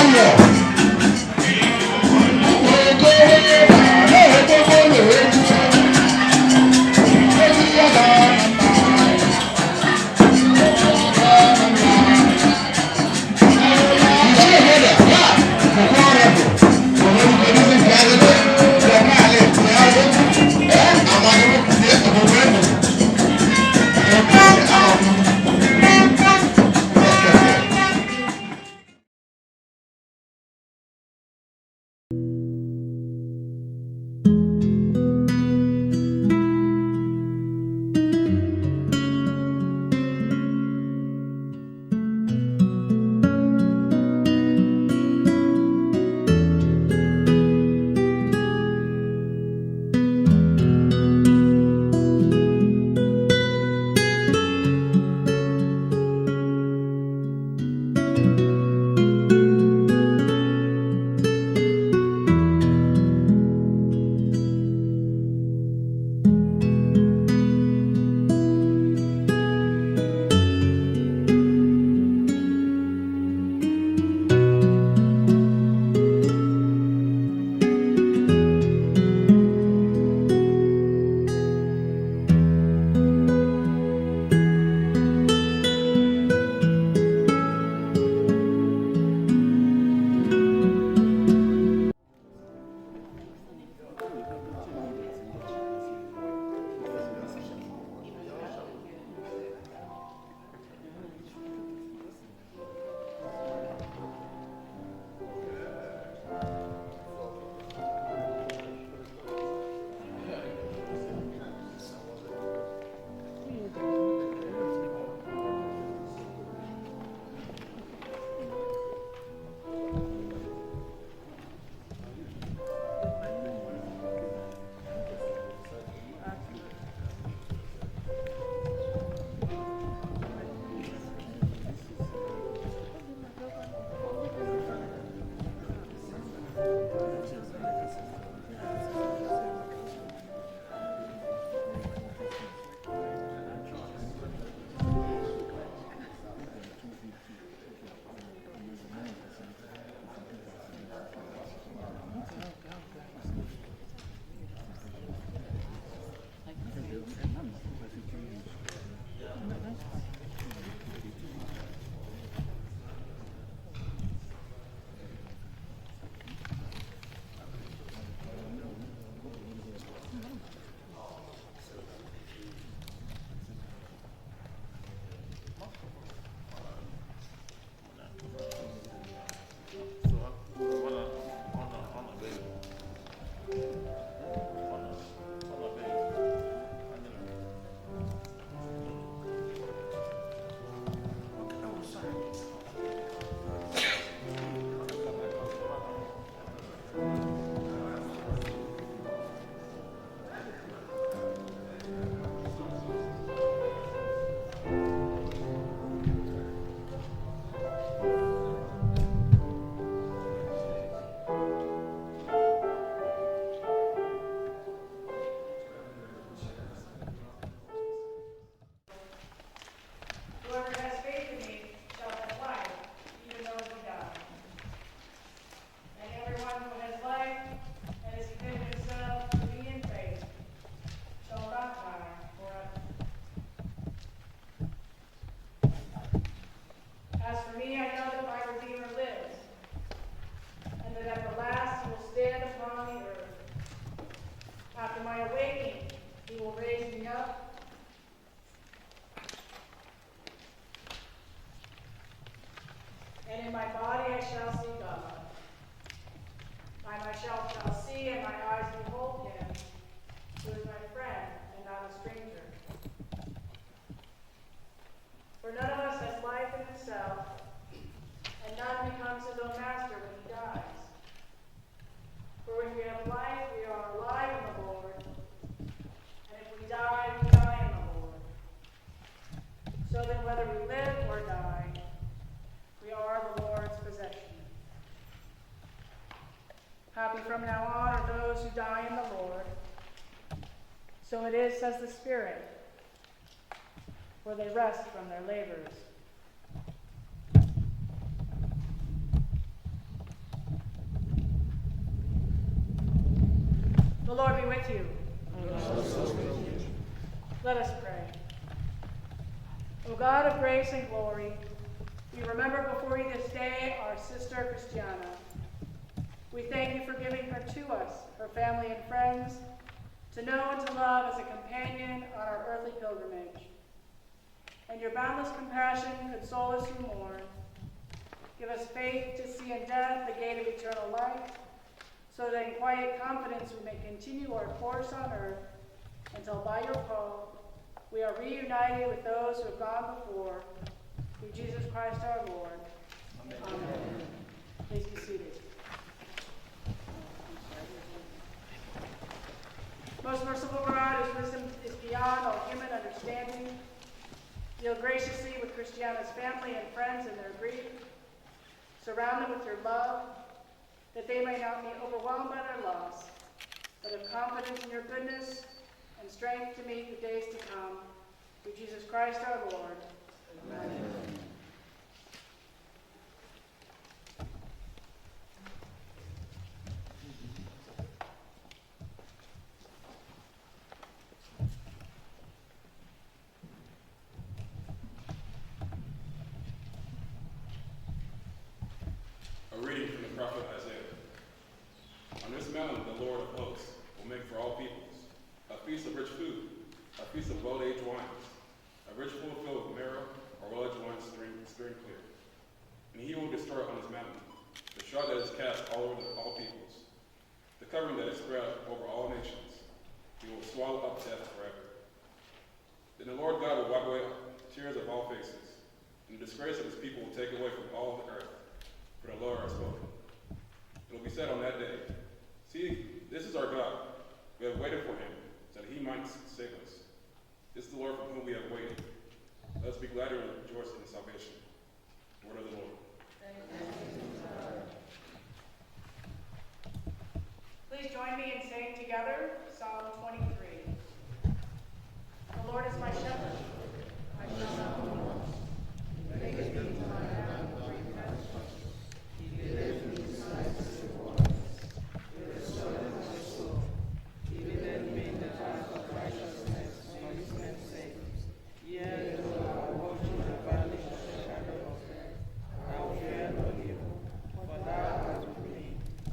One year. so that whether we live or die, we are the Lord's possession. Happy from now on are those who die in the Lord. So it is, says the Spirit, for they rest from their labors. The Lord be with you. Let us pray. O God of grace and glory, we remember before you this day our sister Christiana. We thank you for giving her to us, her family and friends, to know and to love as a companion on our earthly pilgrimage. And your boundless compassion console us who mourn. Give us faith to see in death the gate of eternal life, so that in quiet confidence we may continue our course on earth until by your call we are reunited with those who have gone before, through Jesus Christ our Lord. Amen. Please be seated. Most merciful God, whose wisdom is beyond all human understanding, deal graciously with Christiana's family and friends in their grief. Surround them with your love, that they may not be overwhelmed by their loss, but have confidence in your goodness and strength to meet the days to come. Through Jesus Christ our Lord. Amen. A reading from the prophet Isaiah. On this mountain the Lord of hosts will make for all peoples a feast of rich food, a feast of well-aged wines, a rich pool filled with marrow, or well-aged wine stirring clear. And he will destroy on his mountain the shroud that is cast all over all peoples, the covering that is spread over all nations. He will swallow up death forever. Then the Lord God will wipe away tears of all faces, and the disgrace of his people will take away from all the earth, for the Lord has spoken. It will be said on that day, see, this is our God. We have waited for him, so that he might save us. This is the Lord for whom we have waited. Let us be glad and rejoice in his salvation. Word of the Lord. Please join me in saying together Psalm 23. The Lord is my shepherd. I shall not want. He maketh me to lie down in green pastures. He leadeth me beside the still waters. He restoreth my soul. He leadeth me in the path of righteousness for his name's sake. Yea, though I walk through the valley of the shadow of death, I will fear no evil, for thou art with me.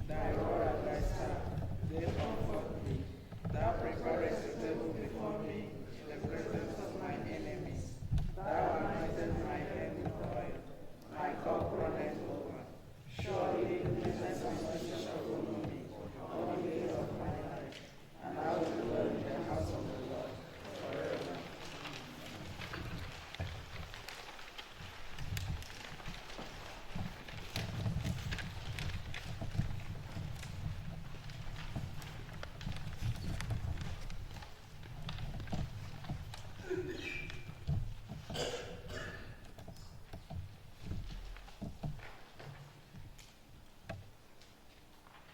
Thy rod and thy staff, they comfort me. Thou preparest a table before me in the presence of my enemies. Thou anointest my head with oil. My cup runneth over. Surely goodness and mercy shall follow me all the days of my life, and I will dwell in the house of the Lord forever.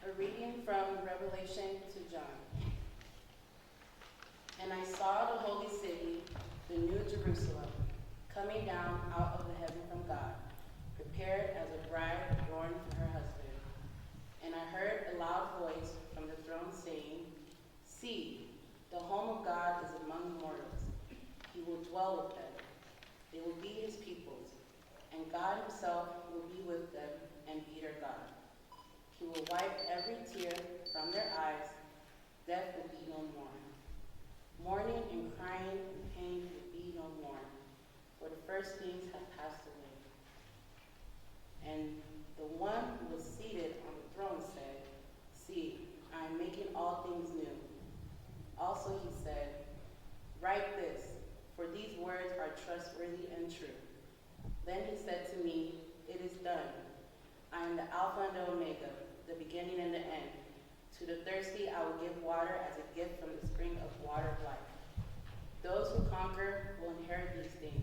A reading from Revelation to John. And I saw the holy city, the new Jerusalem, coming down out of the heaven from God, prepared as a bride adorned for her husband. And I heard a loud voice from the throne saying, See, the home of God is among mortals. He will dwell with them. They will be his peoples, and God himself will be with them and be their God. He will wipe every tear from their eyes. Death will be no more. Mourning and crying and pain will be no more, for the first things have passed away. And the one who was seated on the throne said, See, I am making all things new. Also he said, Write this, for these words are trustworthy and true. Then he said to me, It is done. I am the Alpha and the Omega, the beginning and the end. To the thirsty I will give water as a gift from the spring of water of life. Those who conquer will inherit these things,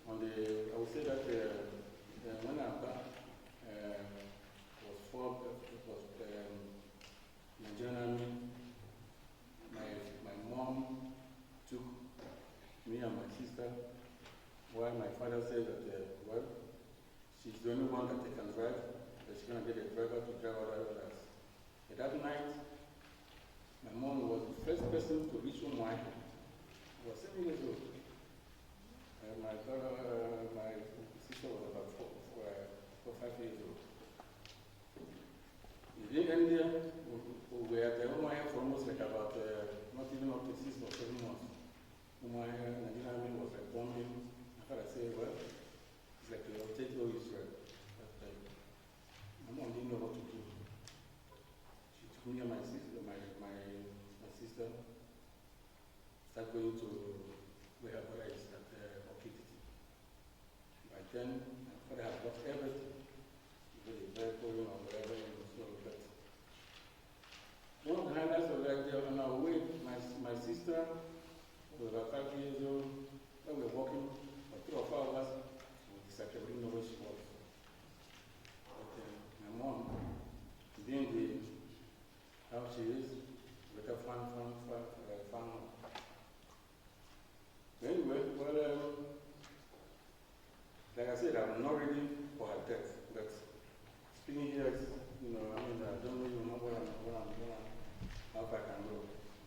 I would say that when I was formed, it was Nigerian Army. My mom took me and my sister, while my father said that, well, she's the only one that they can drive, but she's going to get a driver to drive other others. But that night, my mom was the first person to reach home. I was 7 years old. My sister was about 4 or 5 years old. It didn't end there. We were at the home for almost like about, not even up to 6 or 7 months. Nigerian Army was like bombing. My father said, well, it's like a potato Israel. But my mom didn't know what to do. She took me and my sister, my sister, started going to where her brother is at Okititi. By then, my father had lost everything. Very, very poor, or whatever, so but one of the highlights of that day on our way, my sister was about 5 years old. When we were walking for 3 or 4 hours, we decided we didn't know where she was. But my mom, being the how she is, with her fan. Anyway, well, like I said, I'm not ready for her death, but speaking here, I don't really know how far I can go.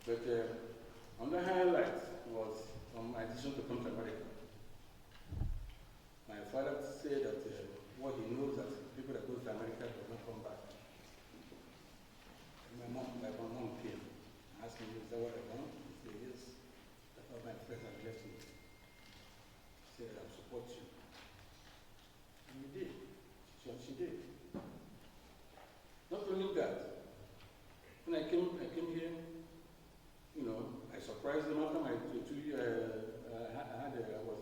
But on the highlight was on my decision to come to America. My father said that what he knows that people that go to America do not come back. My mom came and asked me, is that what I want? I said, yes. That's what my friends had left me. She said, I'll support you. And we did. She did. Not only that, when I came here, I surprised them after my 2 years. I was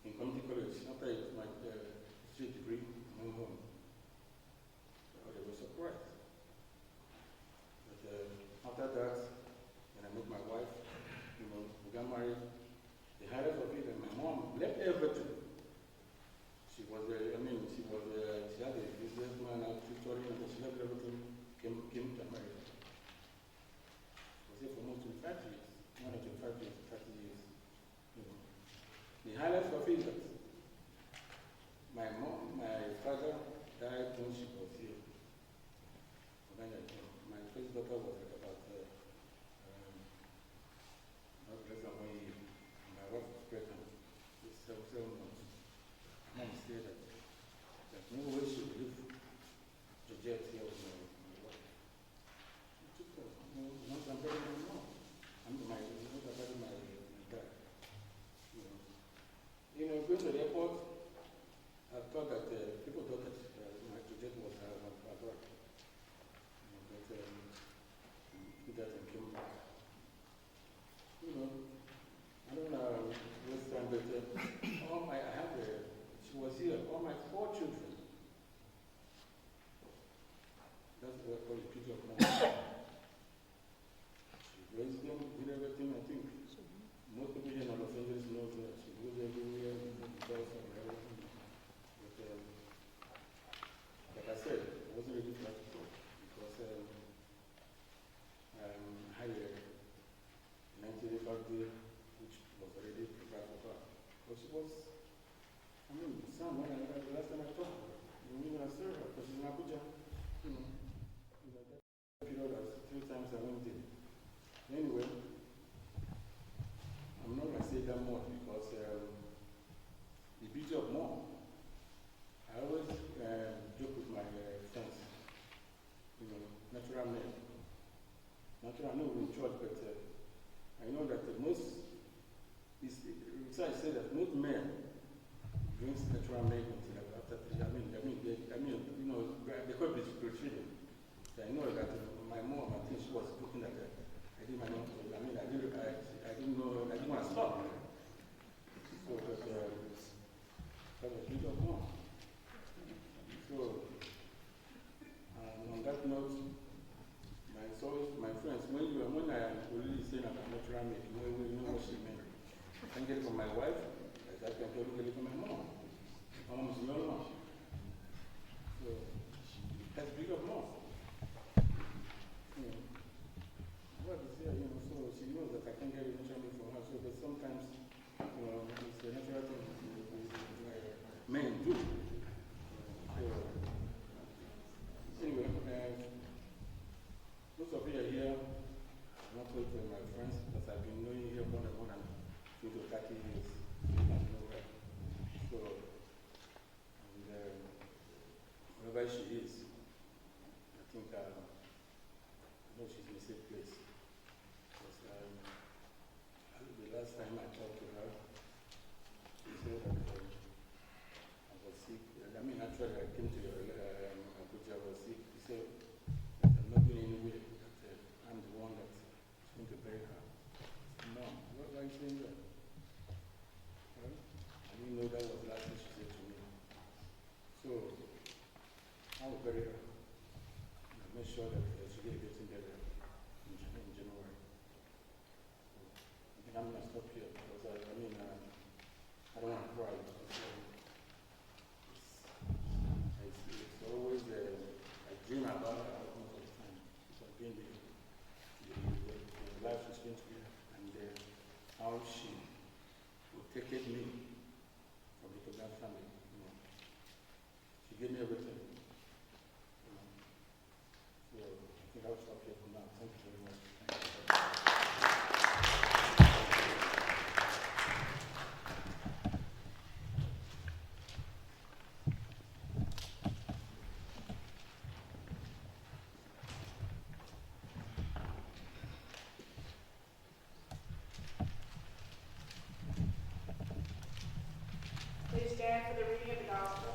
in community college. After my 3rd degree, I went home. So they were surprised. But after that, when I met my wife, we got married. The highlight of it, and my mom left everything. She had a businessman out tutoring, and she left everything, came to America. I was here for almost 25 years, more than 25 years, 30 years. The highlight of it is that my father died when she was here. My first daughter was like about not less than 1 year. My wife was pregnant with 7 months. Mom said that there's no way she would live to get here with my wife. She took her. Once I'm very young, my dad. Going to the airport, I thought that people thought that my jet was abroad. But did that and came back. I don't know this time, but she was here, all my 4 children. That's what I call the picture of mom. She raised them, did everything, I think. Most people here in Los Angeles know that she goes everywhere, because of everything. But like I said, I wasn't ready for that before, because I had a 1985 day, which was already prepared for her. But she was, son, when the last time I talked to her, when I saw her, because she's in Abuja, in that period, 3 times I went there. Anyway, I'm not going to say that much because the beauty of mom, I always joke with my friends, natural men. Natural, I know we're in church, but I know that most, I say that most men drinks natural men until after 3. They could be breastfeeding. So I know that my mom, I think she was looking at that. I didn't know, I didn't want to stop. So that was a bit of mom. So on that note, my friends, when I am really saying about natural milk, you know what she meant. I can get it from my wife, I can get it from men do. Anyway, most of you are here. I'm not with my friends because I've been knowing you here more than 20 to 30 years. So, and wherever she is, I think I know she's in a safe place. Because the last time I talked to her, she said that I was sick. I mean, actually, I came to your Abuja, I was sick. She said that I'm not going anywhere, that I'm the one that's going to bury her. Mom, what are you saying that? Well, I didn't know that was the last thing she said to me. So, I will bury her. And I'll make sure that she gets better in January. I think I'm going to stop here because I don't want to cry. It's always, I dream about her most of the time. It's been the life she's been through and how she protected me from the Kogan family. She gave me everything. So I think I'll stop here for now. Thank you very much. Please stand for the reading of the gospel.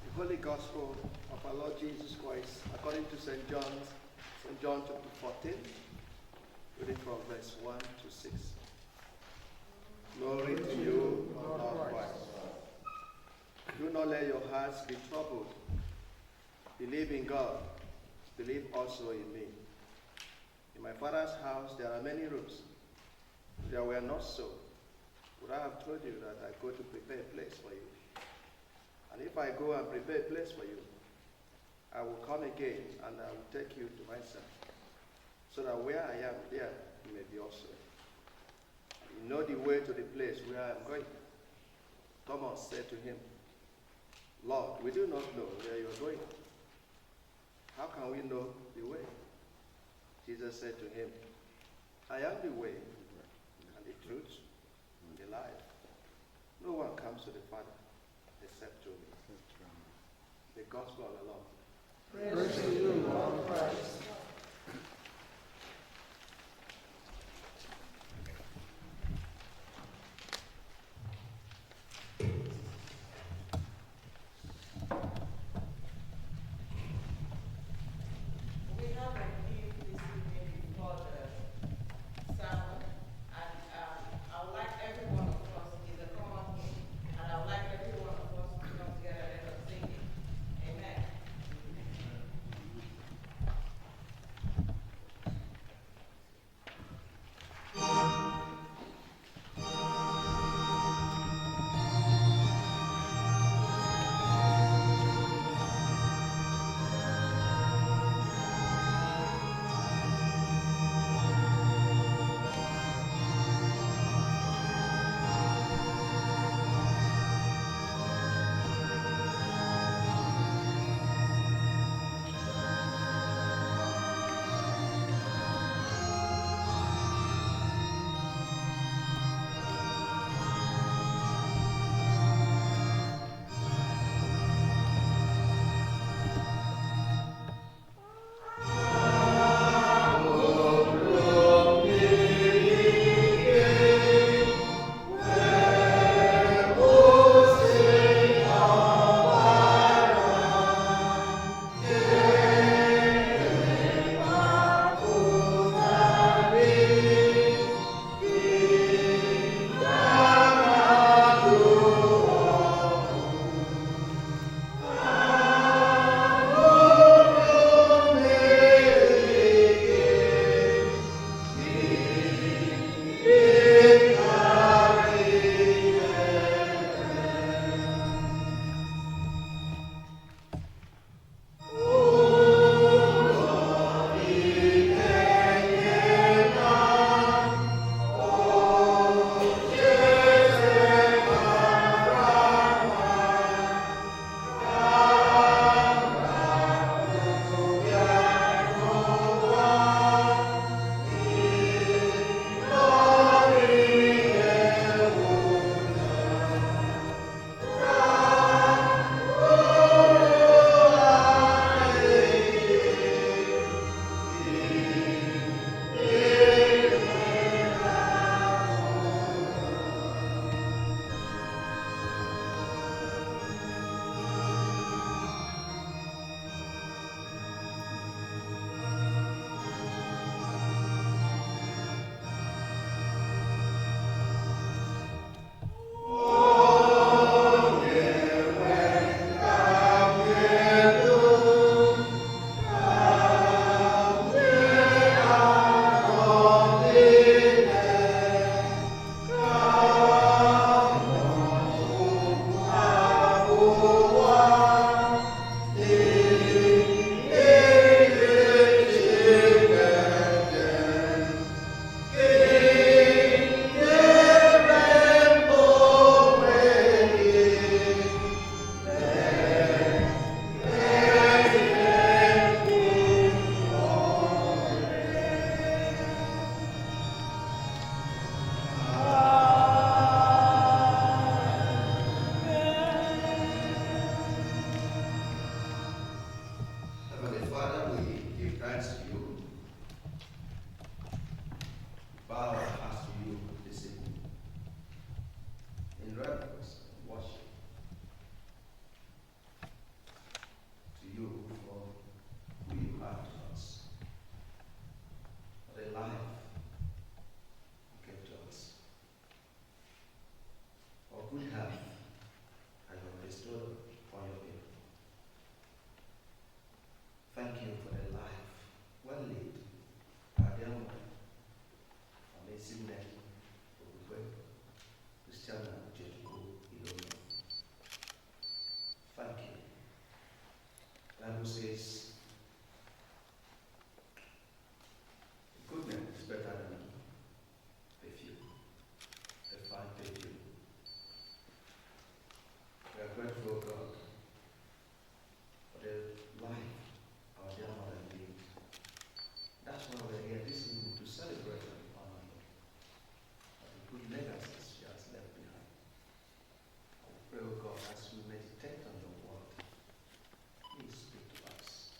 The Holy Gospel of our Lord Jesus Christ according to St. John chapter 14, reading from verse 1 to 6. Glory to you, O Lord Christ. Do not let your hearts be troubled. Believe in God. Believe also in me. In my Father's house there are many rooms. If there were not so, would I have told you that I go to prepare a place for you? And if I go and prepare a place for you, I will come again and I will take you to myself, so that where I am, there you may be also. You know the way to the place where I am going. Thomas said to him, Lord, we do not know where you are going. How can we know the way? Jesus said to him, I am the way, and the truth, and the life. No one comes to the Father except through me. The gospel of the Lord. Praise to you, Lord Christ. Father, we give thanks to you. Bow our hearts to you this evening in reverence and worship to you for who you are to us, for the life you gave to us, for good health and your bestowed upon your people. Thank you for the life well lived, our dear mother, amazing name, Christiana Jericho Ilona. Thank you. The Bible says, goodness is better than perfume, the fine perfume. We are grateful, God, for the life our dear mother lived. That's why we're here this evening, to celebrate and honor her, for the good legacies she has left behind. I pray, O God, as we meditate on your word, please speak to us.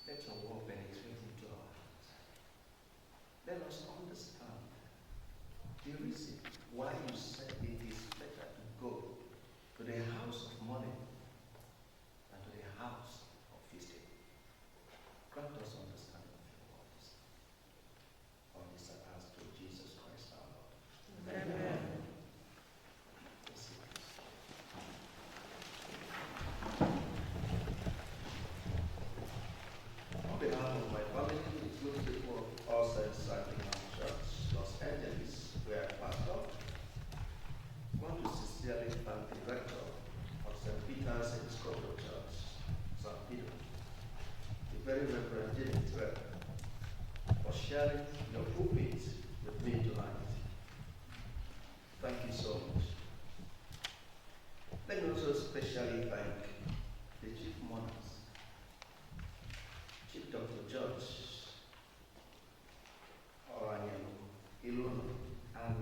Let your word penetrate into our hearts. Let us understand the reason why you said it is better to go to the house of mourning than to the house of feasting. Grant us understanding of your words. All this I ask through Jesus Christ our Lord. Amen. On behalf of my family, including the people of All Saints Anglican Church, Los Angeles, where I pastor, I want to sincerely thank the rector of St. Peter's Episcopal Church, St. Peter, the very Reverend James Webb, for sharing your pulpit with me tonight. Thank you so much. Let me also especially thank the chief mourners, Chief Dr. George Oranyam Ilona, and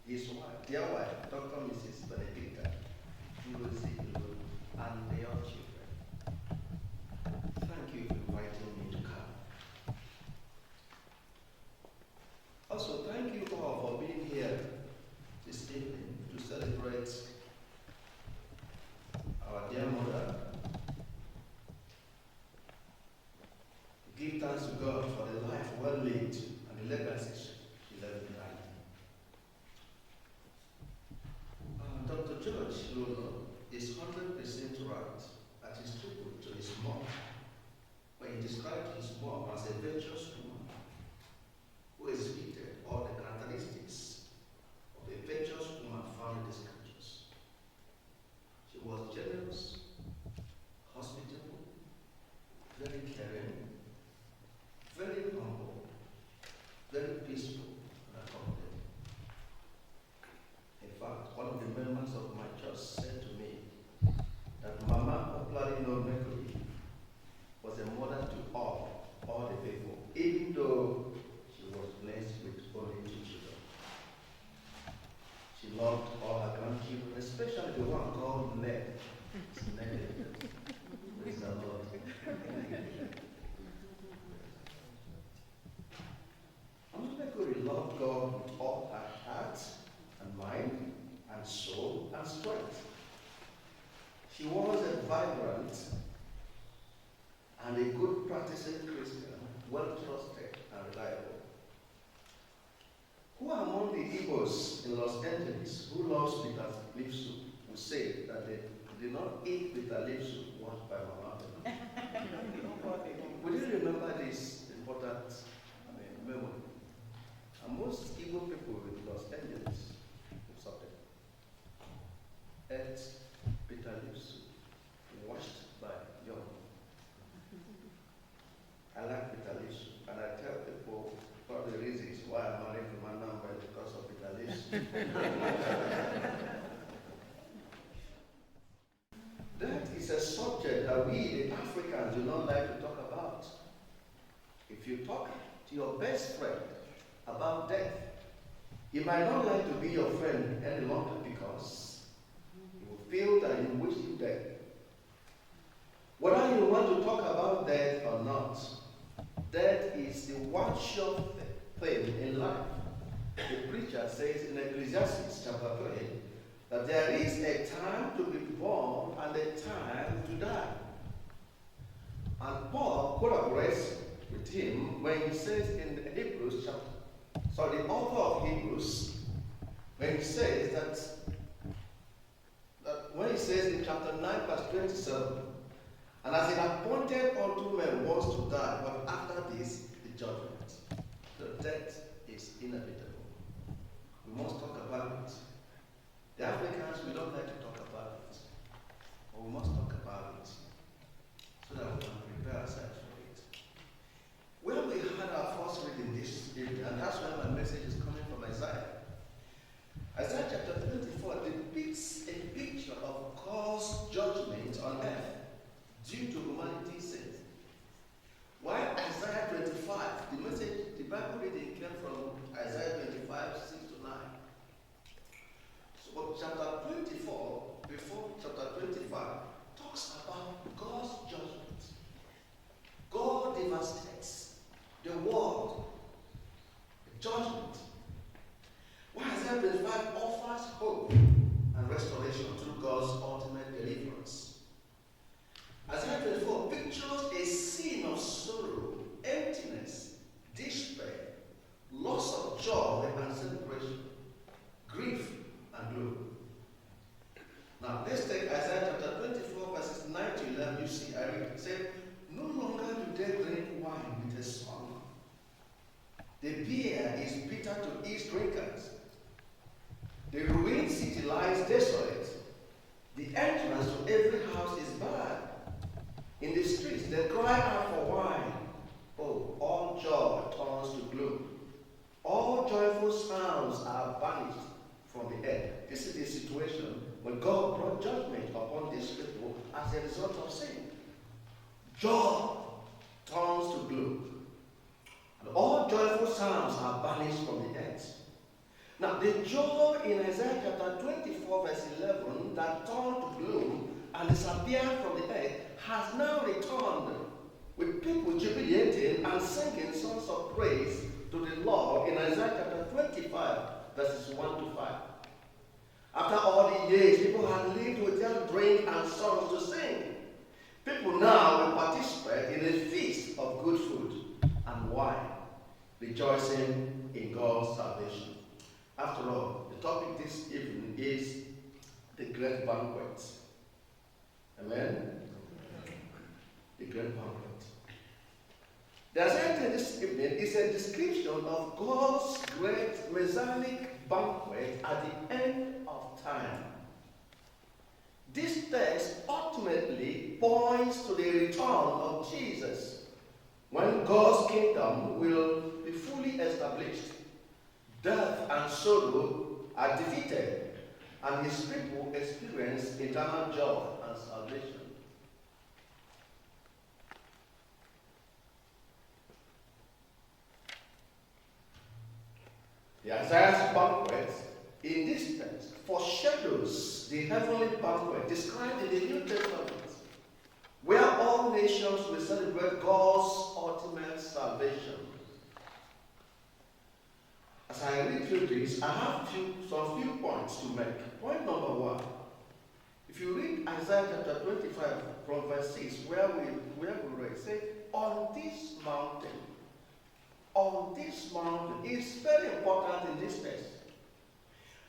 his wife, dear wife, Dr. Mrs. Benedicta Ngozi Ilona, and their children. Thank you for inviting me to come. Also, thank you all for being here this evening to celebrate our dear mother. Give thanks to God for the life well lived and the legacy she left behind. Dr. George Ilona is 100% right at his tribute to his mom when he described his mom as a virtuous woman who exhibited all the characteristics of a virtuous woman found in the scriptures. She was generous, hospitable, very caring, very humble, very peaceful, and accommodating. In fact, one of the members of my church said to me that Mama, popularly known Mercury, was a mother to all the people, even though she was blessed with only 2 children. She loved all her grandchildren, especially the one called Ned. Praise the Lord. Mercury loved God with all her heart and mind and soul and strength. She was a vibrant and a good practicing Christian, well trusted and reliable. Who among the Igbos in Los Angeles who loves bitter leaf soup would say that they did not eat bitter leaf soup washed by Mama? Would you remember this important memory? And most Igbo people in Los Angeles ate bitter leaf soup washed by young. I like bitter leaf soup, and I tell people one of the reasons why I'm married to my number is because of bitter leaf soup. That is a subject that we, the Africans, do not like to talk about. If you talk to your best friend about death, he might not like to be your friend any longer because he will feel that you wish him dead. Whether you want to talk about about death or not, death is the one sure thing in life. The preacher says in Ecclesiastes chapter 3 that there is a time to be born and a time to die. And Paul collaborates with him when he says in Hebrews the author of Hebrews, when he says that when he says in chapter 9 verse 27, and as it appointed unto men once to die, but after this the judgment. The death is inevitable. We must talk about it. The Africans, we don't like to talk about it. But we must talk about it so that we can prepare ourselves for it. When we had our first reading this evening, and that's why my message is coming from Isaiah. Isaiah chapter 24 depicts a picture of God's judgment on earth due to humanity's sins. While Isaiah 25, the Bible reading came from Isaiah 25, 6 to 9. So chapter 24, before chapter 25, talks about God's judgment. God devastates the world. Judgment. While Isaiah 25 offers hope and restoration through God's ultimate deliverance. Isaiah 24 pictures a scene of sorrow, emptiness, despair, loss of joy and celebration, grief and gloom. Now let's take Isaiah chapter 24 verses 9 to 11. You see, I read, it said, no longer do they drink wine with a song. The beer is bitter to its drinkers. The ruined city lies desolate. The entrance to every house is bad. In the streets they cry out for wine. Oh, all joy turns to gloom. All joyful sounds are banished from the earth. This is the situation when God brought judgment upon these people as a result of sin. Joy turns to gloom. And all joyful sounds are banished from the earth. Now, the joy in Isaiah chapter 24, verse 11, that turned to gloom and disappeared from the earth, has now returned, with people jubilating and singing songs of praise to the Lord in Isaiah chapter 25, verses 1 to 5. After all the years people had lived without drink and songs to sing, people now will participate in a feast of good food and wine, rejoicing in God's salvation. After all, the topic this evening is the great banquet. Amen? The great banquet. The assignment this evening is a description of God's great messianic banquet at the end of time. This text ultimately points to the return of Jesus, when God's kingdom will be fully established. Death and sorrow are defeated, and his people experience eternal joy and salvation. The Isaiah's banquet in this text foreshadows the heavenly banquet described in the New Testament, where all nations will celebrate God's ultimate salvation. As I read through this, I have some few points to make. Point number one, if you read Isaiah chapter 25 from verse 6, where we read, say, on this mountain, is very important in this text.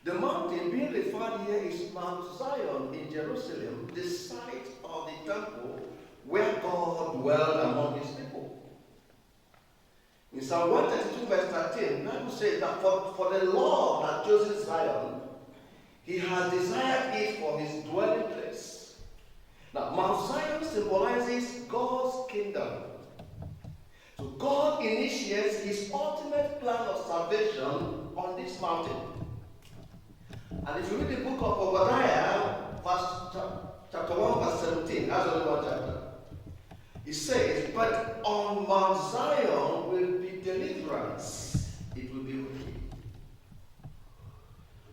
The mountain being referred here is Mount Zion in Jerusalem, the site of the temple where God dwelled among his people. In Psalm 132 verse 13, the Bible says that for the Lord had chosen Zion, he has desired it for his dwelling place. Now, Mount Zion symbolizes God's kingdom. So God initiates his ultimate plan of salvation on this mountain. And if you read the book of Obadiah, chapter 1 verse 17, that's only one chapter. It says, but on Mount Zion will be deliverance. It will be relief.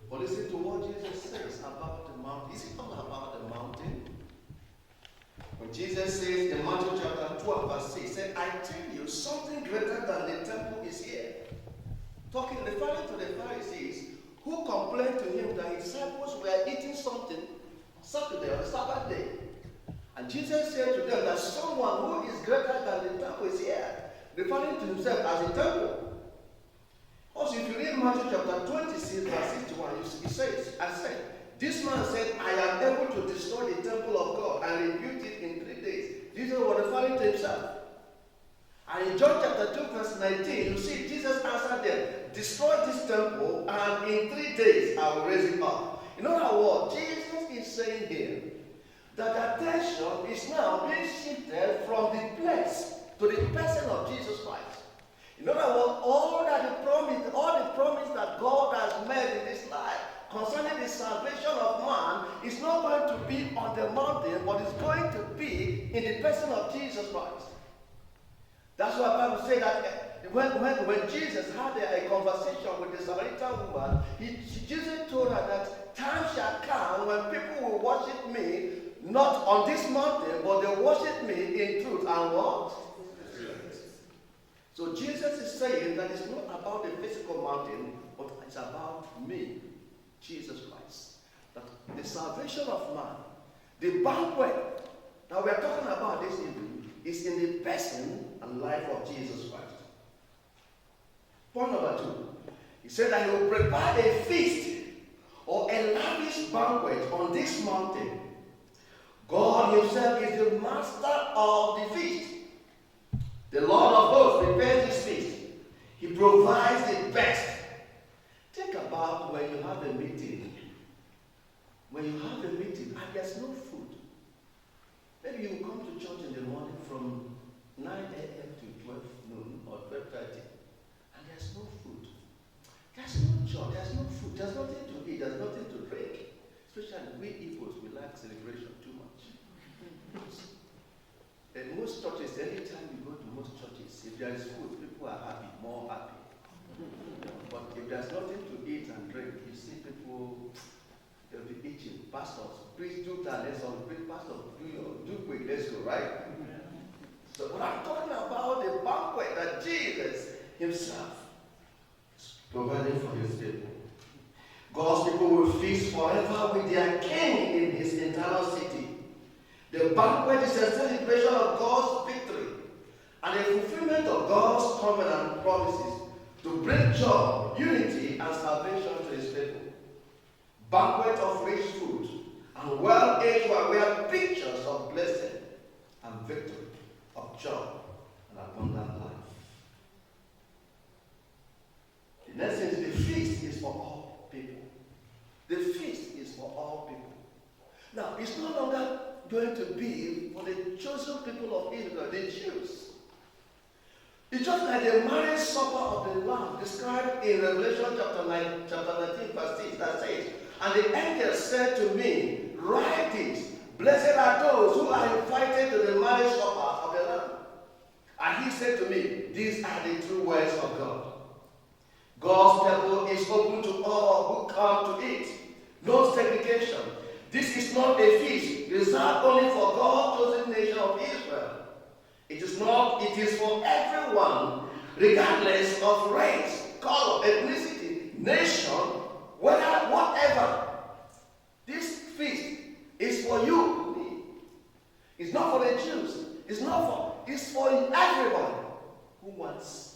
But listen to what Jesus says about the mountain. Is it all about the mountain? When Jesus says in Matthew chapter 12, verse 6 said, I tell you, something greater than the temple is here. Talking, referring to the Pharisees who complained to him that his disciples were eating something Saturday or Sabbath day. And Jesus said to them that someone who is greater than the temple is here, referring to himself as a temple. Also, if you read Matthew chapter 26, verse 61, he says, I said, this man said, I am able to destroy the temple of God and rebuild it in 3 days. Jesus was referring to himself. And in John chapter 2, verse 19, you see Jesus answered them, destroy this temple, and in 3 days I will raise it up. In other words, Jesus is saying here that attention is now being shifted from the place to the person of Jesus Christ. In other words, all the promise that God has made in this life concerning the salvation of man is not going to be on the mountain, but it's going to be in the person of Jesus Christ. That's why the Bible says that when Jesus had a conversation with the Samaritan woman, Jesus told her that time shall come when people will worship me, not on this mountain, but they worship me in truth and what? So Jesus is saying that it's not about the physical mountain, but it's about me, Jesus Christ. That the salvation of man, the banquet that we are talking about this evening, is in the person and life of Jesus Christ. Point number 2. He said that he will prepare a feast or a lavish banquet on this mountain. God himself is the master of the feast. The Lord of hosts prepares this feast. He provides the best. Think about when you have a meeting. When you have a meeting and there's no food. Maybe you will come to church in the morning from 9 a.m. to 12 noon or 12:30. And there's no food. There's no joy. There's no food. There's nothing to eat. There's nothing to drink. Especially we Igbos, we like celebration too much. In most churches, anytime you go to most churches, if there is food, people are happy, more happy. But if there's nothing to eat and drink, you see people, they'll be itching. Pastors, please do that. Let's all please, pastor, do quick, let's go, right? So when I'm talking about the banquet that Jesus himself is providing for his people. God's people will feast forever with their king in his eternal city. The banquet is a celebration of God's victory and a fulfillment of God's covenant promises to bring joy, unity, and salvation to his people. Banquet of rich food and well-aged wine were pictures of blessing and victory, of joy and abundant life. In essence, the feast is for all people. The feast is for all people. Now, it's no longer going to be for the chosen people of Israel, the Jews. It's just like the marriage supper of the Lamb described in Revelation chapter 19, verse 6, that says, and the angel said to me, write this, blessed are those who are invited to the marriage supper of the Lamb. And he said to me, these are the true words of God. God's table is open to all who come to eat. No segregation. This is not a feast reserved only for God's chosen nation of Israel. It is for everyone, regardless of race, color, ethnicity, nation, whatever. This feast is for you and me. It's not for the Jews. It's for everyone who wants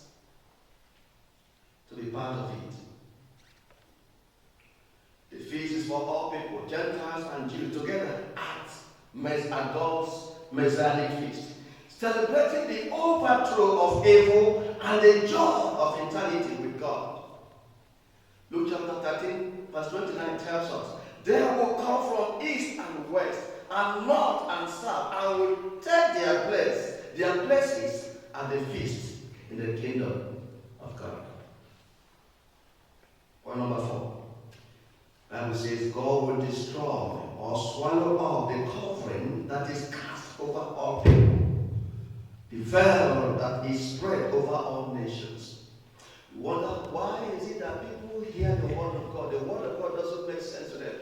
to be part of it. The feast is for all people, Gentiles and Jews, together at God's Messianic feast, celebrating the overthrow of evil and the joy of eternity with God. Luke chapter 13, verse 29 tells us, they will come from east and west, and north and south, and will take their places at the feast in the kingdom of God. Point number 4. The Bible says God will destroy or swallow up the covering that is cast over all people, the veil that is spread over all nations. You wonder why is it that people hear the word of God? The word of God doesn't make sense to them.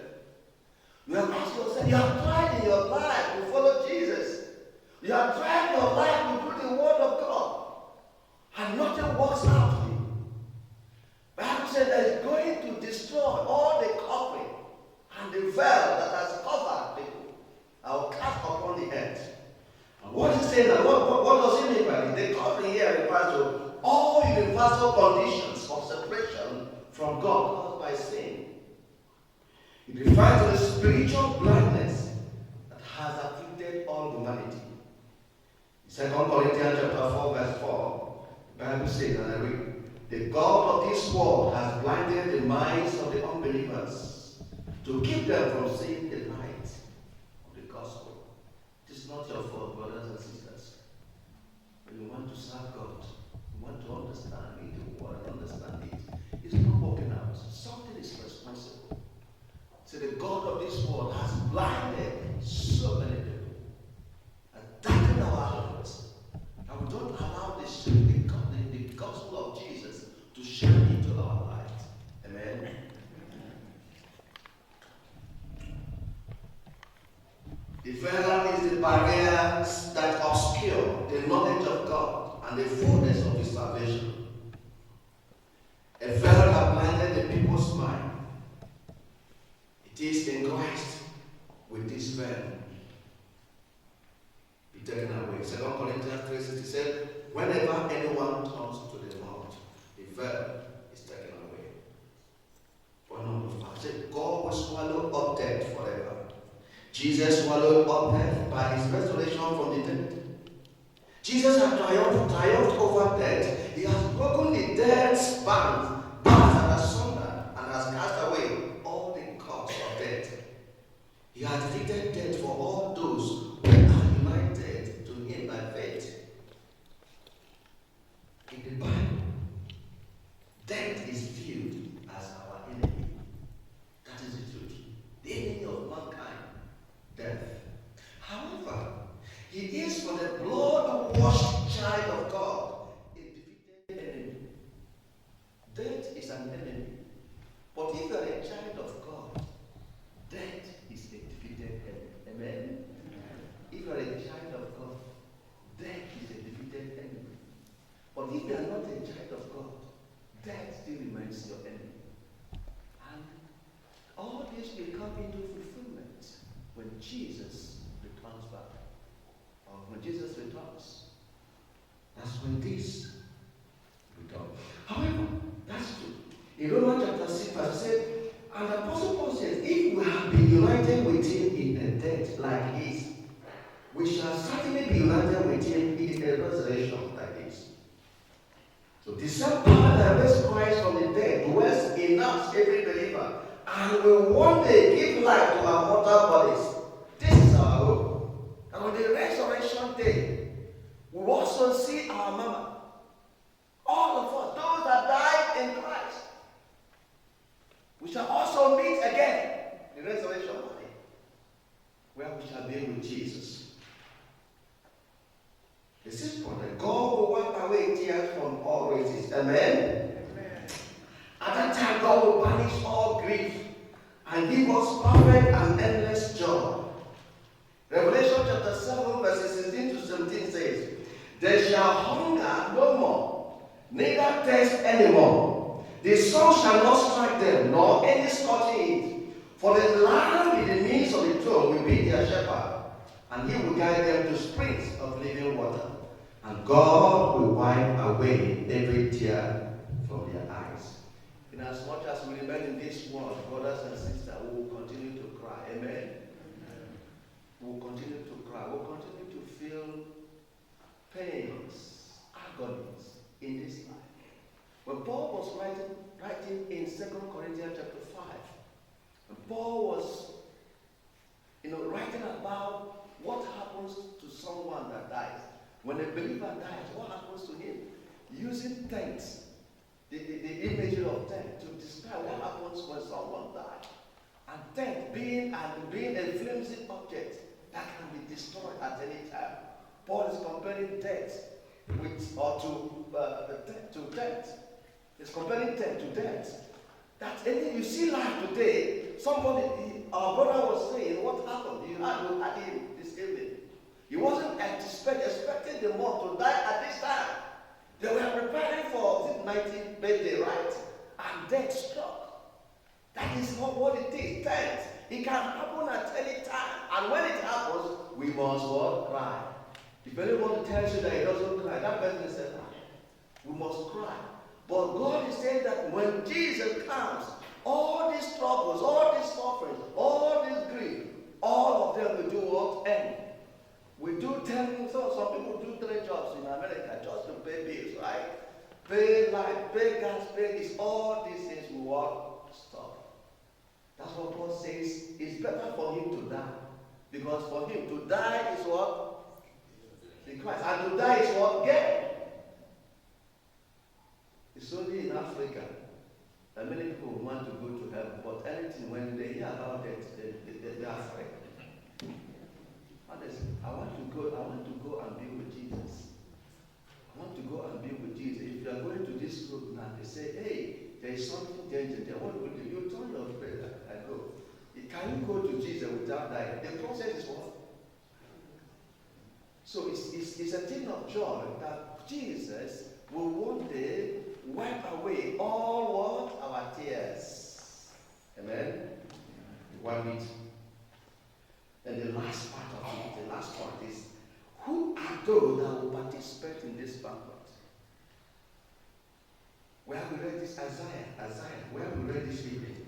You have asked yourself, you have tried in your life to follow Jesus. You have tried in your life to do that? What does it mean by this? The covering here refers to all universal conditions of separation from God caused by sin. It refers to the spiritual blindness that has afflicted all humanity. 2 Corinthians chapter 4, verse 4, the Bible says, and I read, the God of this world has blinded the minds of the unbelievers to keep them from seeing the light of the gospel. It is not your fault, brothers and sisters. When you want to serve God, you want to understand it, you want to understand it. It's not working out. Something is responsible. So the God of this world has blinded so many people and darkened our hearts. And we don't allow the gospel of Jesus to shine into our lives. Amen. The veil is the barrier that obscures the knowledge of God and the fullness of His salvation. A veil that blinded the people's mind. It is in Christ with this veil be taken away. 2 Corinthians 3:6 said, whenever anyone turns to the Lord, the veil is taken away. One of the facts said, God will swallow up death forever. Jesus swallowed up death by His resurrection from the dead. Jesus has triumphed over death. He has broken the death's bands and asunder, and has cast away all the cords of death. He has defeated death for all those who are united to Him by faith. In the Bible, death is viewed as our enemy. That is the truth. The enemy of mankind, death. However, He is for the blood-washed child of God, a defeated enemy. Death is an enemy. But if you are a child of God, death is a defeated enemy. Amen? If you are a child of God, death is a defeated enemy. But if you are not a child of God, death still remains your enemy. And all this will come into fulfillment when Jesus returns back. Or when Jesus returns. That's when this returns. However, that's true. In Romans chapter 6, verse 8, and the Apostle Paul says, if we have been united with Him in a death like His, we shall certainly be united with Him in a resurrection like His. So the same power that raised Christ from the dead dwells in us, every believer, and will one day give life to our mortal bodies. This is our hope. And on the resurrection day, we will also see our mama. All of us, those that died in Christ, we shall also meet again in the resurrection body, where we shall be with Jesus. The sixth point, that God will wipe away tears from all races. Amen? Amen. At that time, God will banish all grief and give us perfect and endless joy. Revelation chapter 7, verses 16 to 17 says, they shall hunger no more, neither thirst anymore. The sun shall not strike them, nor any scorching heat. For the Lamb in the midst of the throne will be their shepherd, and He will guide them to springs of living water. And God will wipe away every tear from their eyes. Inasmuch as we remain in this world, brothers and sisters, we will continue to cry. Amen? We will continue to cry. We will continue to feel pains, agonies in this life. When Paul was writing in 2 Corinthians chapter 5, and Paul was writing about what happens to someone that dies. When a believer dies, what happens to him? Using tents, the imagery of tent, to describe what happens when someone dies. And tent being a flimsy object that can be destroyed at any time. Paul is comparing death to death. He's comparing death to death. That you see life today, our brother was saying, what happened? You had him this evening. He wasn't expecting the monk to die at this time. They were preparing for the 90th birthday, right? And death struck. That is what it is. Death. It can happen at any time. And when it happens, we must what? Cry. If anyone tells you that he doesn't cry, that person says, we must cry. But God is saying that when Jesus comes, all these troubles, all these sufferings, all this grief, all of them will do what? End. We do 10, so some people do 3 jobs in America just to pay bills, right? Pay light, pay gas, pay this, all these things will what? Stop. That's what Paul says. It's better for him to die. Because for him to die is what? In Christ. And to die is what? Gain. It's only in Africa that many people want to go to heaven, but anything, when they hear about it, they are afraid. Honestly, I want to go and be with Jesus. I want to go and be with Jesus. If you are going to this group now, they say, hey, there is something dangerous there. What will you do? You turn your prayer and go. Can you go to Jesus without dying? The process is what? So it's a thing of joy that Jesus will one day wipe away all what? Our tears. Amen? Wipe it. And the last part of it, the last part is, who are those that will participate in this banquet? Where we read this Isaiah, where we read this evening,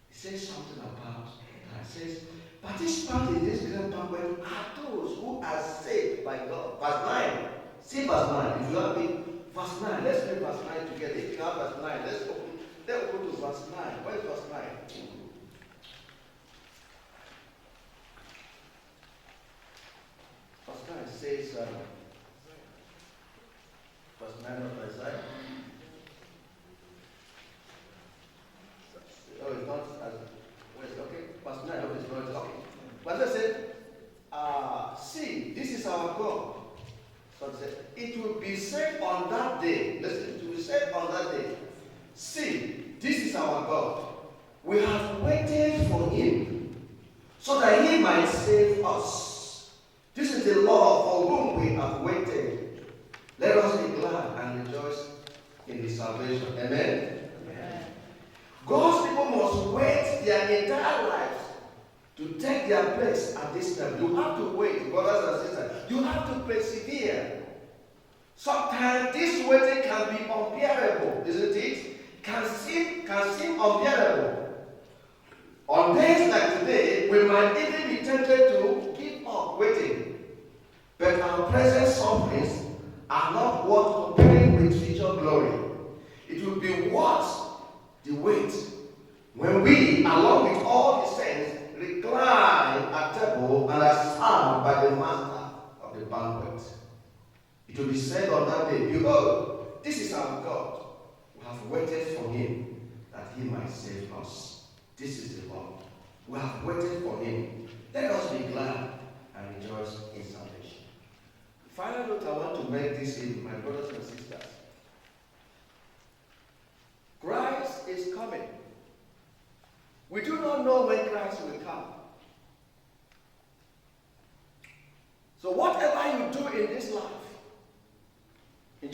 it says something about that. It says, participants in this great banquet are those who are saved by God. Verse 9. See verse 9. If you have it, verse 9. Let's read verse 9 together. If you have verse 9, let's go to verse 9. Where is verse 9? Verse 9 says, verse 9 of Isaiah. Oh, it's not as okay. Verse 9 of it's not okay. But I said, see, this is our God. So it said, it will be said on that day. Listen, it will be said on that day. See, this is our God. We have waited for him so that he might save us. This is the Lord for whom we have waited. Let us be glad and rejoice in his salvation. Amen. God's people must wait their entire lives to take their place at this time. You have to wait, brothers and sisters. You have to persevere. Sometimes this waiting can be unbearable, isn't it? Can seem unbearable. On days like today, we might even be tempted to give up waiting. But our present sufferings are not worth comparing with future glory. It will be worth the wait when we, along with all the saints, recline at table and are served by the master of the banquet. It will be said on that day, behold, this is our God. We have waited for him that he might save us. This is the Lord. We have waited for him. Let us be glad and rejoice in salvation. The final note I want to make this evening, my brothers and sisters. Christ is coming. We do not know when Christ will come. So whatever you do in this life, in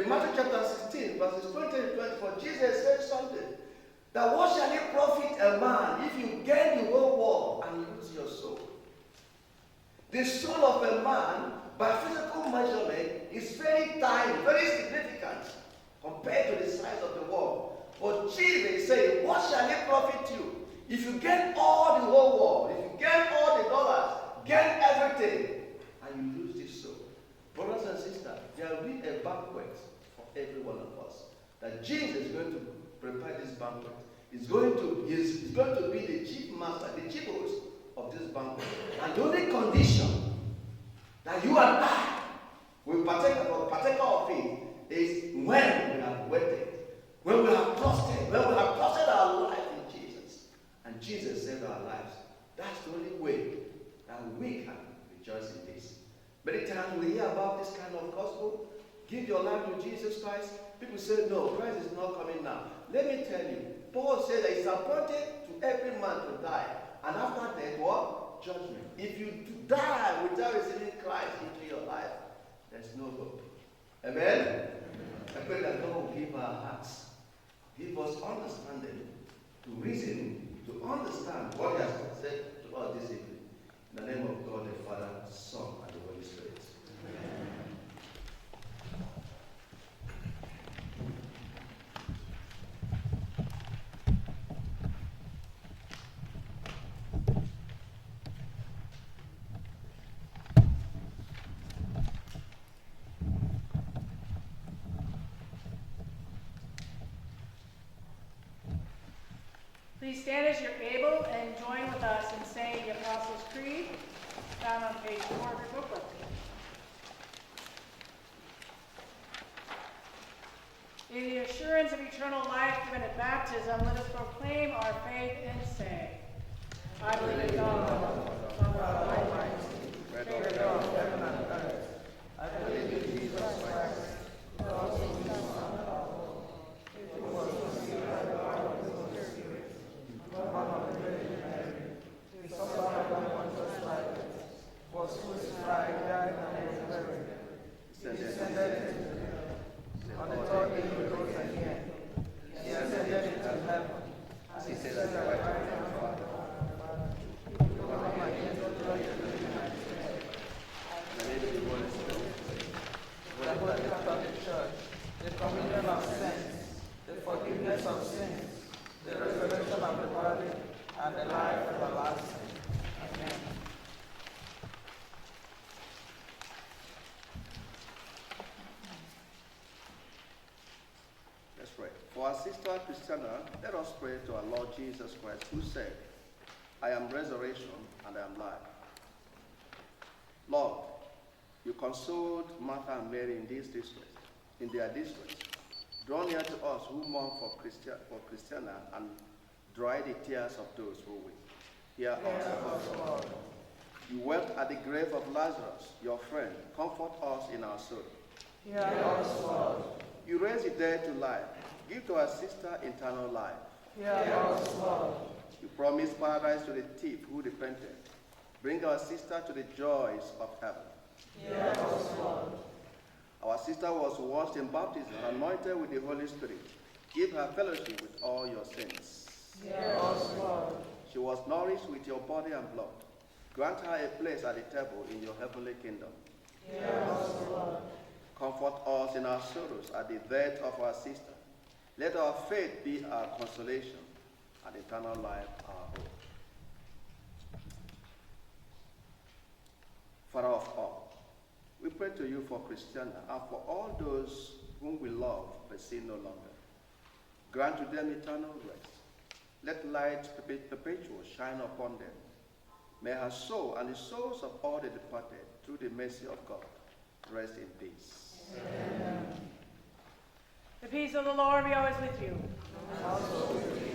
Matthew chapter 16, verses 20 and 24, Jesus said something. That what shall it profit a man if you gain the whole world and lose your soul? The soul of a man, by physical measurement, is very tiny, very significant compared to the size of the world. But Jesus said, what shall it profit you if you gain all the whole world, if you gain all the dollars, gain everything, and you lose this soul? Brothers and sisters, there will be a banquet for every one of us. That Jesus is going to prepare this banquet. He's going to be the chief master, the chief host of this banquet. And the only condition that you and I will partake of it is when we have waited, when we have trusted our life in Jesus, and Jesus saved our lives. That's the only way that we can rejoice in this. Many times we hear about this kind of gospel. Give your life to Jesus Christ. People say, no, Christ is not coming now. Let me tell you, Paul said that it's appointed to every man to die. And after that, what? Judgment. If you die without receiving Christ into your life, there's no hope. Amen? I pray that God will give our hearts, give us understanding, to reason, to understand what He has said to us this evening. In the name of God, the Father, Son, and the Holy Spirit. Please stand as you're able and join with us in saying the Apostles' Creed, found on page 4 of your booklet. In the assurance of eternal life given at baptism, let us proclaim our faith and say, I believe in God, Father Almighty, creator of heaven and earth. I believe in Jesus Christ, the Son of God, who was conceived by the Holy Spirit, born of the Virgin Mary, suffered under Pontius Pilate, was crucified, died, and was buried. Descended into hell. On the third day he rose again. He ascended into heaven, and he sat at the right hand of the Father. He will come again to judge the living and the dead. The Holy Catholic Church, the communion of saints, the forgiveness of sins, the resurrection of the body, and the life everlasting. Amen. Let's pray. For our sister Christiana, let us pray to our Lord Jesus Christ, who said, I am resurrection and I am life. Lord, you consoled Martha and Mary in their distress. Draw near to us who mourn for Christiana and dry the tears of those who weep. Hear us, Lord. You wept at the grave of Lazarus, your friend. Comfort us in our sorrow. Hear us, Lord. You raise the dead to life. Give to our sister eternal life. Hear us, Lord. You promised paradise to the thief who repented. Bring our sister to the joys of heaven. Hear us, Lord. Our sister was washed in baptism, anointed with the Holy Spirit. Give her fellowship with all your saints. Hear us, Lord. She was nourished with your body and blood. Grant her a place at the table in your heavenly kingdom. Hear us, Lord. Comfort us in our sorrows at the death of our sister. Let our faith be our consolation and eternal life our hope. Father of all, we pray to you for Christiana and for all those whom we love but see no longer. Grant to them eternal rest. Let light perpetual shine upon them. May her soul and the souls of all the departed, through the mercy of God, rest in peace. Amen. The peace of the Lord be always with you. And also with you.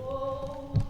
Oh,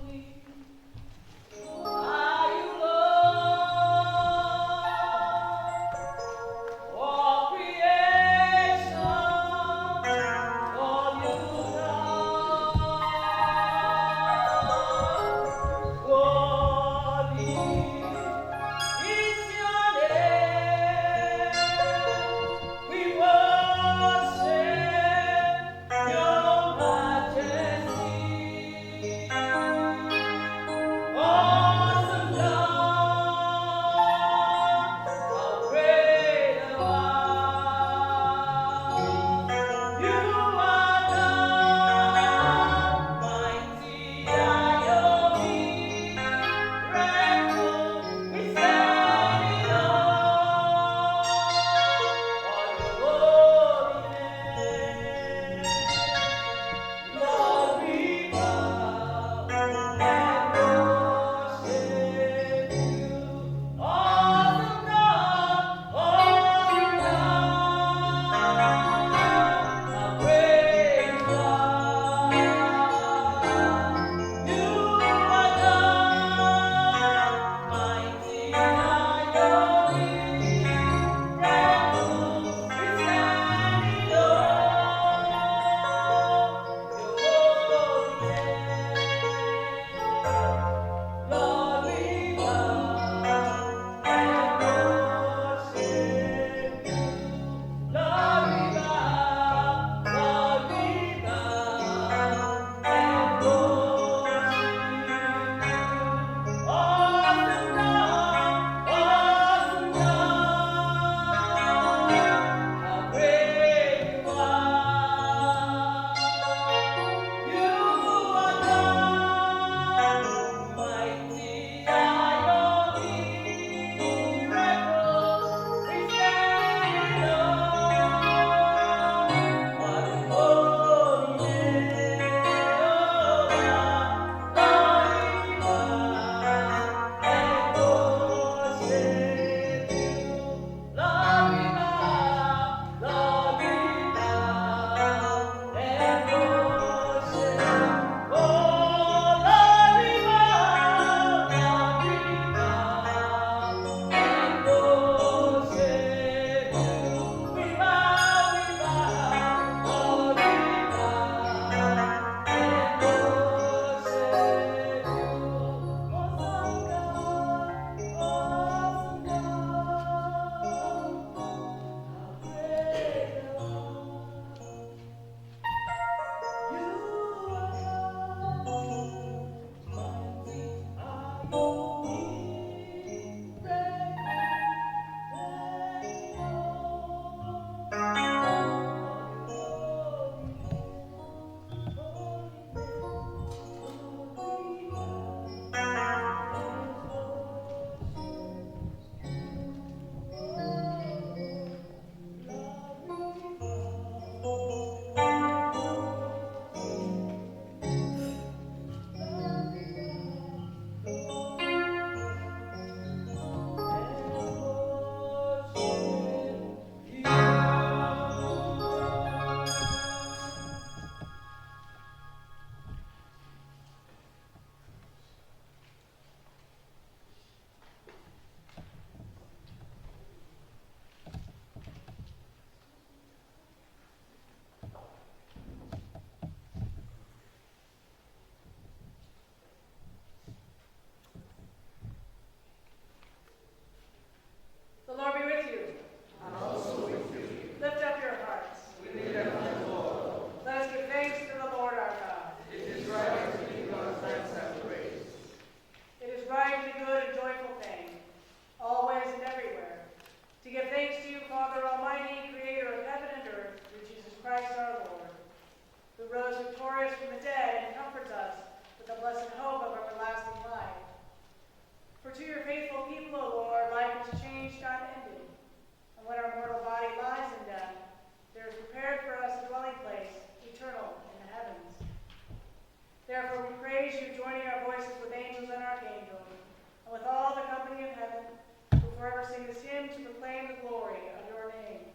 Therefore we praise you, joining our voices with angels and archangels, and with all the company of heaven, who forever sing this hymn to proclaim the glory of your name.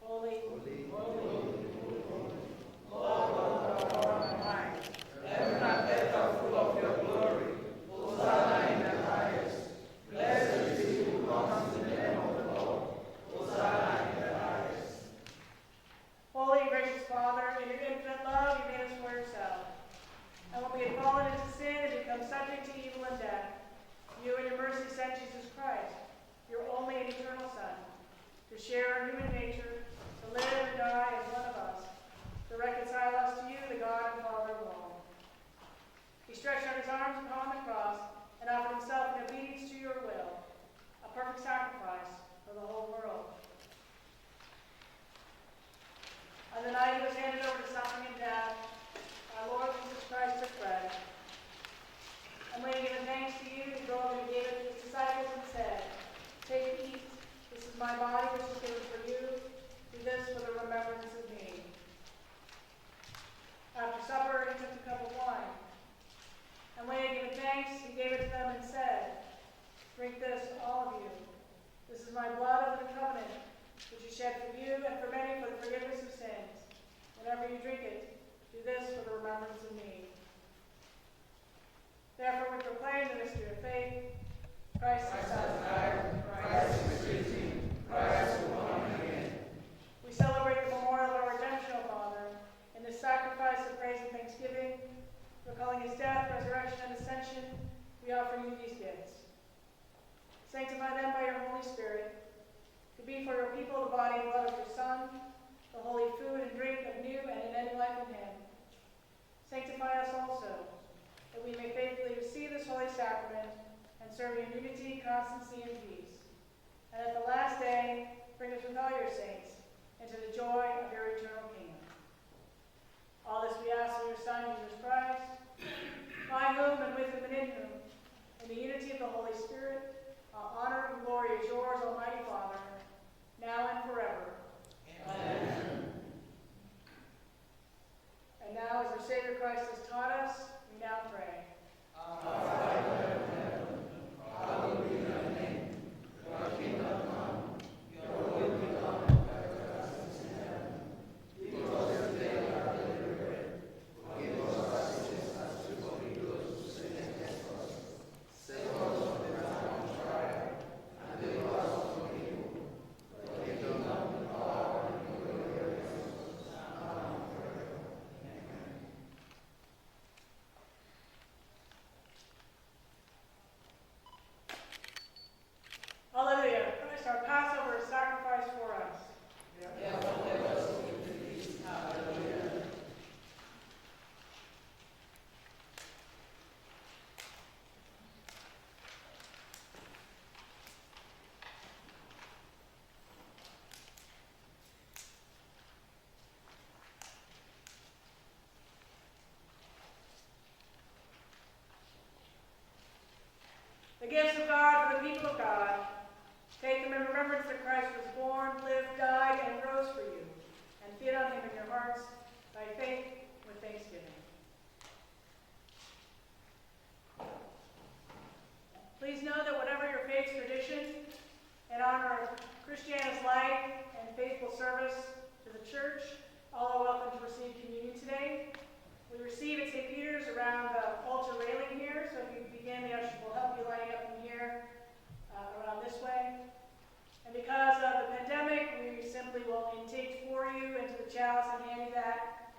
Holy, holy, holy, holy, Lord God Almighty, heaven and earth are full of your glory. Hosanna in the highest. Blessed is he who comes in the name of the Lord. Hosanna in the highest. Holy and gracious Father, in your infinite love, you made us for yourself. And when we had fallen into sin and become subject to evil and death, you in your mercy sent Jesus Christ, your only and eternal Son, to share our human nature, to live and die as one of us, to reconcile us to you, the God and Father of all. He stretched out his arms upon the cross and offered himself in obedience to your will, a perfect sacrifice for the whole world. On the night he was handed over to suffering and death, our Lord Jesus Christ took bread. And when he gave thanks to you, he broke and gave it to his disciples and said, "Take, eat. This is my body which is given for you. Do this for the remembrance of me." After supper, he took the cup of wine. And when he had given thanks, he gave it to them and said, "Drink this, all of you. This is my blood of the covenant, which is shed for you and for many for the forgiveness of sins. Whenever you drink it, do this for the remembrance of me." Therefore we proclaim the mystery of faith. Christ the Son of God, Christ is risen, Christ will come again. We celebrate the memorial of our redemption, O Father, in this sacrifice of praise and thanksgiving. Recalling his death, resurrection, and ascension, we offer you these gifts. Sanctify them by your Holy Spirit, to be for your people the body and blood of your Son, the holy food and drink of new and unending life in him. Sanctify us also, that we may faithfully receive this holy sacrament and serve you in unity, constancy, and peace. And at the last day, bring us with all your saints into the joy of your eternal kingdom. All this we ask in your Son, Jesus Christ, by whom and with whom and in whom, in the unity of the Holy Spirit, all honor and glory is yours, Almighty Father, now and forever. Amen. And now, as our Savior Christ has taught us, we now pray. Our Father in heaven, hallowed be thy name. Your kingdom come, your will be done on earth as in heaven. Give us today our daily bread. Forgive us our sins as we forgive those who sin against us. Save us from the time of trial, and deliver us from evil. For the kingdom, the power, and the glory of Jesus, now and forever. Amen. Hallelujah. Christ, our Passover is sacrificed for us. Therefore, let us keep the feast. Hallelujah. The gifts of God for the people of God. Take them in remembrance that Christ was born, lived, died, and rose for you, and feed on him in your hearts by faith with thanksgiving. Please know that whatever your faith's tradition, in honor of Christiana's life and faithful service to the church, all are welcome to receive communion today. We receive at St. Peter's around the altar railing here, so if you begin, the ushers will help you lining up from here around this way. And because of the pandemic, we simply will intake for you into the chalice and hand you that.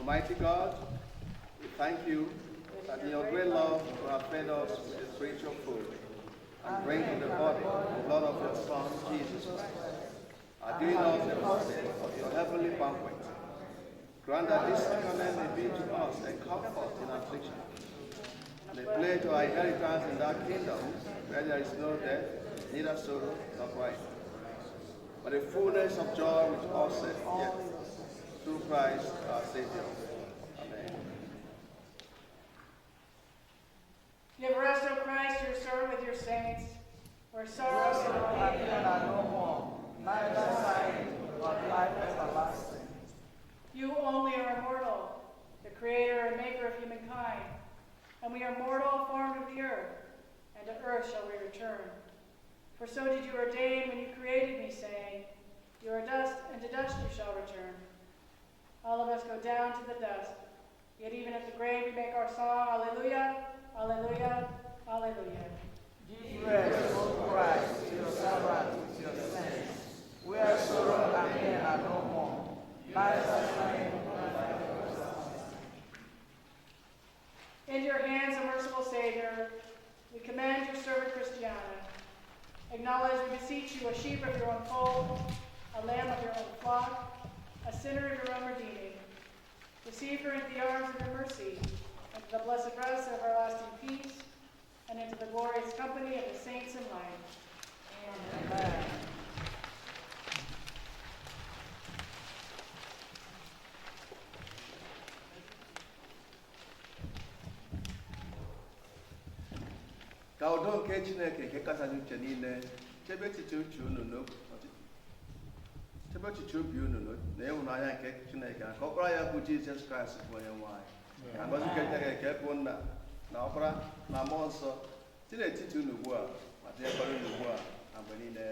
Almighty God, we thank you that in your great love you have fed us with the spiritual food and drink the body and blood of your Son, Jesus Christ, are doing us the hostage of your heavenly banquet. Grant that this sacrament may be to us a comfort in affliction, and a play to our inheritance in that kingdom where there is no death, neither sorrow nor crying, but a fullness of joy which offsets yet, through Christ our Savior. Amen. Give rest, O Christ, to your servant with your saints, where sorrows are no more, neither sighing, but life everlasting. You only are immortal, the creator and maker of humankind, and we are mortal, formed of the earth, and to earth shall we return. For so did you ordain when you created me, saying, you are dust, and to dust you shall return. All of us go down to the dust, yet even at the grave we make our song, Alleluia, Alleluia, Alleluia. Give rest, O Christ, to your servant with your saints, where sorrow and pain are no more. Into your hands, O merciful Savior, we commend your servant Christiana. Acknowledge, we beseech you, a sheep of your own fold, a lamb of your own flock, a sinner of your own redeeming. Receive her into the arms of your mercy, into the blessed rest of everlasting peace, and into the glorious company of the saints in light. Amen. Ka udo nke Chineke nke kachasị uche niile chebe echiche uche unu chebe echiche obi unu na ịhụnanya nke Chineke ka ọkpara ya bụ Jizọs Kraịst bụ onye nwe anyị. Ka ngọzi nke Chineke nke bụ Nna na Ọkpara na Mmụọ Nsọ dị n'etiti unu ugbu a ma dịnyekwara unu ugbu a na mgbe niile.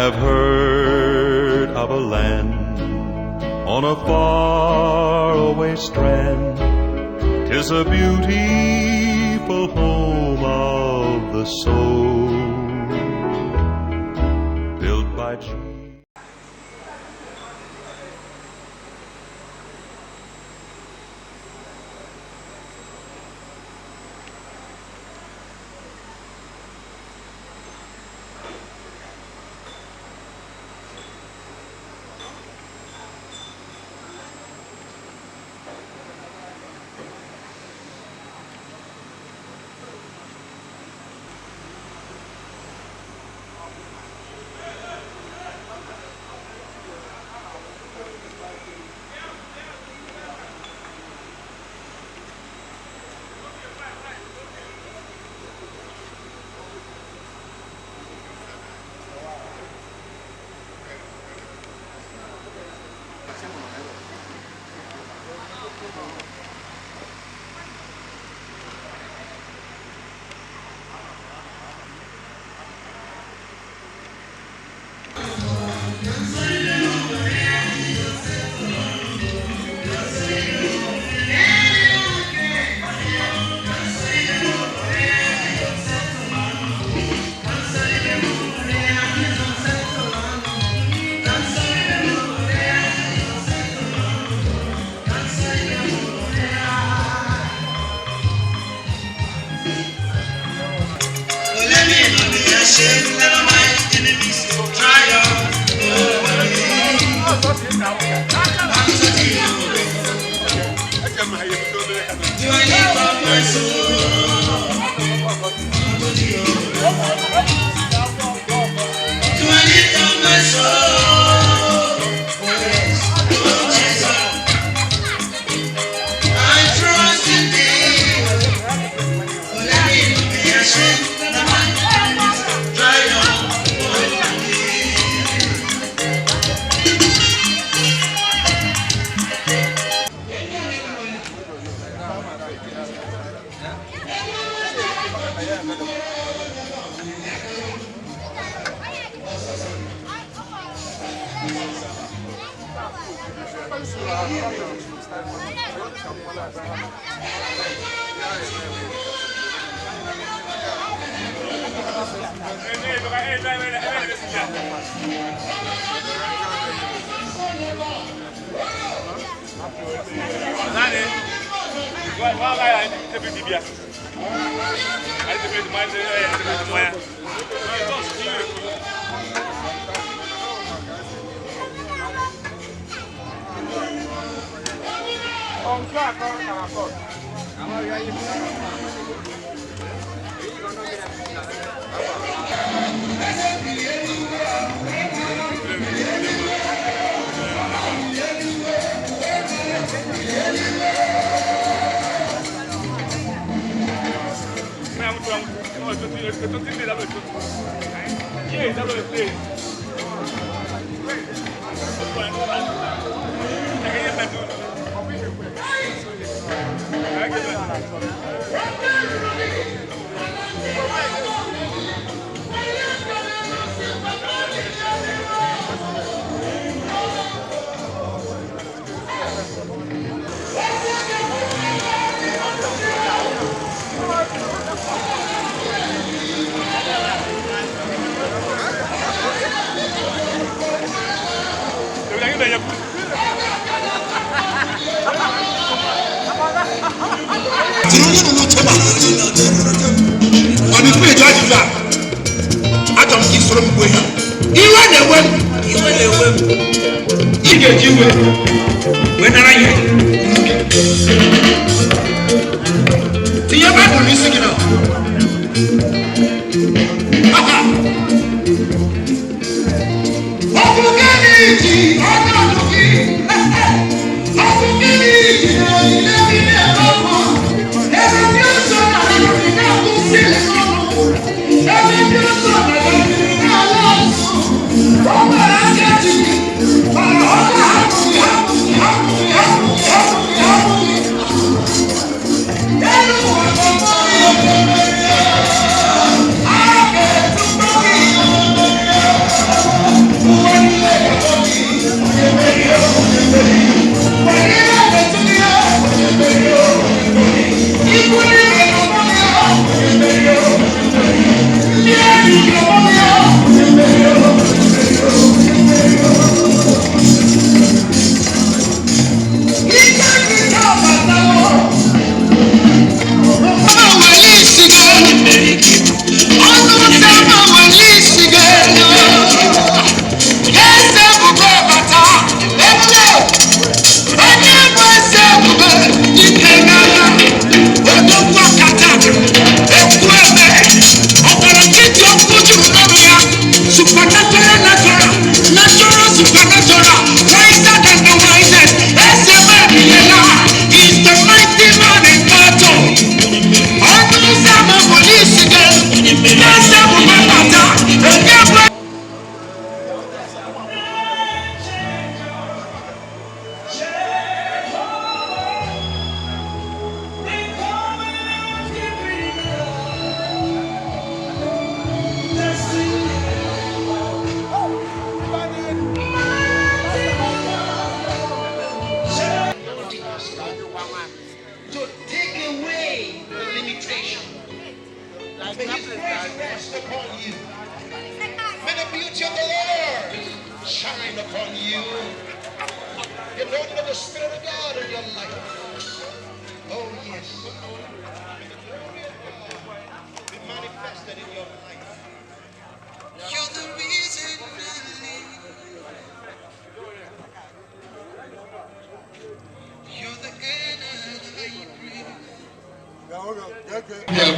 have heard of a land on a faraway strand. 'Tis a beautiful home of the soul, built by Jesus.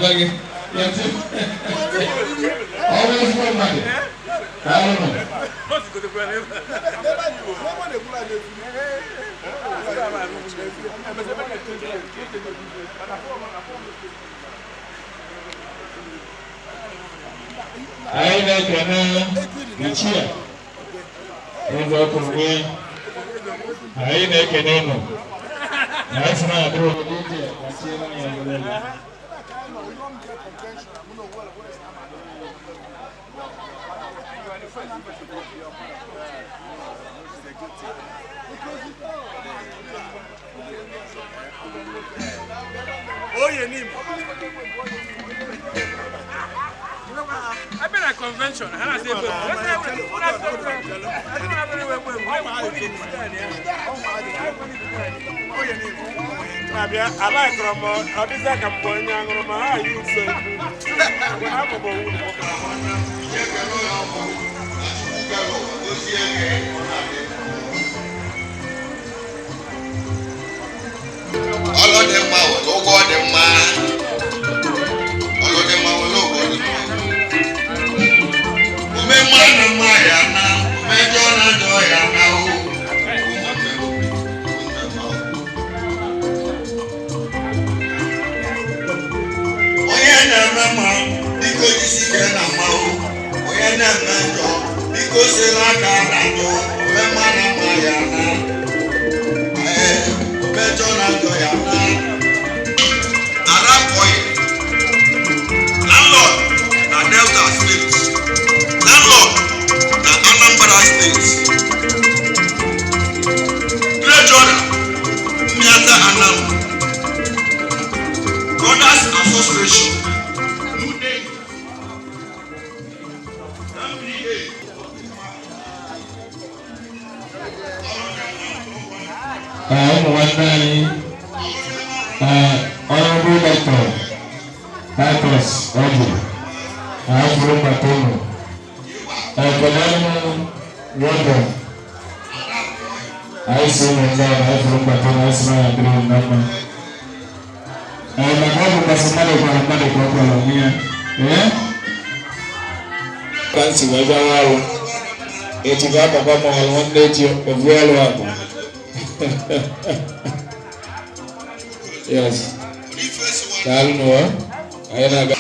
lagi. Always one money. I don't know. I like Nichia. I go to win. I like a name. That's not true. Oh, your name. I've been at convention. And I said, I like Ramon. How does that come going on? How you say? I'm all of them are over the man. All of them are over the man. Umemana mayana, umejona doyana. Oyena mama, biko jisike na mau. Oyena mendo, biko selaka na do. Umemana mayana. Landlord na Delta State, landlord na Anambra State, treasurer Miata Anam, Brothers Association, New Day, Honorable Doctor Titus Oji, Afro Batono, Economic Wonder, I see my God, Afro Batono, I see my dream number. And my mother was another problem here. Yeah? Fancy weather, it's a gap of one day to a real one. Yes. I don't know. I don't know.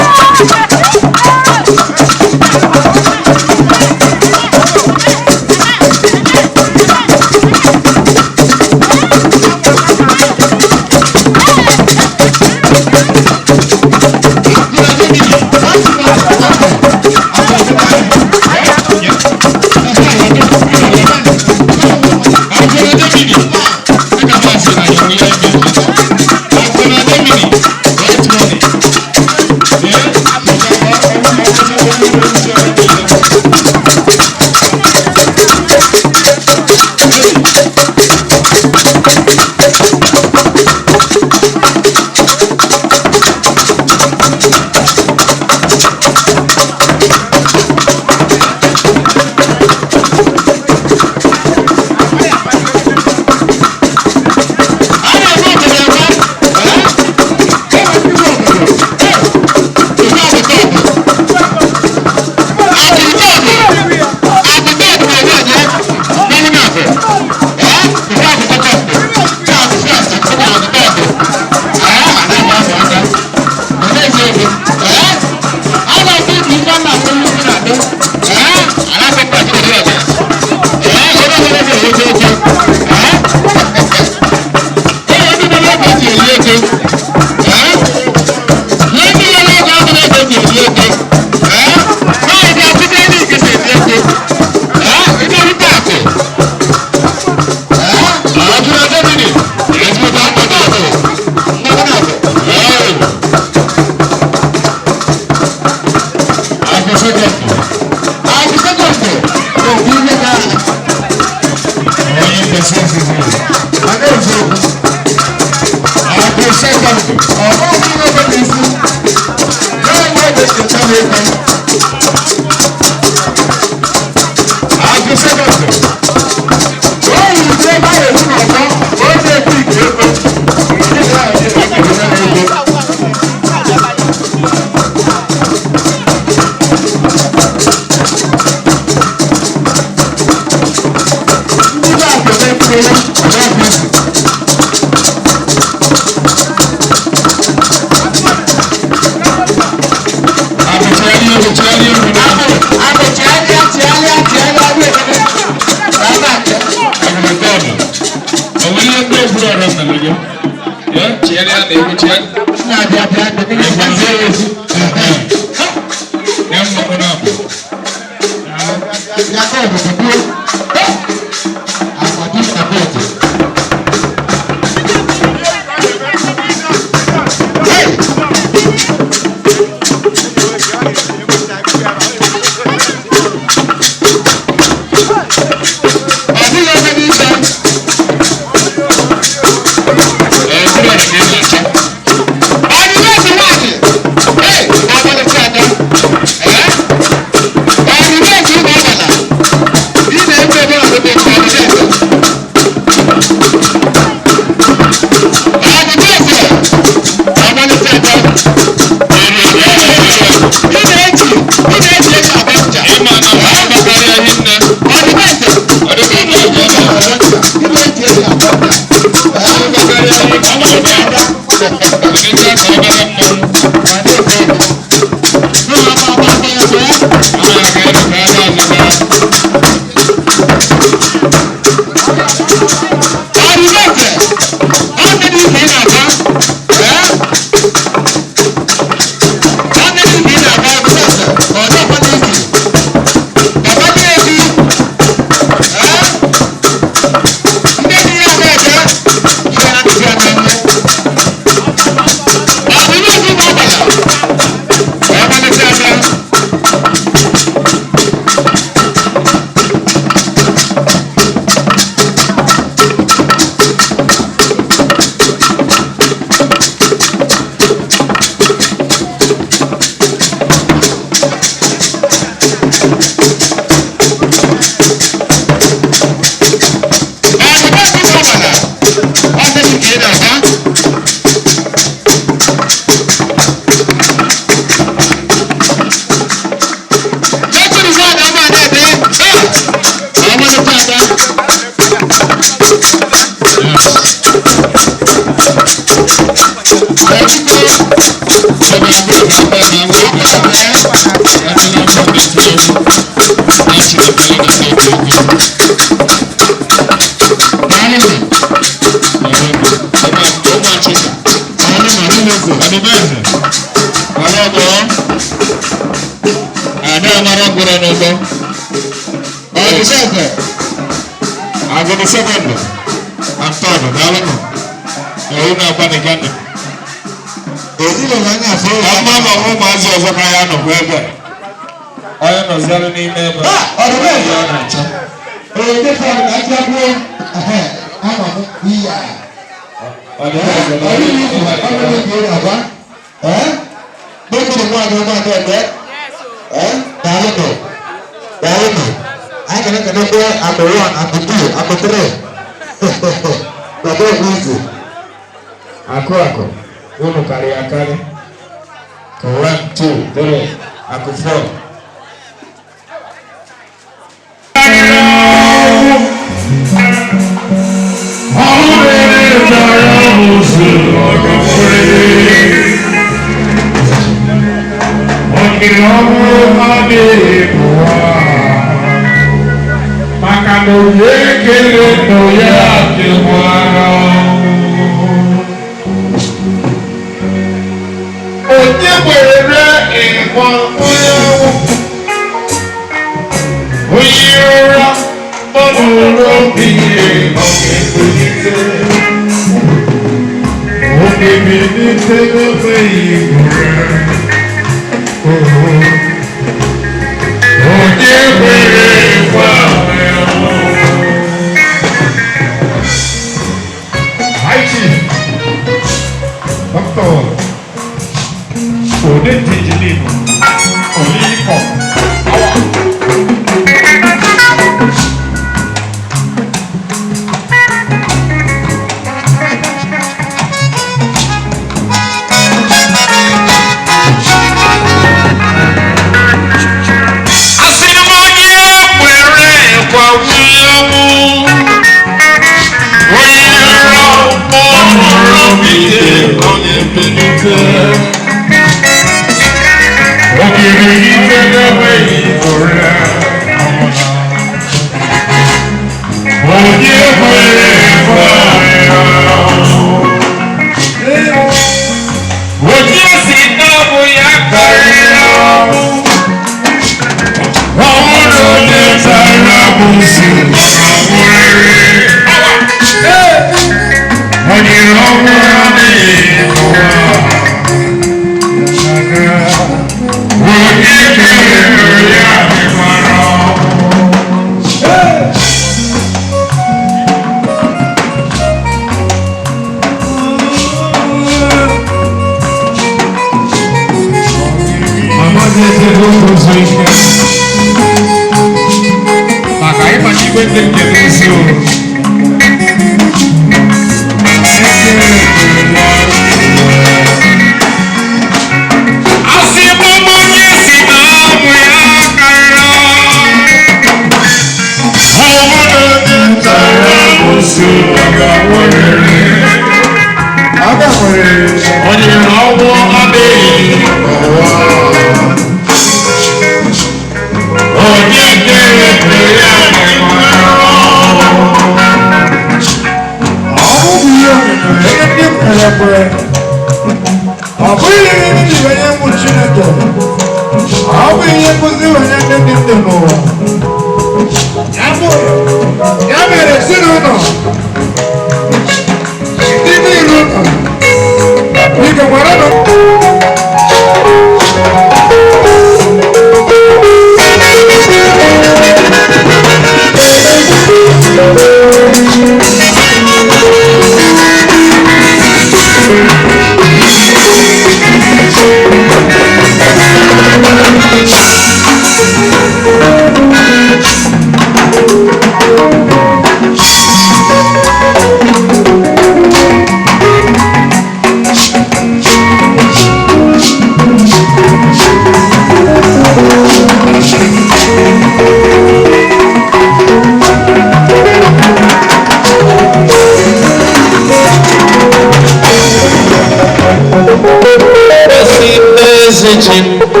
Thank you.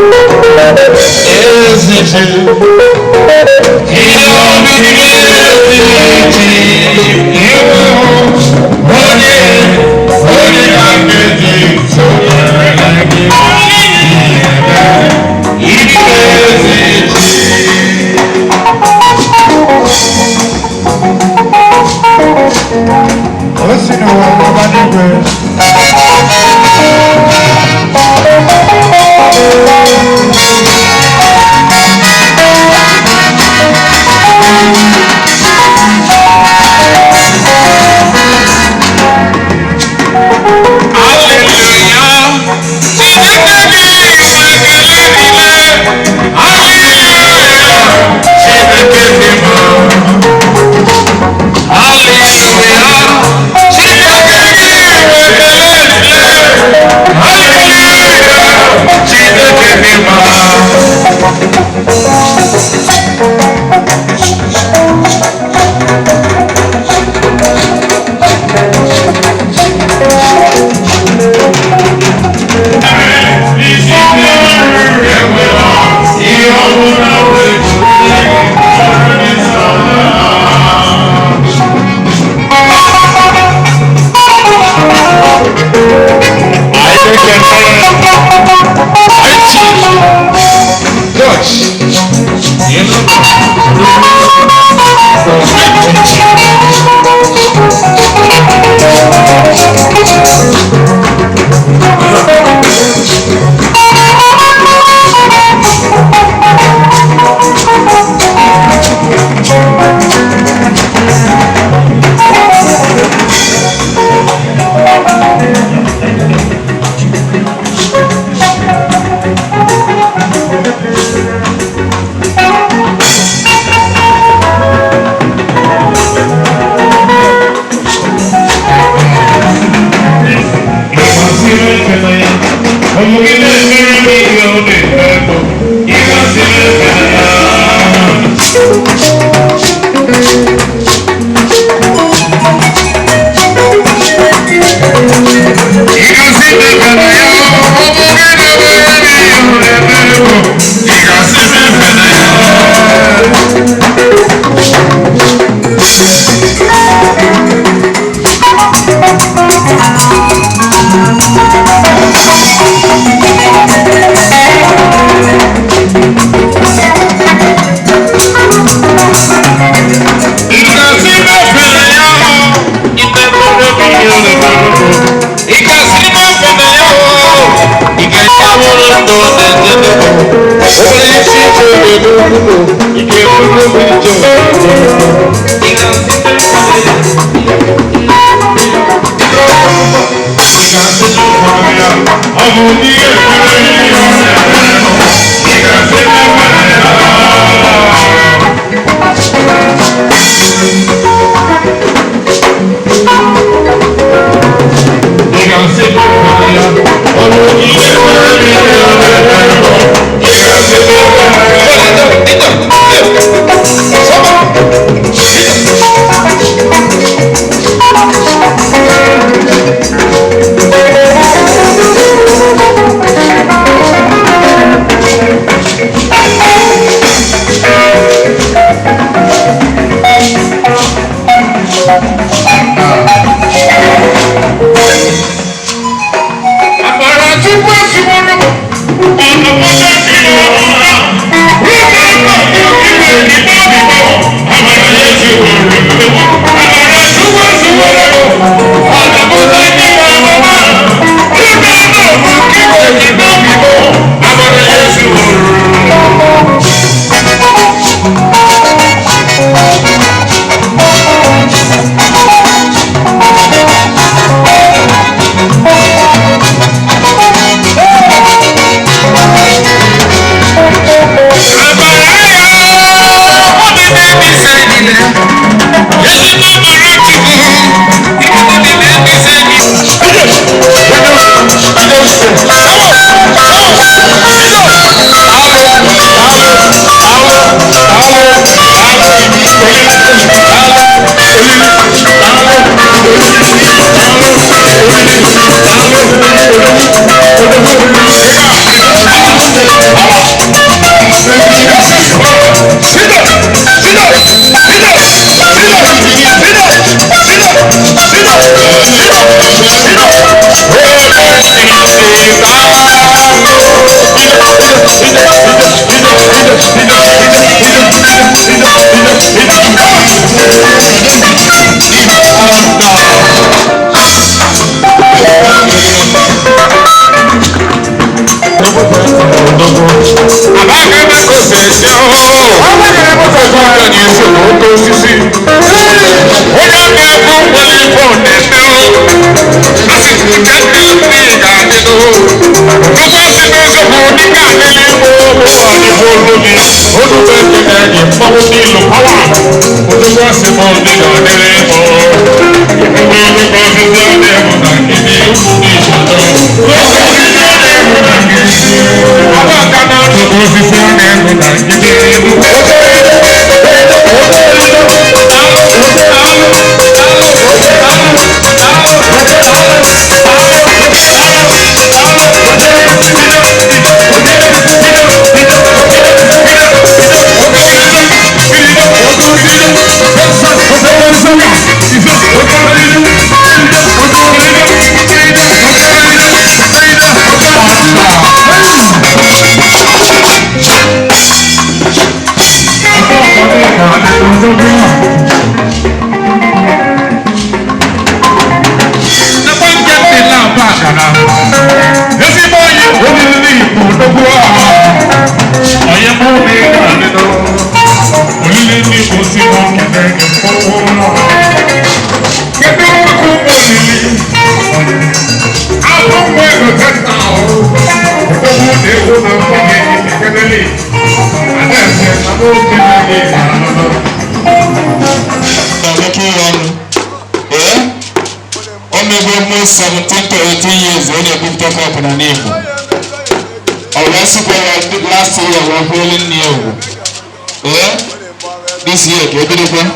This year, get it again.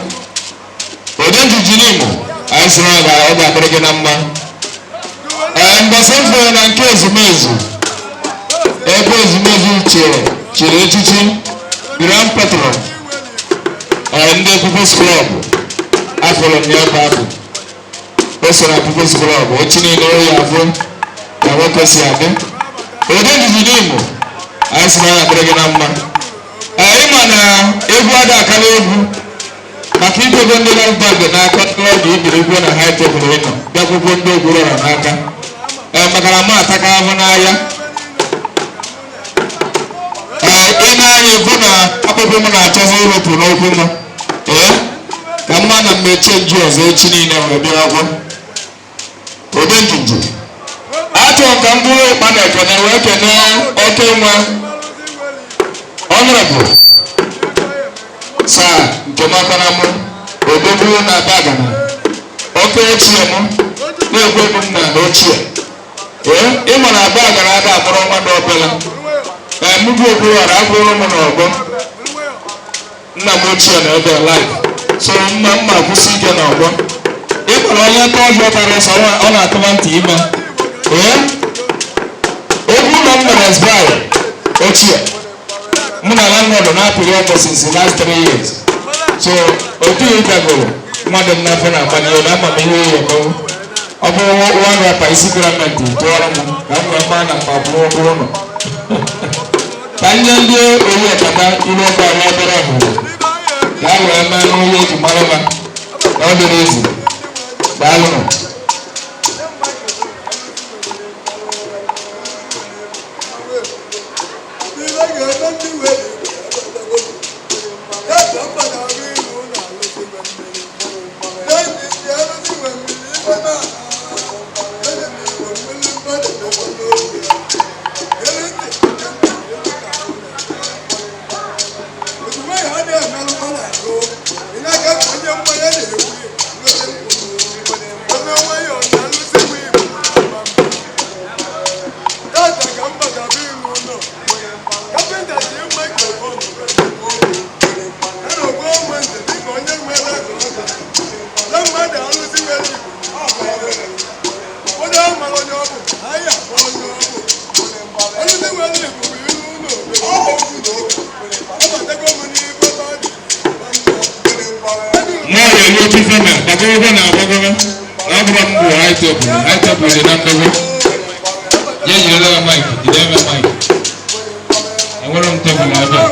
But then to Jinimo, I saw that I got a number. And the same for an case of Mezu. Every Mezu chair, Chirichi, Grand Patron, and the People's Club. I follow near Babu. Personal People's Club, watching in the area of the workers here. But then to Jinimo, I saw that I got a number. Everybody can live. I keep on the life bag and I can't go to the river and high table. That will go to Guru and Haka. And Makarama Takavanaya. In I, upper woman, I tell you to no woman. The man may change yours, 18 and be over. Preventing you. I don't come to a man, I can work and okay, honorable. Sir, Tomakanamo, Odobu na Bagana. Okay, Chiamo, no good na no cheer. Even a Bagana from one opera. And Mugu and Abraham Obo. Namuchi and other life. So, Mamma, who see an Obo. Even I told you that I saw on Atlantima. Obu number has by Ochia. Muna landlord na period since the last 3 years. So, otu itago, madam na fena panyo na mamiwe yako. Opo one rapper isi gramenti, tuwala mu, kama mana papuwa kurono. Tanya ndiye oye kata ilo kwa mabera hu. Dalu ema oye kumarama. Odo rezi. Dalu no. Abram bụ high table dị na mmewe. Ya nyere ya mic, jide eme mic. Enwere m tebụl ebe a.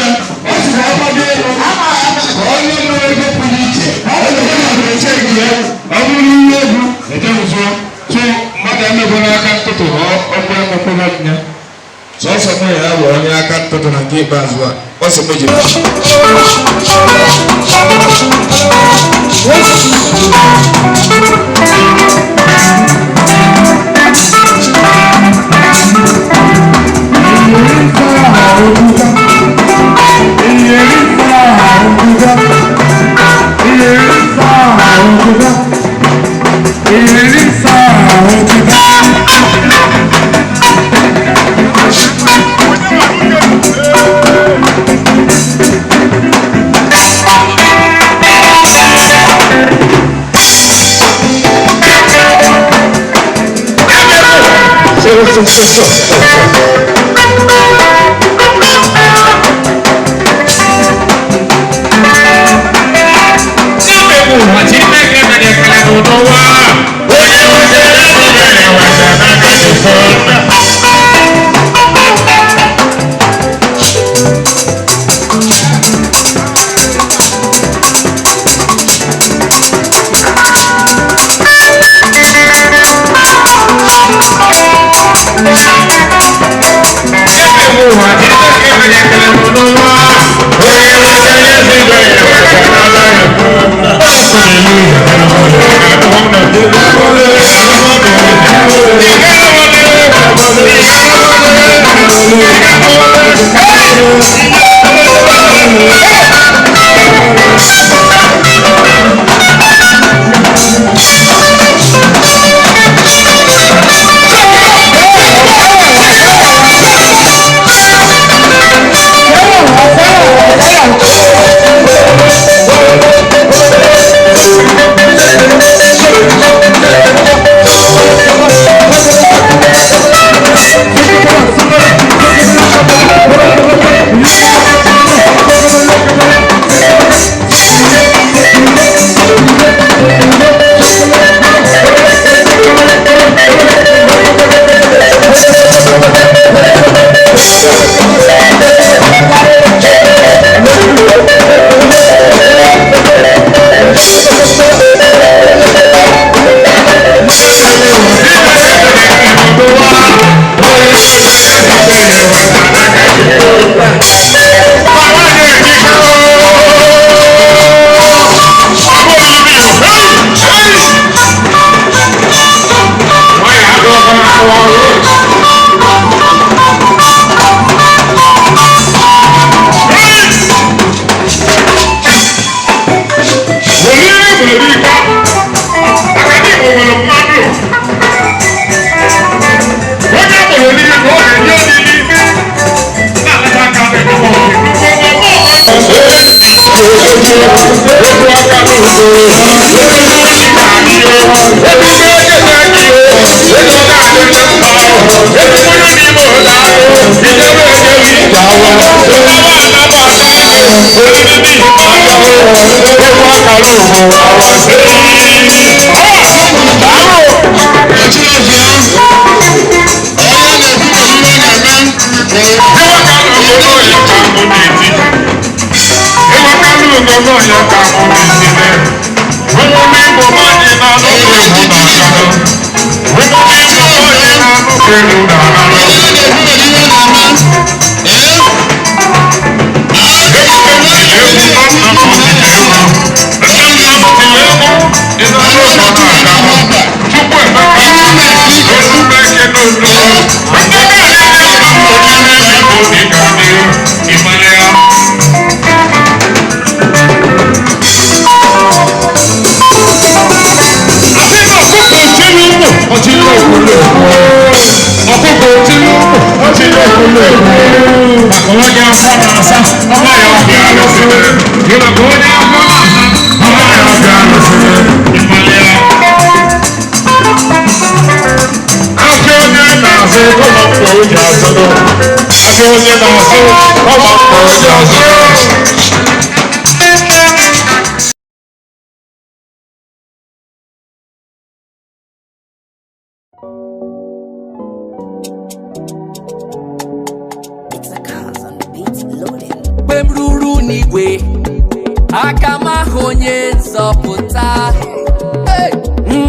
Yeah. nwanne sọsọ m ya bụ onye aka ntụtụ na nke ikpeazụ a ọsọ m ji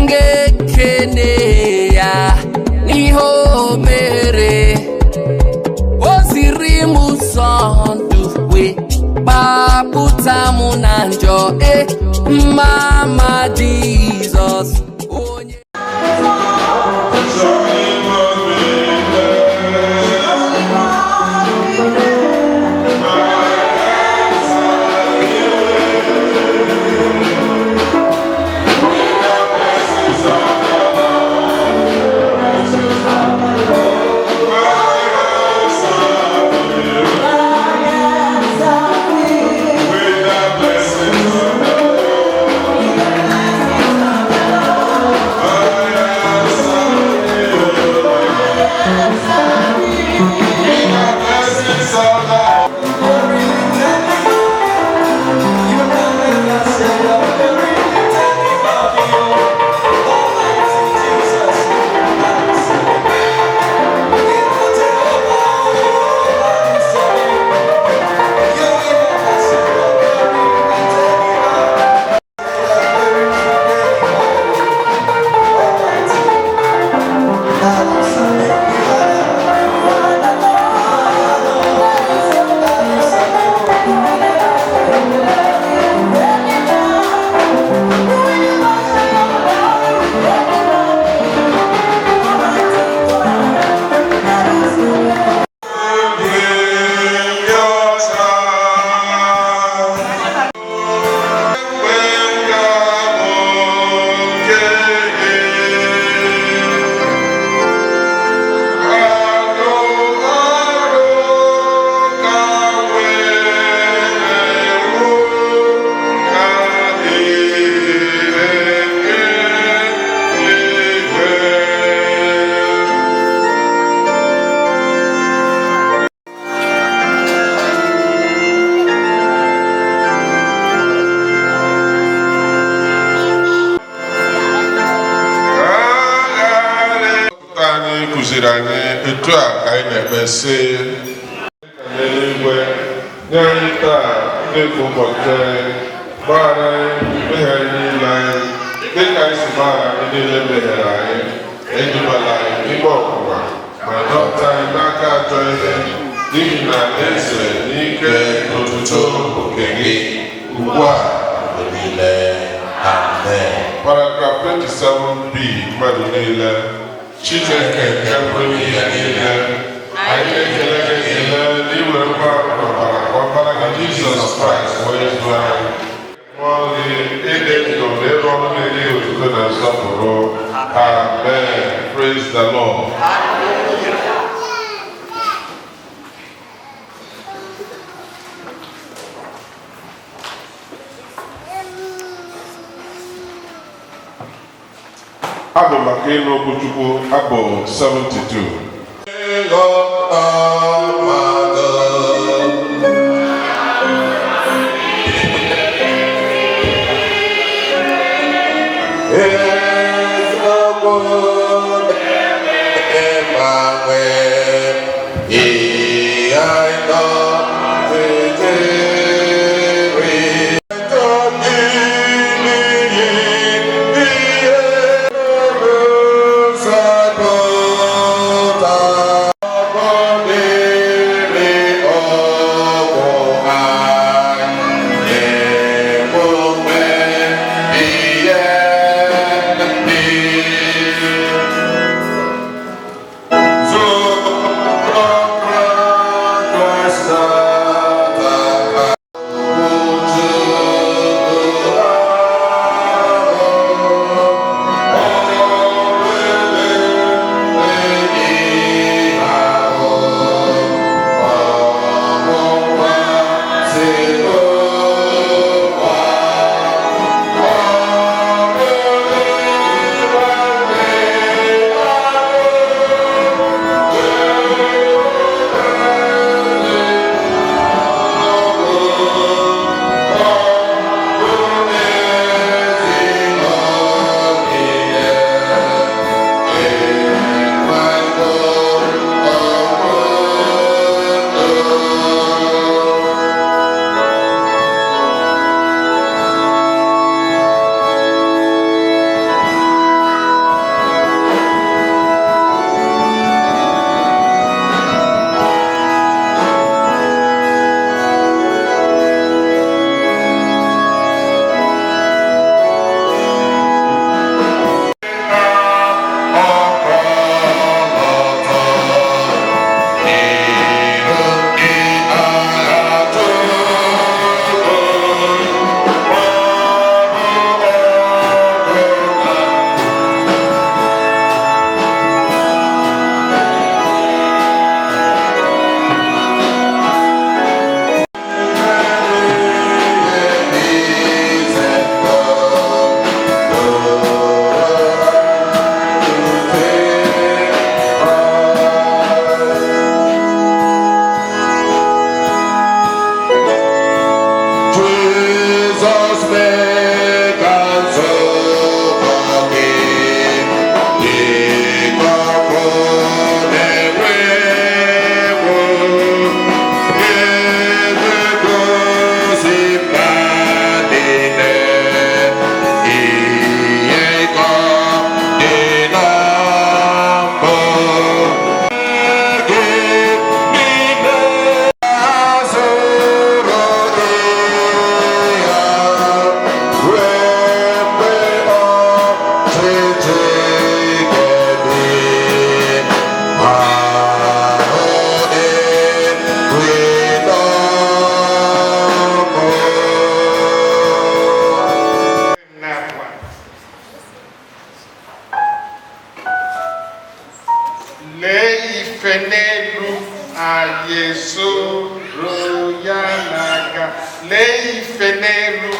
Ngekene ya n'ihe o mere ndụ wee gbapụta mụ na njọ mama Jizọs onye kụziri anyị etu a ka anyị na-eme sị n'eluigwe nye anyị taa dịka ụbọchị gbaghara anyị mmehie anyị niile anyị dịka anyị si gbaghara anyị niile mehiere anyị edubala anyị n'ime ọnwụnwa ma dọpụta anyị n'aka ajọ ihe n'ihi na eze n'ike n'otuto nke gị ugbu a mgbe niile. Amen. Paragraph 27b mmadụ niile Chineke nke pụrụ ihe niile anyị na-ekele gị ekele n'iwere ọbara gị Jizọs Kraịst wee zụọ anyị mmụọ gị ịdị ndụ na ịrụ ọrụ na-enye otuto na nsọpụrụ. Amen. Praise the Lord. Abụ maka ịnụ okwu Chukwu abụ 72. Lord. anyị soro ya n'aka lee ife n'elu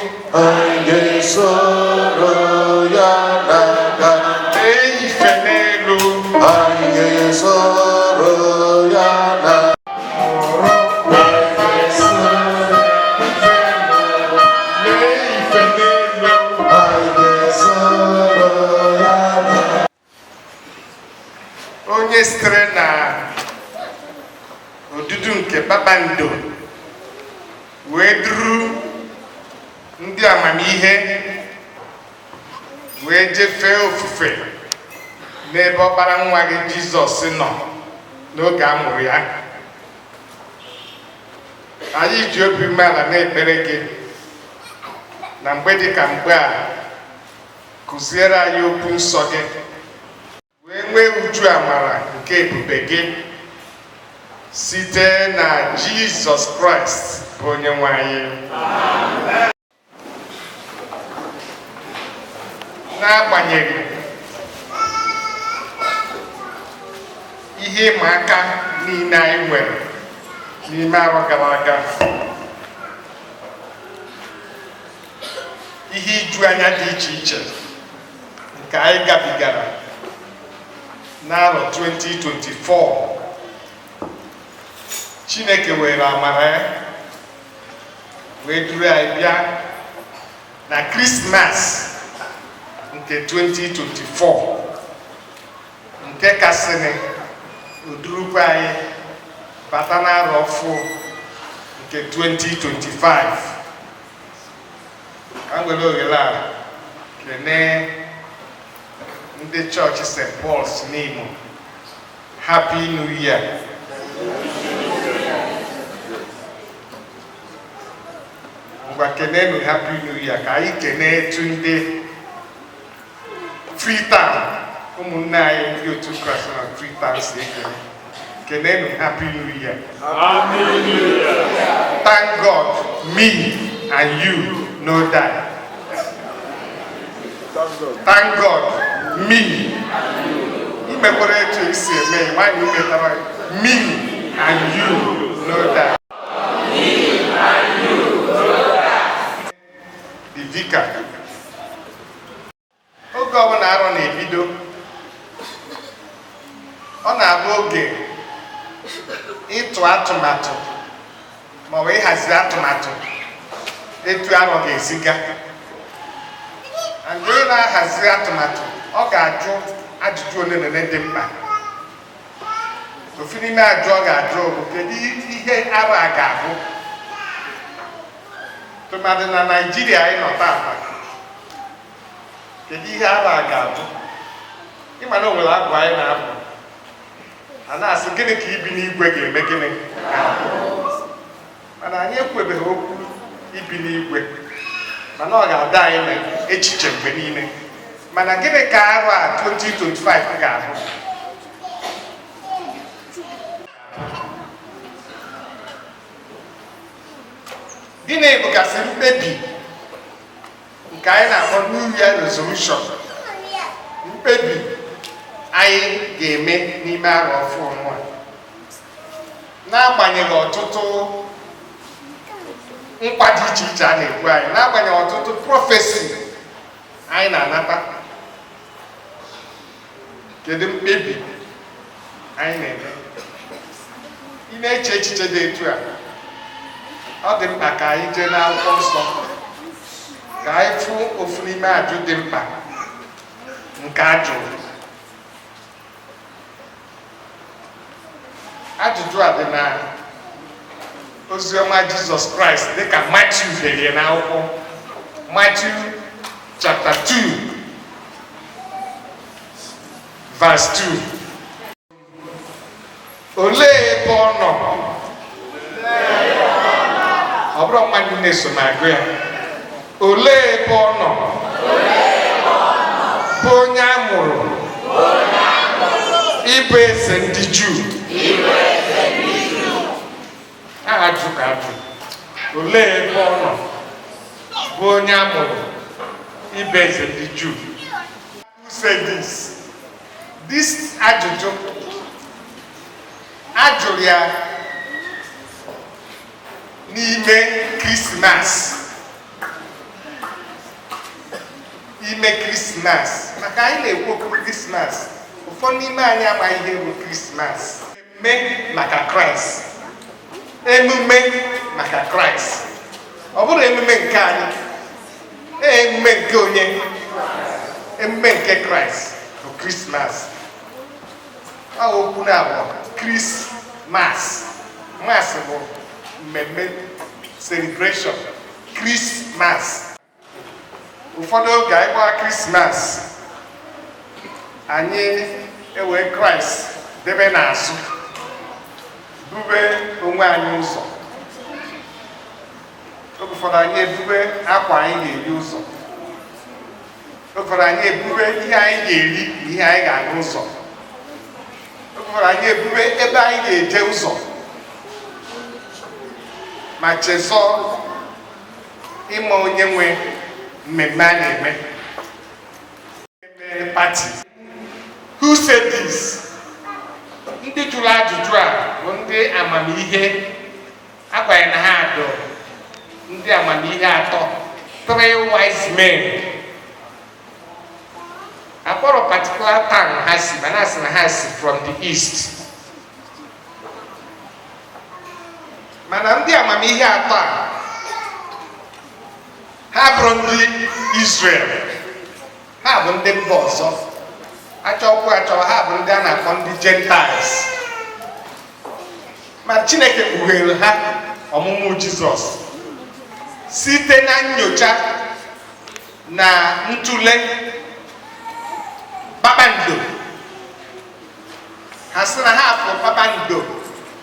anyị soro ya n'aka lee ife n'elu anyị soro ya n'aka onye sitere na odudu nke kpakpando wee duru ndị amamihe wee jefee ofufe n'ebe ọkpara nwa gị Jizọs nọ n'oge a mụrụ ya. Anyị ji obi umeala na-ekpere gị na mgbe dị ka mgbe a kụziere anyị okwu nsọ gị wee nwee uju amara nke ebube gị site na Jizọs Kraịst bụ onye nwe anyị. N'agbanyeghị ihe ịma aka niile anyị nwere n'ime arọ gara aga, ihe iju anya dị iche iche nke anyị gabigara n'arọ 2024, Chineke were amara ya wee duru anyị bịa na Krismas nke 2024 nke kasịrị odurukwa anyị bata n'arọ ọfụ nke 2025. Ka m were ohere a kene ndị chọọchị St. Paul's n'Imo, Happy New Year. Ngwa kenenu Happy New Year ka anyị kene etu ndị Freetown, ụmụnne anyị ndị otu Kraịst na Freetown si ekele. Kenenu Happy New Year. Happy New Year. Thank God me and you no die. Thank God me. Imekwere etu isi eme nwanyị imetara me and you no die. The vicar. Oge ọbụla arọ na-ebido, ọ na-abụ oge ịtụ atụmatụ maọbụ ịhazi atụmatụ etu arọ ga-esiga. Mgbe ị na-ahazi atụmatụ, ọ ga-ajụ ajụjụ ole na ole dị mkpa. Ofu n'ime ajụ ọ ga-ajụ bụ kedu ihe arọ a ga-abụ, tụmadị na Naịjirịa anyị nọ taata. Kedu ihe arọ a ga-abụ? Ịma na o nwere abụ anyị na-abụ, a na-asị gịnị ka ibi n'igwe ga-eme gịnị ga-abụ, mana anyị ekwebeghị okwu ibi n'igwe, mana ọ ga-ada anyị na echiche mgbe niile. Mana gịnị ka arọ a 2025 ga-abụ? Gịnị bụgasị mkpebi nke anyị na-akpọ New Year Resolution, mkpebi anyị ga-eme n'ime arọ ọfụrụ a, n'agbanyeghị ọtụtụ nkwa dị iche iche a na-ekwu anyị, n'agbanyeghị ọtụtụ prọfesi anyị na-anata. Kedu mkpebi anyị na-eme? Ị na-eche echiche dị etu a, ọ dị mkpa ka anyị jee n'akwụkwọ nsọ ka anyị fụ ofu n'ime ajụ dị mkpa nke ajụrụ. Ajụjụ a dị na oziọma Jizọs Kraịst dịka Matthew dere n'akwụkwọ Matthew chapter 2 verse 2. Olee ebe ọ nọ? Ọ bụrụ mmadụ na-eso na-agụ ya. Olee ebe ọ nọ? Bụ onye a mụrụ ịbụ eze ndị Juu. Aha jụ ka ajụ. Olee ebe ọ nọ? Bụ onye a mụrụ ịbụ eze ndị Juu. Who said this? This ajụjụ a jụrụ ya n'ime Krismas, maka anyị na-ekwu okwu Krismas, ụfọdụ n'ime anyị amaghị ihe bụ Krismas. Emume maka Kraịst, emume maka Kraịst, ọ bụrụ emume nke anyị, emume nke onye, emume nke Kraịst bụ Krismas. Ọ okwu na-abụ Krismas, mas bụ mmemme, celebration, Krismas. Ụfọdụ oge anyị gbaa Krismas, anyị ewee Kraịst debe n'azụ, bube onwe anyị ụzọ. Oge ụfọdụ anyị ebube akwa anyị ga-eri ụzọ, oge ụfọdụ anyị ebube ihe anyị ga-eri na ihe anyị ga-aṅụ ụzọ, oge ụfọdụ anyị ebube ebe anyị ga-eje ụzọ, ma chezọọ ịma onye nwe mmemme a na-eme pati. Who said this? Ndị jụrụ ajụjụ a bụ ndị amamihe, agbanyeghị na ha dụ ndị amamihe atọ, 3 wise men. Akpọrọ particular town ha si, mana asị na ha si from the east. Mana ndị amamihe atọ a, ha bụrụ ndị Israel, ha bụ ndị mba ọzọ. Achọkwu achọ, ha bụ ndị a na-akpọ ndị Gentiles. Ma Chineke kpughere ha ọmụmụ Jizọs site na nyocha na ntụle kpakpando. Ha sị na ha afọ kpakpando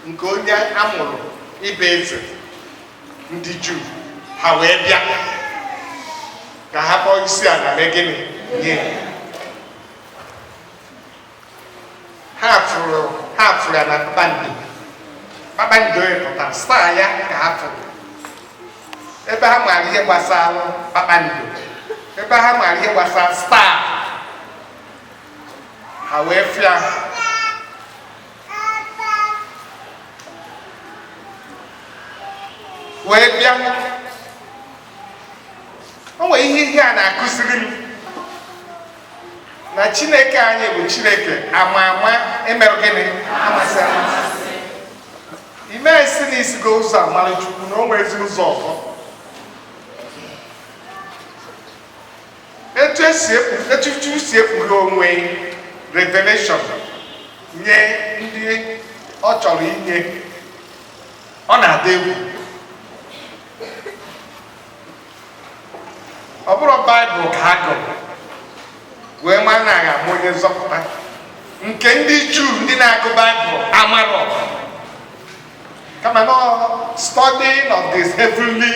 nke onye amụrụ ịbụ eze ndị Juu, ha wee bịa ka ha kpọọ isi ala mee gịnị nye ha fụrụ ya na kpakpando. Kpakpando pụtara staa ya ka ha fụrụ. Ebe ha maara ihe gbasara kpakpando, ebe ha maara ihe gbasara staa, ha wee fịa wee bịa. O nwere ihe a na-akụziri m, na Chineke anyị bụ Chineke ama emerụ gịnị amasị amasị. Ime esi na isigo ụzọ amara Chukwu na o nwere ezi ụzọ ọzọ. Etu Chukwu si ekpughe onwe revelation nye ndị ọ chọrọ inye, ọ na-adị egwu. Ọ bụrụ Baịbụl ka ha gụrụ wee ma na agha ama onye nzọpụta. Nke ndị Juu ndị na-agụ Baịbụl amarọ, kama na studying of these heavenly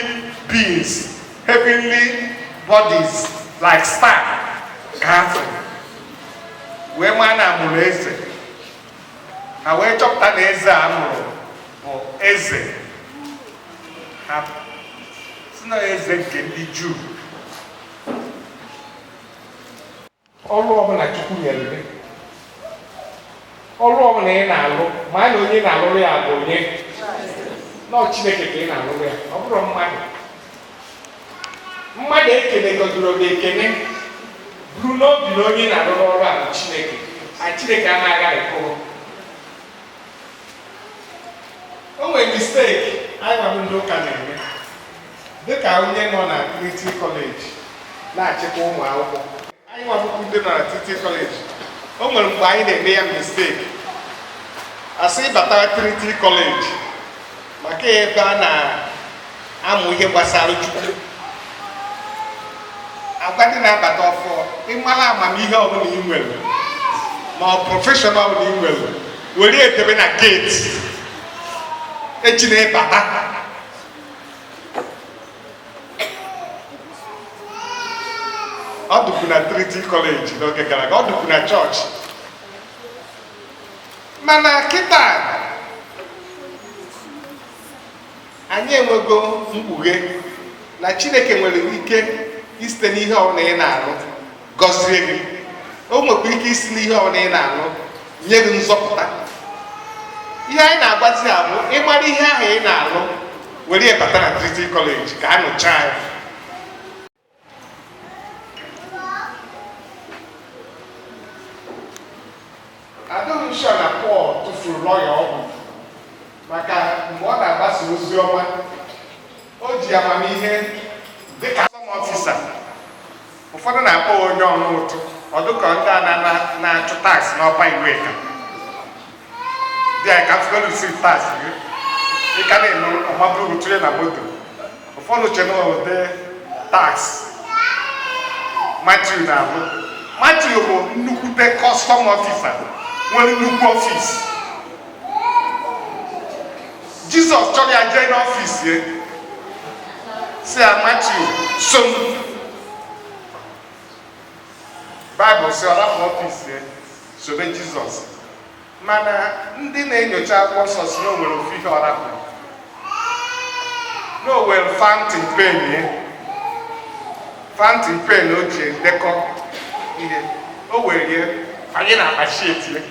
beings, heavenly bodies like star ka ha fụrụ wee ma na amụrụ eze. Ha wee chọpụta na eze a mụrụ bụ eze, ha si na eze nke ndị Juu. Ọrụ ọbụla Chukwu nyere gị, ọrụ ọbụla ị na-alụ, ma na onye na-alụrụ ya bụ onye nọ Chineke ka ị na-alụrụ ya, ọ bụrụ mmadụ. Mmadụ ekenegodoro gị ekene buru n'obi na onye na-alụrụ ọrụ a bụ Chineke, Chineke anaghị ekwu. O nwere mistake anyị nwa ndị ụka na-eme, dịka onye nọ na Trinity College na-achịkwa ụmụ akwụkwọ. Anyị nwa ndị nọ na Trinity College, o nwere mgbe anyị na-eme ya mistake. Asị ịbata Trinity College maka ebe a na-amụ ihe gbasara Chukwu, agwa ndị na-abata ọfọ, ịmara amamihe ọbụla ị nwere ma ọ prọfeshọnal ọbụla ị nwere, were edebe na geeti eji na-ebata. Ọ dụkwu na Trinity College n'oge gara aga, ọ dụkwu na chọọchị. Mana kịta anyị enwego mkpughe na Chineke nwere ike isite n'ihe ọbụla ị na-alụ gọzie gị. O nwekwa ike isi n'ihe ọbụla ị na-alụ nye gị nzọpụta. ihe anyị na-agbazi ya bụ ịgbara ihe ahụ ị na-alụ were ya bata na Trinity College ka a nụchaa ya. Adịghị nsọ na Pọl tụfuru lọya ọgwụ maka mgbe ọ na-agbasa ozi ọma o ji amamihe dịka some ọfisa. Ụfọdụ na-akpọ onye ọrụ ụtụ ọdụkọ ndị a na-achụ taksị n'ọba iwe ka dị anyị ka fụgosi taksị gị ịka na-eme ọmabụrụ tụnye na moto. Ụfọdụ uche na ụdị taksị Matthew na-abụ. Matthew bụ nnukwute kọstọm ọfisa nwere nnukwu ọfịs. Jizọs chọrọ ya jee n'ọfịs ya si ya Matthew so m. Baịbụl si ọ rapụ ọfịs ya sobe Jizọs, mana ndị na-enyocha akwụkwọ nsọ si na o nwere ofu ihe ọ rapụrụ, na o nwere fountain pen ya, fountain pen o ji edekọ ihe, o were ya anyị na-akpachi etie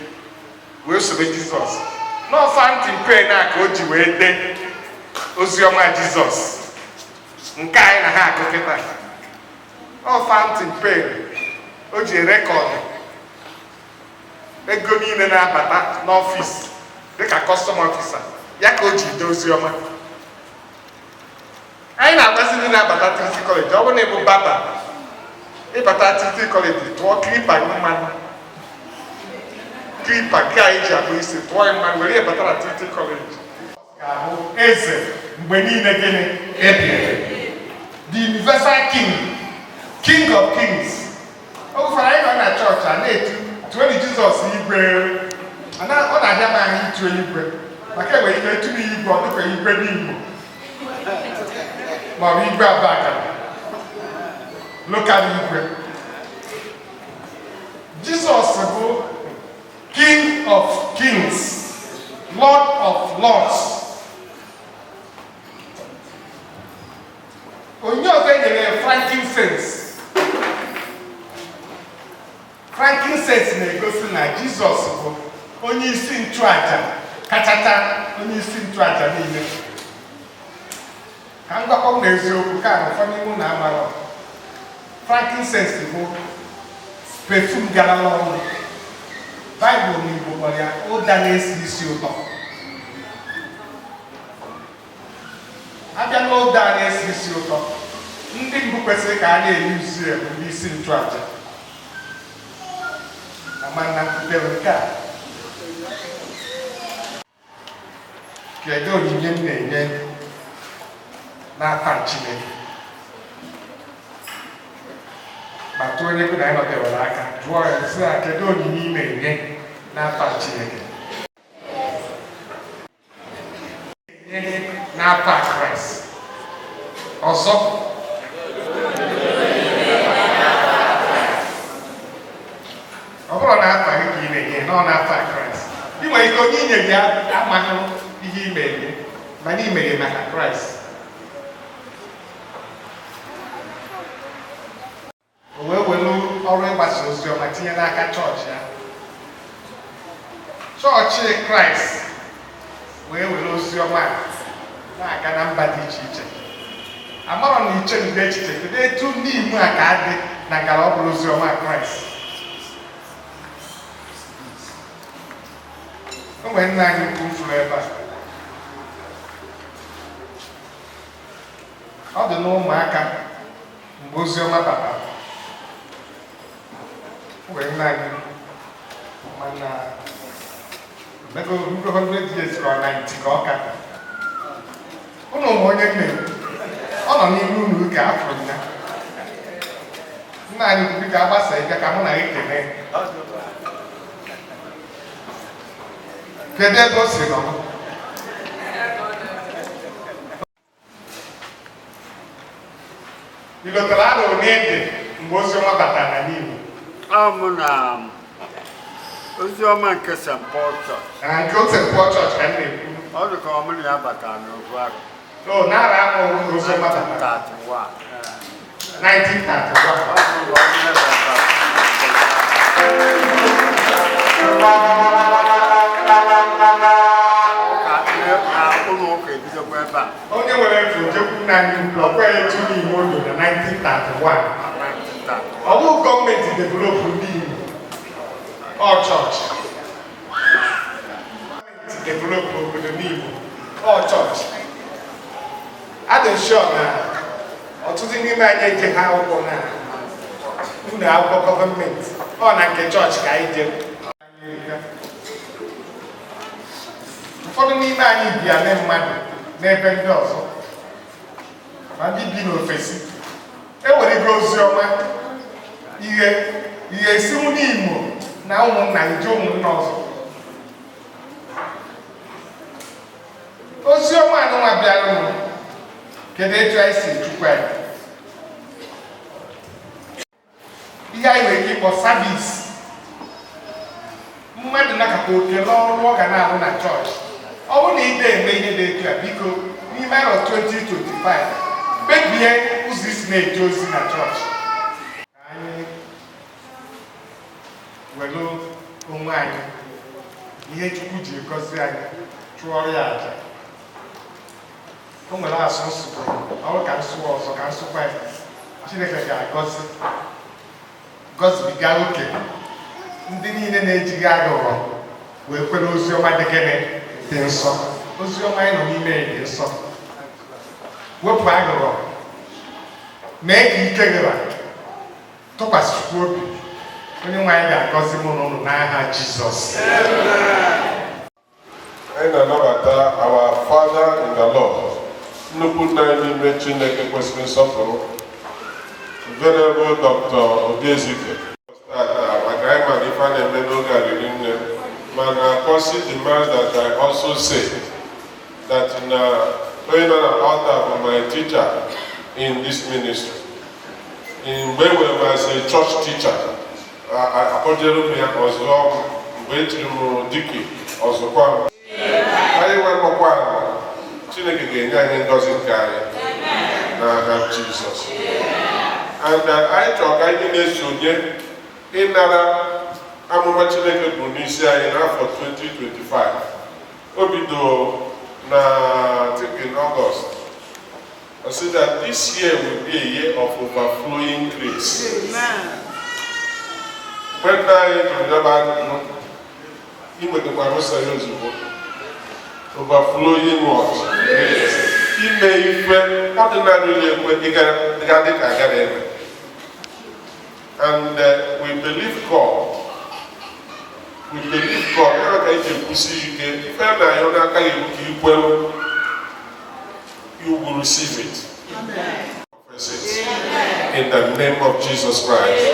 wee sobe Jizọs. Nọ fountain pen a ka o ji wee dee oziọma Jizọs nke anyị na ha agụ kịta. Ọ fountain pen o ji rekọdụ ego niile na-abata n'ọfịs dịka kọstọm ọfisa ya ka o ji dee oziọma. Anyị na-agbazi ndị na-abata Trinity College, ọ bụrụ na ịbụ baba ịbata Trinity College tụọ klipa mmanụ, klipa nke anyị ji akpụ isi tụọ ya mmanụ were ịbata na Trinity College. Ga-abụ eze mgbe niile gịnị ebighị, the universal king of kings. Ọ bụfara anyị nọ na chọọchị a na-etu tụọrọ Jizọs igwe, ọ na-abịa m anyị ịtụ igwe maka enwere ike etu igwe ọ dịkwa igwe n'Igbo maọbụ igwe Abaga lokal igwe. Jizọs bụ King of Kings, Lord of Lords. Onye ọzọ enyere frankincense. Frankincense na-egosi na Jizọs bụ onye isi nchụaja kachacha onye isi nchụaja niile. Ka m gwakwa m n'eziokwu ka ụfọdụ iwu na-amara, frankincense bụ perfume gara ọnụ. Baịbụl n'Igbo kpọrọ ya ụda na-esi isi ụtọ. Abịa n'ụda na-esi isi ụtọ, ndị mbụ kwesịrị ka a na-eyuzi ya bụ ndị isi nchụaja. Amana kwutere nke a, kedu onyinye m na-enye n'afa Chineke? Kpatụ onye bụ na anyị nọtewere aka jụọ ya sị ya kedu onyinye ị na-enye n'afa Chineke? Enye n'afa Kraịst. Ọzọ ọ bụrụ na afa gị ka ị na-enye nọ n'afa Kraịst, ị nwere ike onye inye gị amaghị ihe ime enye mana ime gị maka Kraịst. O wee welu ọrụ ịgbasa ozi ọma tinye n'aka chọọchị ya. Chọọchị Kraịst wee were ozi ọma na-aga na mba dị iche iche. Amarọ na iche ndị echiche kedu etu ndị Igbo a ka adị na ngara ọ bụrụ ozi ọma Kraịst. O nwere nna anyị ukwu furu ebe a. Ọ dị n'ụmụaka mgbe ozi ọma batara. O nwere nna anyị mana mego ruo 100 years ka ọ 90 ka ọ ka. Ụnụ ụmụ onye nne ọ nọ n'ihu unu ka afọ ya. Nna anyị kwuru ka agbasa ike ka mụ na gị kelee. Kedu ebe o si nọ? Ilotara arụ n'ede mgbe ozi ọma batara n'Igbo. Ọ mụ na ozi ọma nke St. Paul Church. Nke St. Paul Church ka m na-ekwu. Ọ dị ka ọ mụ na ya batara n'ofu arụ. O nara ahụ ozi ọma batara. 1931. onye nwere efu jekwu na anyị ọkwa ya etu n'ime odo na 1931 ọ bụ gọọmenti developụ ndị Igbo ọ chọọchị developụ obodo n'Igbo ọ chọọchị adị sure na ọtụtụ n'ime anyị eje ha akwụkwọ na ụlọ akwụkwọ gọọmenti ọ na nke chọọchị ka anyị jere ụfọdụ n'ime anyị bịa na mmadụ n'ebe ndị ọzọ ma ndị bi n'ofesi ewere gị ozi ọma ihe esinwu n'Imo na ụmụnna ije ụmụnna ọzọ ozi ọma anụnwa bịara ụmụ kedu etu anyị si echukwa ya ihe anyị nwere ike ịkpọ savis mmadụ nakọta oke n'ọrụ ọ ga na-arụ na chọọchị ọ bụrụ na ị na-eme ihe dị etu a biko n'ime arọ 2025 kpebie ụzọ isi na-eje ozi na chọọchị ka anyị were onwe anyị ihe Chukwu ji gọzie anyị chụọrọ ya aja o nwere asụ nsụgụ ọrụ ka nsụwa ọzọ ka nsụkwa ya Chineke ga-agọzi gọzibiga oke ndị niile na-ejighị aghụghọ wee kwere ozi ọma dị gịnị dị nsọ ozi ọma anyị nọ n'ime dị nsọ wepụ aghụghọ mee ka ike ghara tụkwasị Chukwu obi onye nwe anyị ga-agọzi mụ na ụnụ n'aha Jizọs. Anyị na-anabata our Father in the Lord nnukwu nna anyị n'ime Chineke kwesịrị nsọpụrụ Venerable Dr. Obiezike maka anyị ma ife a na-eme n'oge alili nne mana Kosi demands that I also say that onye nọ na altar bụ my teacher in this ministry mgbe enwere as a church teacher akpọjere m ya ọzọ mgbe etiri m dike ọzọkwa anyị nwekọkwa Chineke ga-enye anyị ngọzi nke anyị n'aha Jizọs. And anyị chọrọ ka anyị na-esonye ịnara amụma Chineke bụ n'isi anyị n'afọ 2025 o bido na in August. I said that this year will be a year of overflowing grace. When I overflowing what? Grace. Ime ife ordinarily and we believe God. We believe God. You will receive it. In the name of Jesus Christ.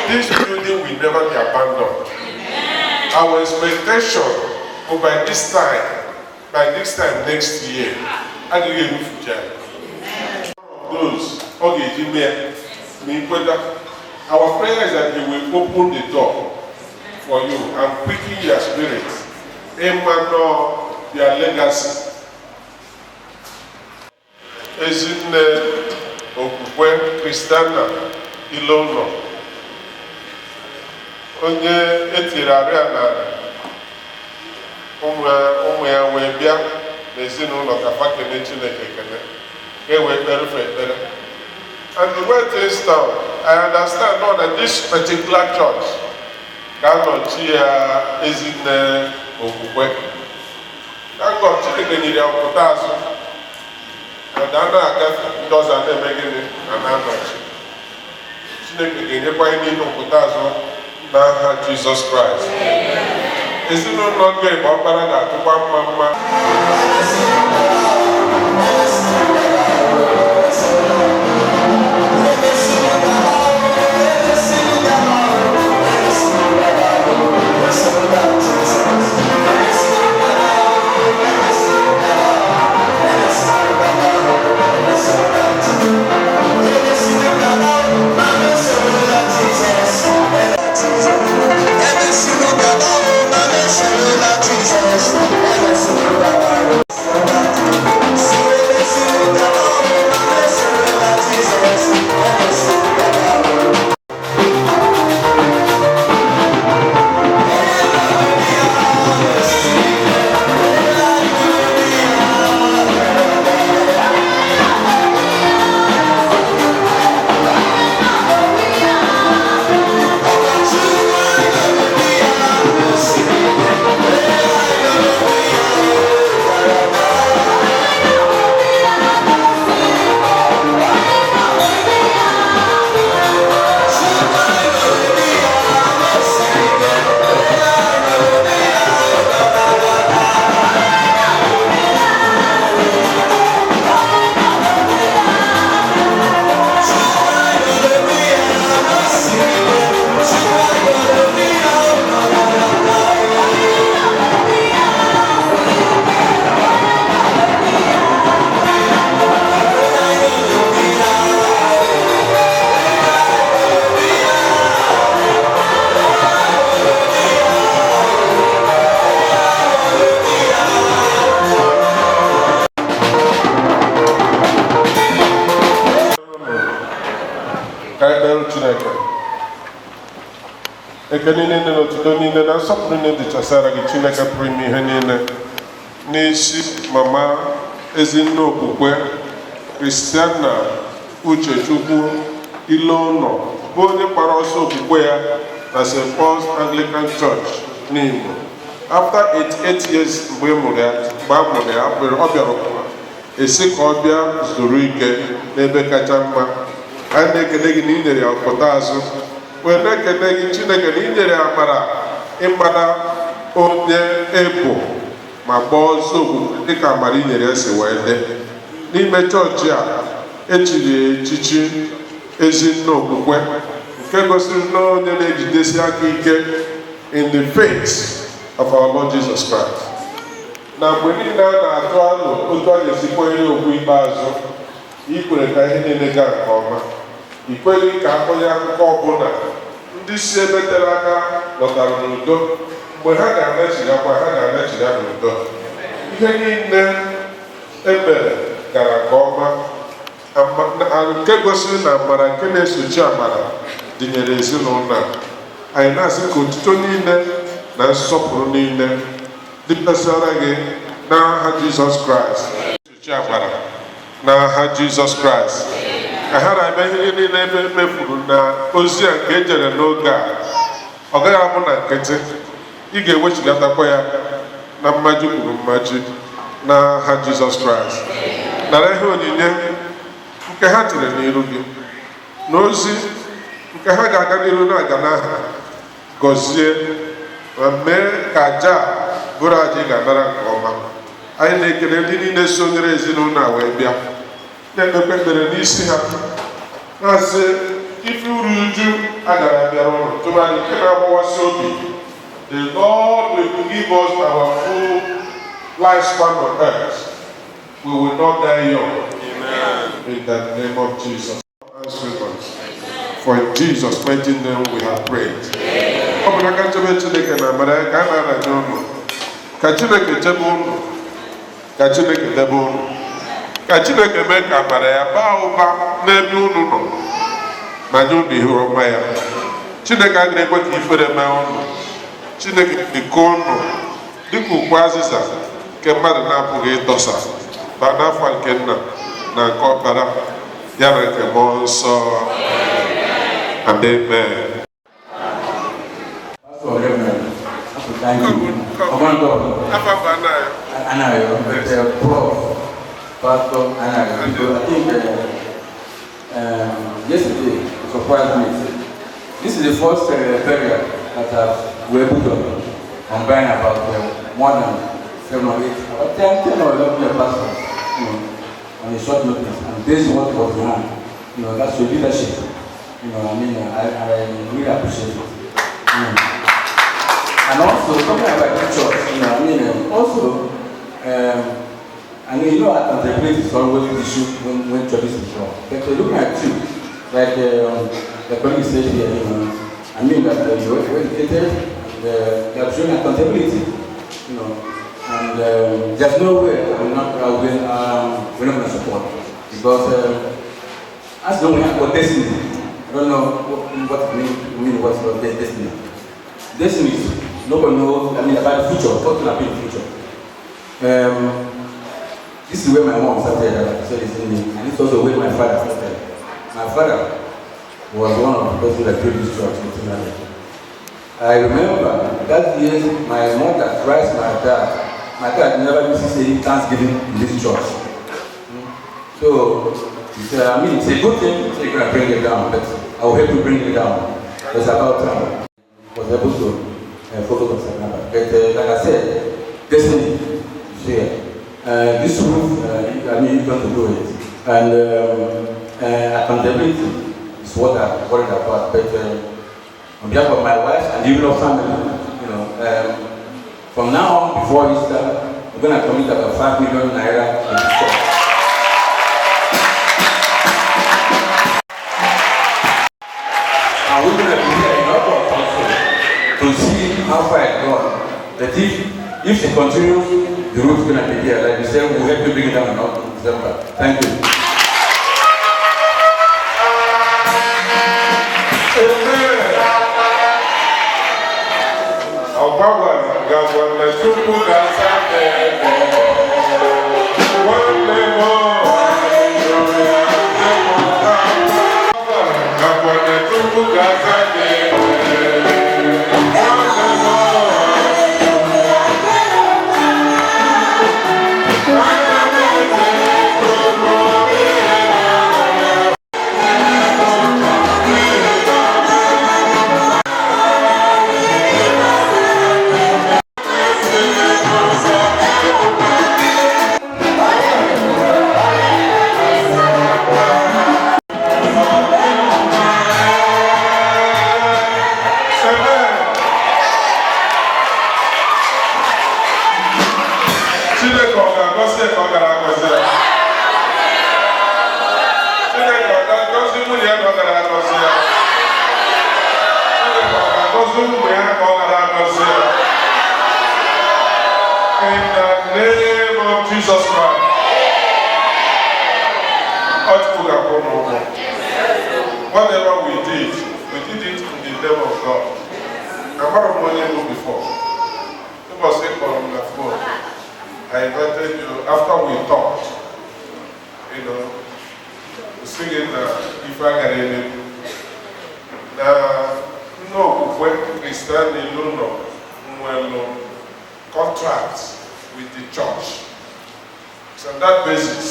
This building will never be abandoned. Our expectation by this time next year, those our prayer is that He will open the door for you and quicken your spirit, their legacy. Ezinne okwukwe Kristiana Ilono onye etiri arịa na ụmụ ya wee bịa n'ezinụlọ ka fa kene Chineke ekele wee kpere ekpere. And the way things stand, I understand now that this particular church ga-anọchi ya Ezinne okwukwe. Thank God Chineke nyere ya ọpụta azụ and a na-agafe ndị ọzọ na-eme gịnị na na-anọchi. Chineke ga-enyekwa ihe niile ọpụta azụ n'aha Jizọs Kraịst. Ezinụlọ nke Igbo ọkpara ga-atụkwa mma mma. Jesus. Chineke. Ekele niile na otuto niile na nsọpụrụ niile dịchasara gị Chineke pụrụ ime ihe niile. N'isi mama Ezinne Okwukwe Christiana Uchechukwu Ilono bụ onye kpara ọsọ okwukwe ya na St. Paul's Anglican Church n'Imo. After 88 years mgbe a mụrụ ya, ọ bịara ụwa esi ka ọ bịa zuru ike n'ebe kacha mma. Anyị na-ekele gị na ị nyere ya ọpụta azụ, wee na-ekele gị Chineke na ị nyere ya amara ịmara onye ebu ma gbaa ọsọ okwukwe dịka amara ị nyere ya si wee dị. N'ime chọọchị a echiri echichi Ezinne Okwukwe, nke gosiri na onye na-ejidesi aka ike in the faith of our Lord Jesus Christ. Na mgbe niile a na-atụ alụ otu a ga-esi kwanyere okwu ikpeazụ, ikwere ka ihe niile gaa nke ọma. Ikweghị ka onye akụkọ ọbụla ndị si ebe tere aka lọtara n'udo, mgbe ha ga-anachigakwa ha ga-anachiga n'udo. Ihe niile emere gara nke ọma, nke gosiri na amara nke na-esochi amara dịnyere ezinụlọ a. Anyị na-asị ka otuto niile na nsọpụrụ niile dịpesara gị n'aha Jizọs Kraịst. Esochi amara n'aha Jizọs Kraịst. Ka ha na-eme ihe niile ebe mefuru na ozi a nke ejere n'oge a, ọ gaghị abụ na nkịtị. Ị ga-ewechigatakwa ya na mmaji kwuru mmaji n'aha Jizọs Kraịst. Nara ihe onyinye nke ha tiri n'iru gị na ozi nke ha ga-aga n'iru na-aga n'aha gọzie ma mee ka aja bụrụ aja ị ga-anara nke ọma. Anyị na-ekele ndị niile sonyere ezinụlọ a wee bịa na-ekpekpe ekpere n'isi ha, na-asị ife uru uju agara bịara ụlọ tụmadị nke na-agbawasị obi. The Lord will give us our full lifespan on earth. We will not die young. Amen. In the name of Jesus. For in Jesus' mighty name we have prayed. Ọ bụ n'aka nchebe Chineke na amara ya ka a na-araja ụnụ. Ka Chineke chebe ụnụ. Ka Chineke debe ụnụ. Ka Chineke mee ka amara ya baa ụba n'ebe ụnụ nọ ma nye ụnụ ihe ọma ya. Chineke agaghị ekwe ka ifere mee ụnụ. Chineke dịka ụnụ dịka ukwe azịza nke mmadụ na-apụghị ịdọsa ba n'afọ nke Nna na nke Ọkpara ya na nke Mmụọ Nsọ. Amen. Thank you. Anayo, Prof. Pastor Anayo. I think yesterday surprised me. This is the first period that we're able to combine about more than 7 or 8, about 10 or 11 year pastors, on a short notice. And this is what was behind. That's your leadership. I really appreciate it. And also, talking about the church, also, accountability is always the issue when churches is wrong. But looking at you, like the colleague said here, that you're educated, they are showing accountability, and there's no way we're not going to support. Because as long as we have got destiny, I don't know what it means, what's about destiny. Destiny is nobody knows, about the future, what will happen in the future. This is where my mom started, and it's also where my father started. My father was one of the persons that built this church in Finland. I remember that year my mother christ my dad. My dad never used to say Thanksgiving in this church. So it's a good thing so you're going to bring it down, but I will help you bring it down. It's about time. I was able to focus on Sagrada. But like I said, destiny is here. This roof, you're going to do it. And accountability is what I'm worried about. But on behalf of my wife and even our family, from now on, before Easter, we're going to commit about 5 million naira in the church. And we're going to be here in our council to see how far it goes. That if she continues, the roof's going to be here. Like you said, we'll help you bring it down in December. Thank you. ga-agọzi ka ọ gara agọzi ya. Chineke ọ ga-agọzi nwunye ya ka ọ gara agọzi ya. Chineke ọ ga-agọzi ụmụ ya ka ọ gara agọzi ya. In the name of Jesus Christ. Whatever we did it in the name of God. I'm not of money before. It was on the phone. I invited you after we talked. You know, singing If I Get In. No, when Christian contracts with the church. It's on that basis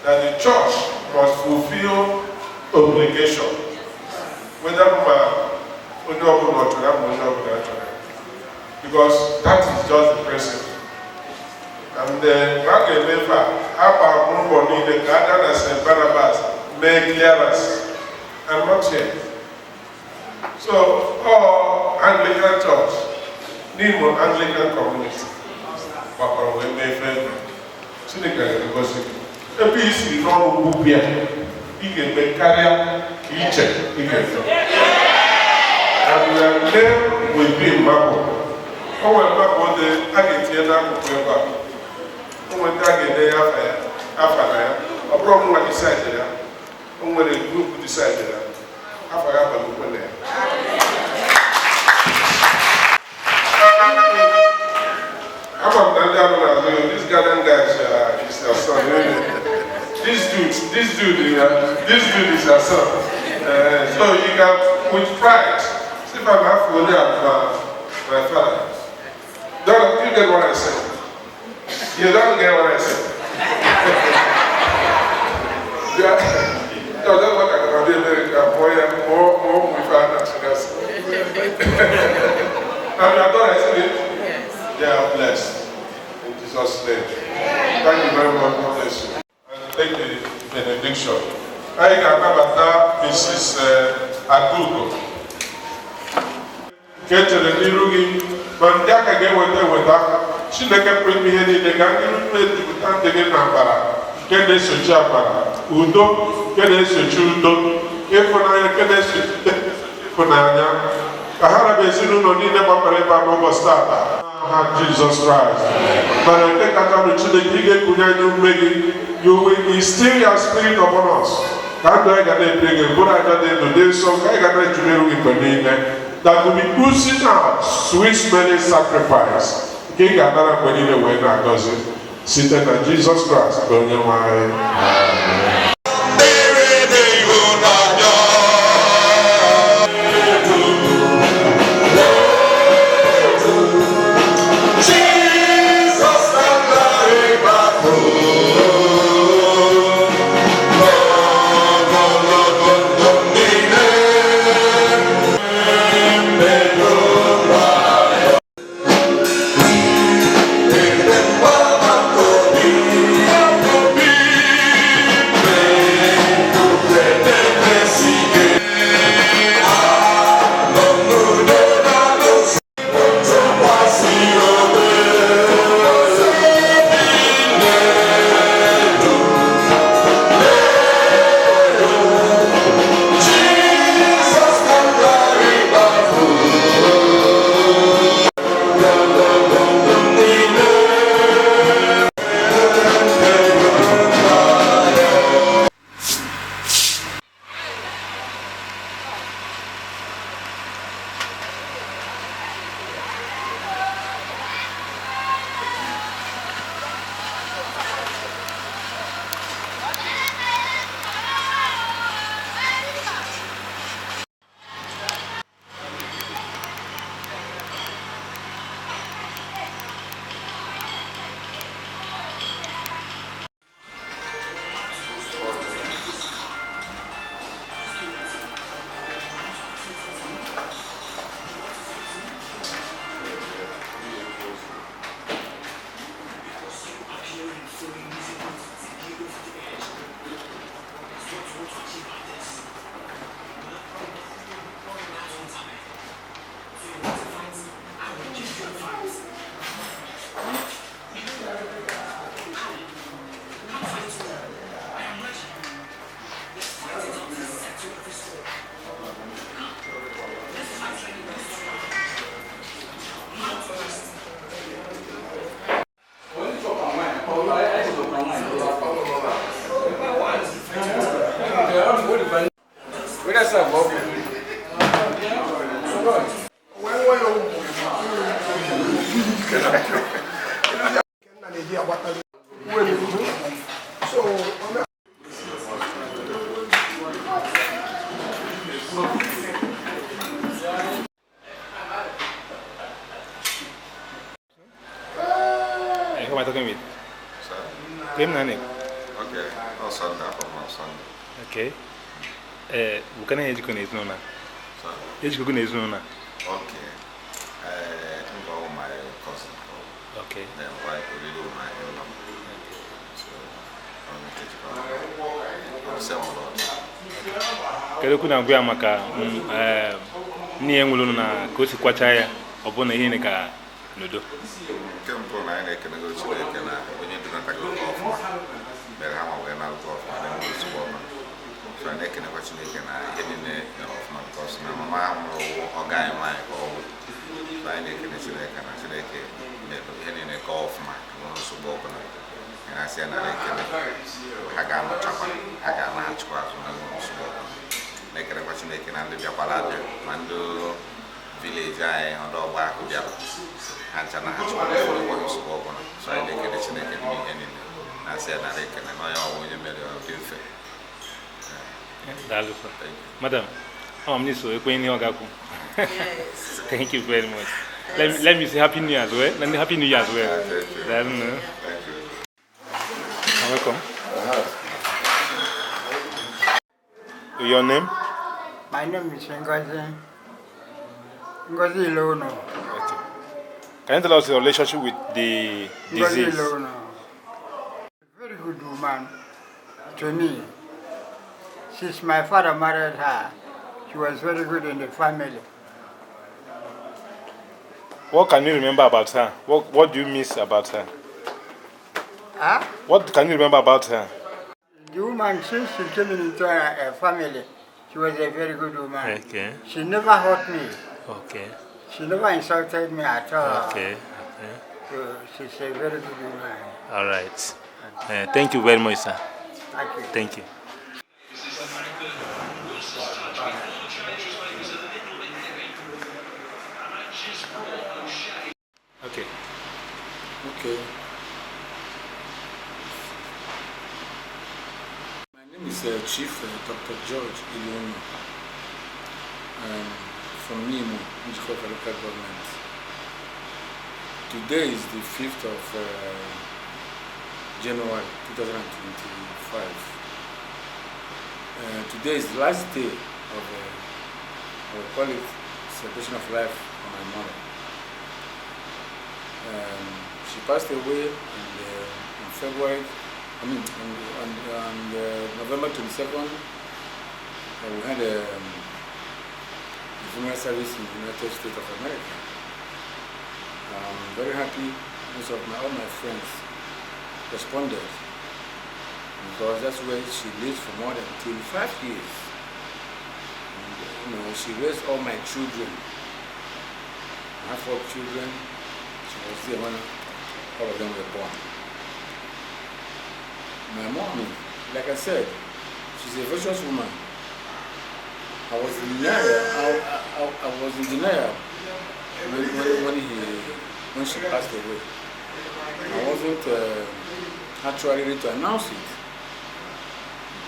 that the church must fulfill obligation. Whether because that is just the principle. And then back in Lefa, Abba Mumboni, the Garden as St. Barnabas, make clearance. I'm not here. So, all Anglican church, need more Anglican community. Papa, we may friend. Senegal, because a piece is not a book here. He can make carrier, each, he can. And then will be Mabo. Oh, well, Mabo, the Agatiana, whoever. Oh, when Agate after a problem what decided. Oh, when a group decided. After a look there. This garden guy is your son. This dude is your son. So you can, with pride, see if I'm half fully my father. Don't you get what I said? You don't get what I said. No, that's what I can do. More with father. And I thought I said it. Yes. They are blessed. In Jesus' name. Thank you very much. God bless you. And take the benediction. I can have Mrs. Agugo. Get to the Nirugi, but Jaka get what they were done. She never bring me any, they can't get Nambara. Get this to Chapara. Udo, get this to Chudo. If when I get this to Punanya, I had a basin on the Papa Novo Stata. Jesus Christ. But I take account to the Giga Kunya, you will instill your spirit upon us. Can't I get a big and put out the day, so I got a junior that will be pushing out sweet smelling sacrifice. King Adana Penny, when I does it. Seated at Jesus Christ, burn your mind. Who am I talking with? Game Nani. Okay, on Sunday, on Sunday. Okay. What can I educate you on? Educate you on? Okay. I'm going my cousin. Okay. Then why could you do my own? So, I'm several. Kedu kuna ngwa maka ni enwulu na kosi kwacha ya obona ihe ka nodo Kempo na ene kene go Chineke na onye dị na tago of mere ha ma we na go of na dem go support na so ene kene kwa Chineke na ihe dị na of na because na mama amụrụ ọga mai ko so ene kene Chineke na Chineke me ihe dị na go of ma no support na na sia na kene ha ga ma chapa ha ga na chukwa so na go support na kene kwa Chineke na ndị bịakwara abịa ma ndị village I on the back of the Hansana has one of the spoken, so I think it's an enemy. I said, I reckon, and I always made a difference. Madam, I'm Niso, thank you very much. Let me say Happy New Year as well. Let me Happy New Year as well. Thank you. Welcome. Your name? My name is Ngozi Lono. Okay. Can you tell us your relationship with the disease? Ngozi Lono. Very good woman to me. Since my father married her, she was very good in the family. What can you remember about her? What do you miss about her? Huh? What can you remember about her? The woman, since she came into a family, she was a very good woman. Okay. She never hurt me. Okay. She never insulted me at all. Okay. So she's a very good woman. All right. Thank you very much, sir. Thank you. Thank you. Okay. Okay. My name is Chief Dr. George Ilono. From Nimo, Njikoko local government. Today is the 5th of January 2025. Today is the last day of I will call it celebration of life for my mother. She passed away in February, on November 22nd. We had a funeral service in the United States of America. I'm very happy most of all my friends responded because that's where she lived for more than 25 years. And, she raised all my children. I have 4 children. She was there when all of them were born. My mommy, like I said, she's a virtuous woman. I was in denial. I was in denial when she passed away. I wasn't actually ready to announce it.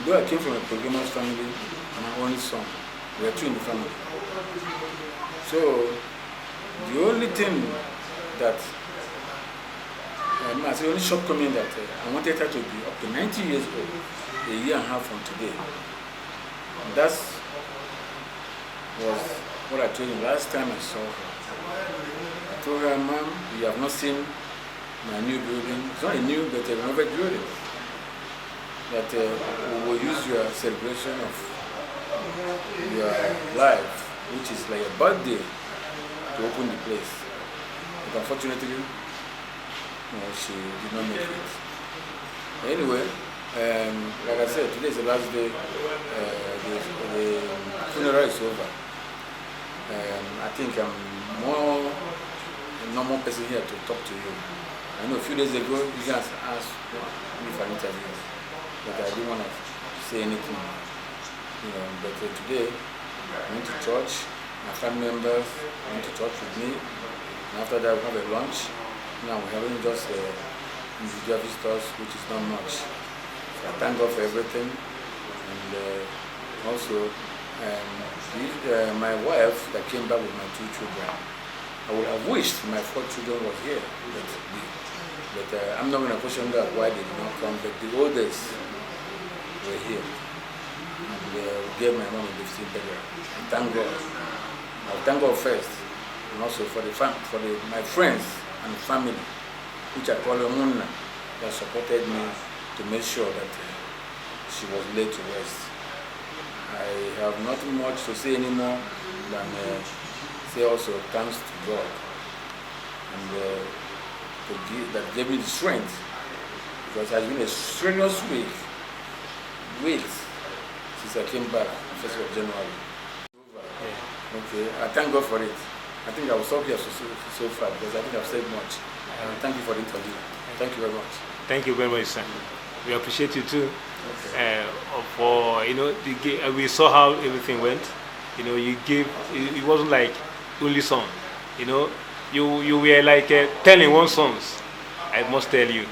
Though I came from a polygamous family and my only son, we were 2 in the family. So the only thing that the only shortcoming that I wanted her to be up to 90 years old, a year and a half from today. And that was what I told you last time I saw her. I told her, Mom, you have not seen my new building. It's not a new, but a renovated building. That we will use your celebration of your life, which is like a birthday, to open the place. But unfortunately, she did not make it. Anyway, like I said, today is the last day. The funeral is over. I think I'm a normal person here to talk to you. I know a few days ago, you guys asked if I an interview, but I didn't want to say anything, you know. But today, I went to church. My family members went to church with me, and after that, we have a lunch. Now we're having just individual visitors, which is not much. So I thank God for everything, and also my wife that came back with my 2 children. I would have wished my 4 children were here, but I'm not going to question that why they did not come. But the oldest were here, and we gave my mom a lifting burial. And thank God. I thank God first, and also for my friends and family, which I call Munna, that supported me to make sure that she was laid to rest. I have nothing much to say anymore than say also thanks to God, and that gave me the strength, because it has been a strenuous week since I came back 1st of January. Okay, I thank God for it. I think I will stop here so far because I think I've said much. Thank you for the interview. Thank you very much. Thank you very much, sir. We appreciate you too. For we saw how everything went. You know, you gave. It wasn't like only song. You know, you were like telling one songs. I must tell you,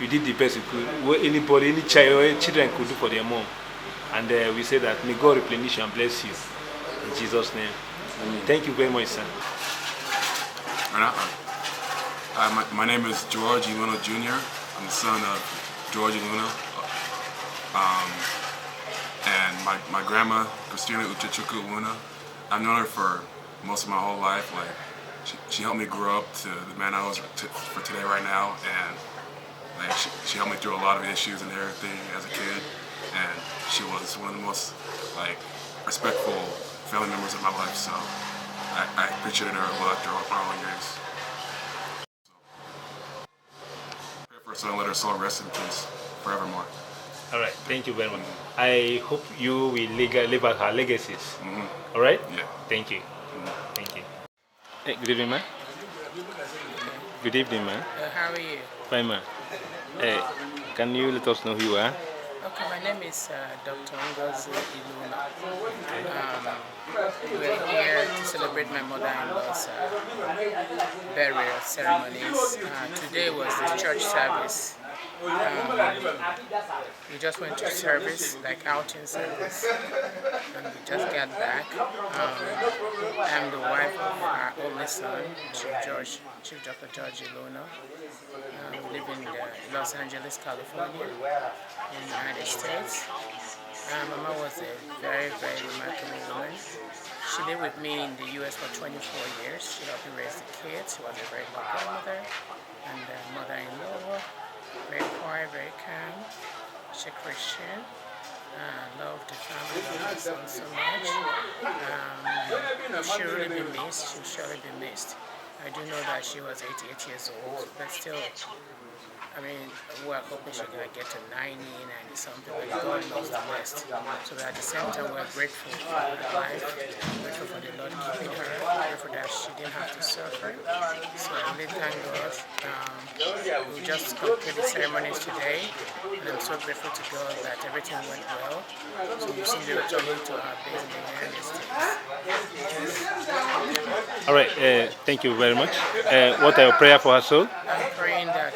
you did the best you could. What anybody, any child, any children could do for their mom. And we say that may God replenish you and bless you in Jesus' name. Amen. Thank you very much, sir. My name is George Luna Jr. I'm the son of George Luna. And my grandma, Christina Uchechukwu Luna, I've known her for most of my whole life. Like, she helped me grow up to the man I was for today right now, and like she helped me through a lot of issues and everything as a kid, and she was one of the most like respectful family members of my life, so I appreciated her a lot throughout my whole years. Pray for her son, let her soul rest in peace forevermore. All right, thank you very much. I hope you will live out her legacies. All right? Yeah. Thank you. Thank you. Hey, good evening, man. Good evening, man. How are you? Fine, man. Hey, can you let us know who you are? Okay, my name is Dr. Ngozi Iluna. We're here to celebrate my mother-in-law's burial ceremonies. Today was the church service. We just went to service, like outing service, and we just got back. I'm the wife of our only son, Chief Dr. George Iluna. We live in Los Angeles, California, in the United States. Mama was a very, very remarkable woman. She lived with me in the U.S. for 24 years. She helped me raise the kids. She was a very good grandmother and mother-in-law. Very quiet, very calm. She's a Christian. Loved the family, loved her son so much. She'll really be missed. She'll surely be missed. I do know that she was 88 years old, but still, I mean, we're hoping she's going to get to 90, 90 something, but God knows the best. So at the same time, we're grateful for her life, grateful for the Lord keeping her, grateful that she didn't have to suffer. So I really thank God. We just completed the ceremonies today, and I'm so grateful to God that everything went well. So we'll soon be returning to our base in the United States. All right, thank you very much. What are your prayer for her soul? I'm praying that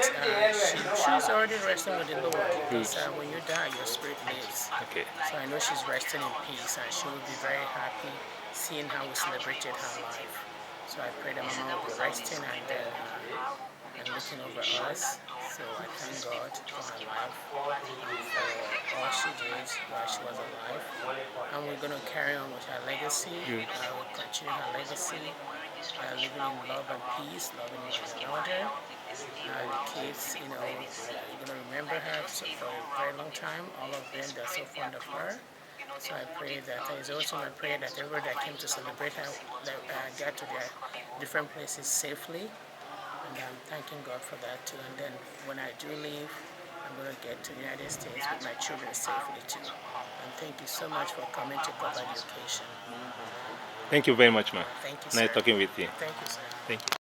she's already resting with the Lord, because when you die, your spirit lives. Okay. So I know she's resting in peace, and she will be very happy seeing how we celebrated her life. So I pray that Mama will be resting and looking over us. So I thank God for her life, for all she did while she was alive. And we're going to carry on with her legacy. We'll continue her legacy, living in love and peace, loving one another. The kids, you know, you're going to remember her for a very long time. All of them, they're so fond of her. So I pray that it's also my prayer that everybody that came to celebrate her got to their different places safely. And I'm thanking God for that too. And then when I do leave, I'm going to get to the United States with my children safely too. And thank you so much for coming to cover the occasion. Thank you very much, ma'am. Thank you, sir. Nice talking with you. Thank you, sir. Thank you.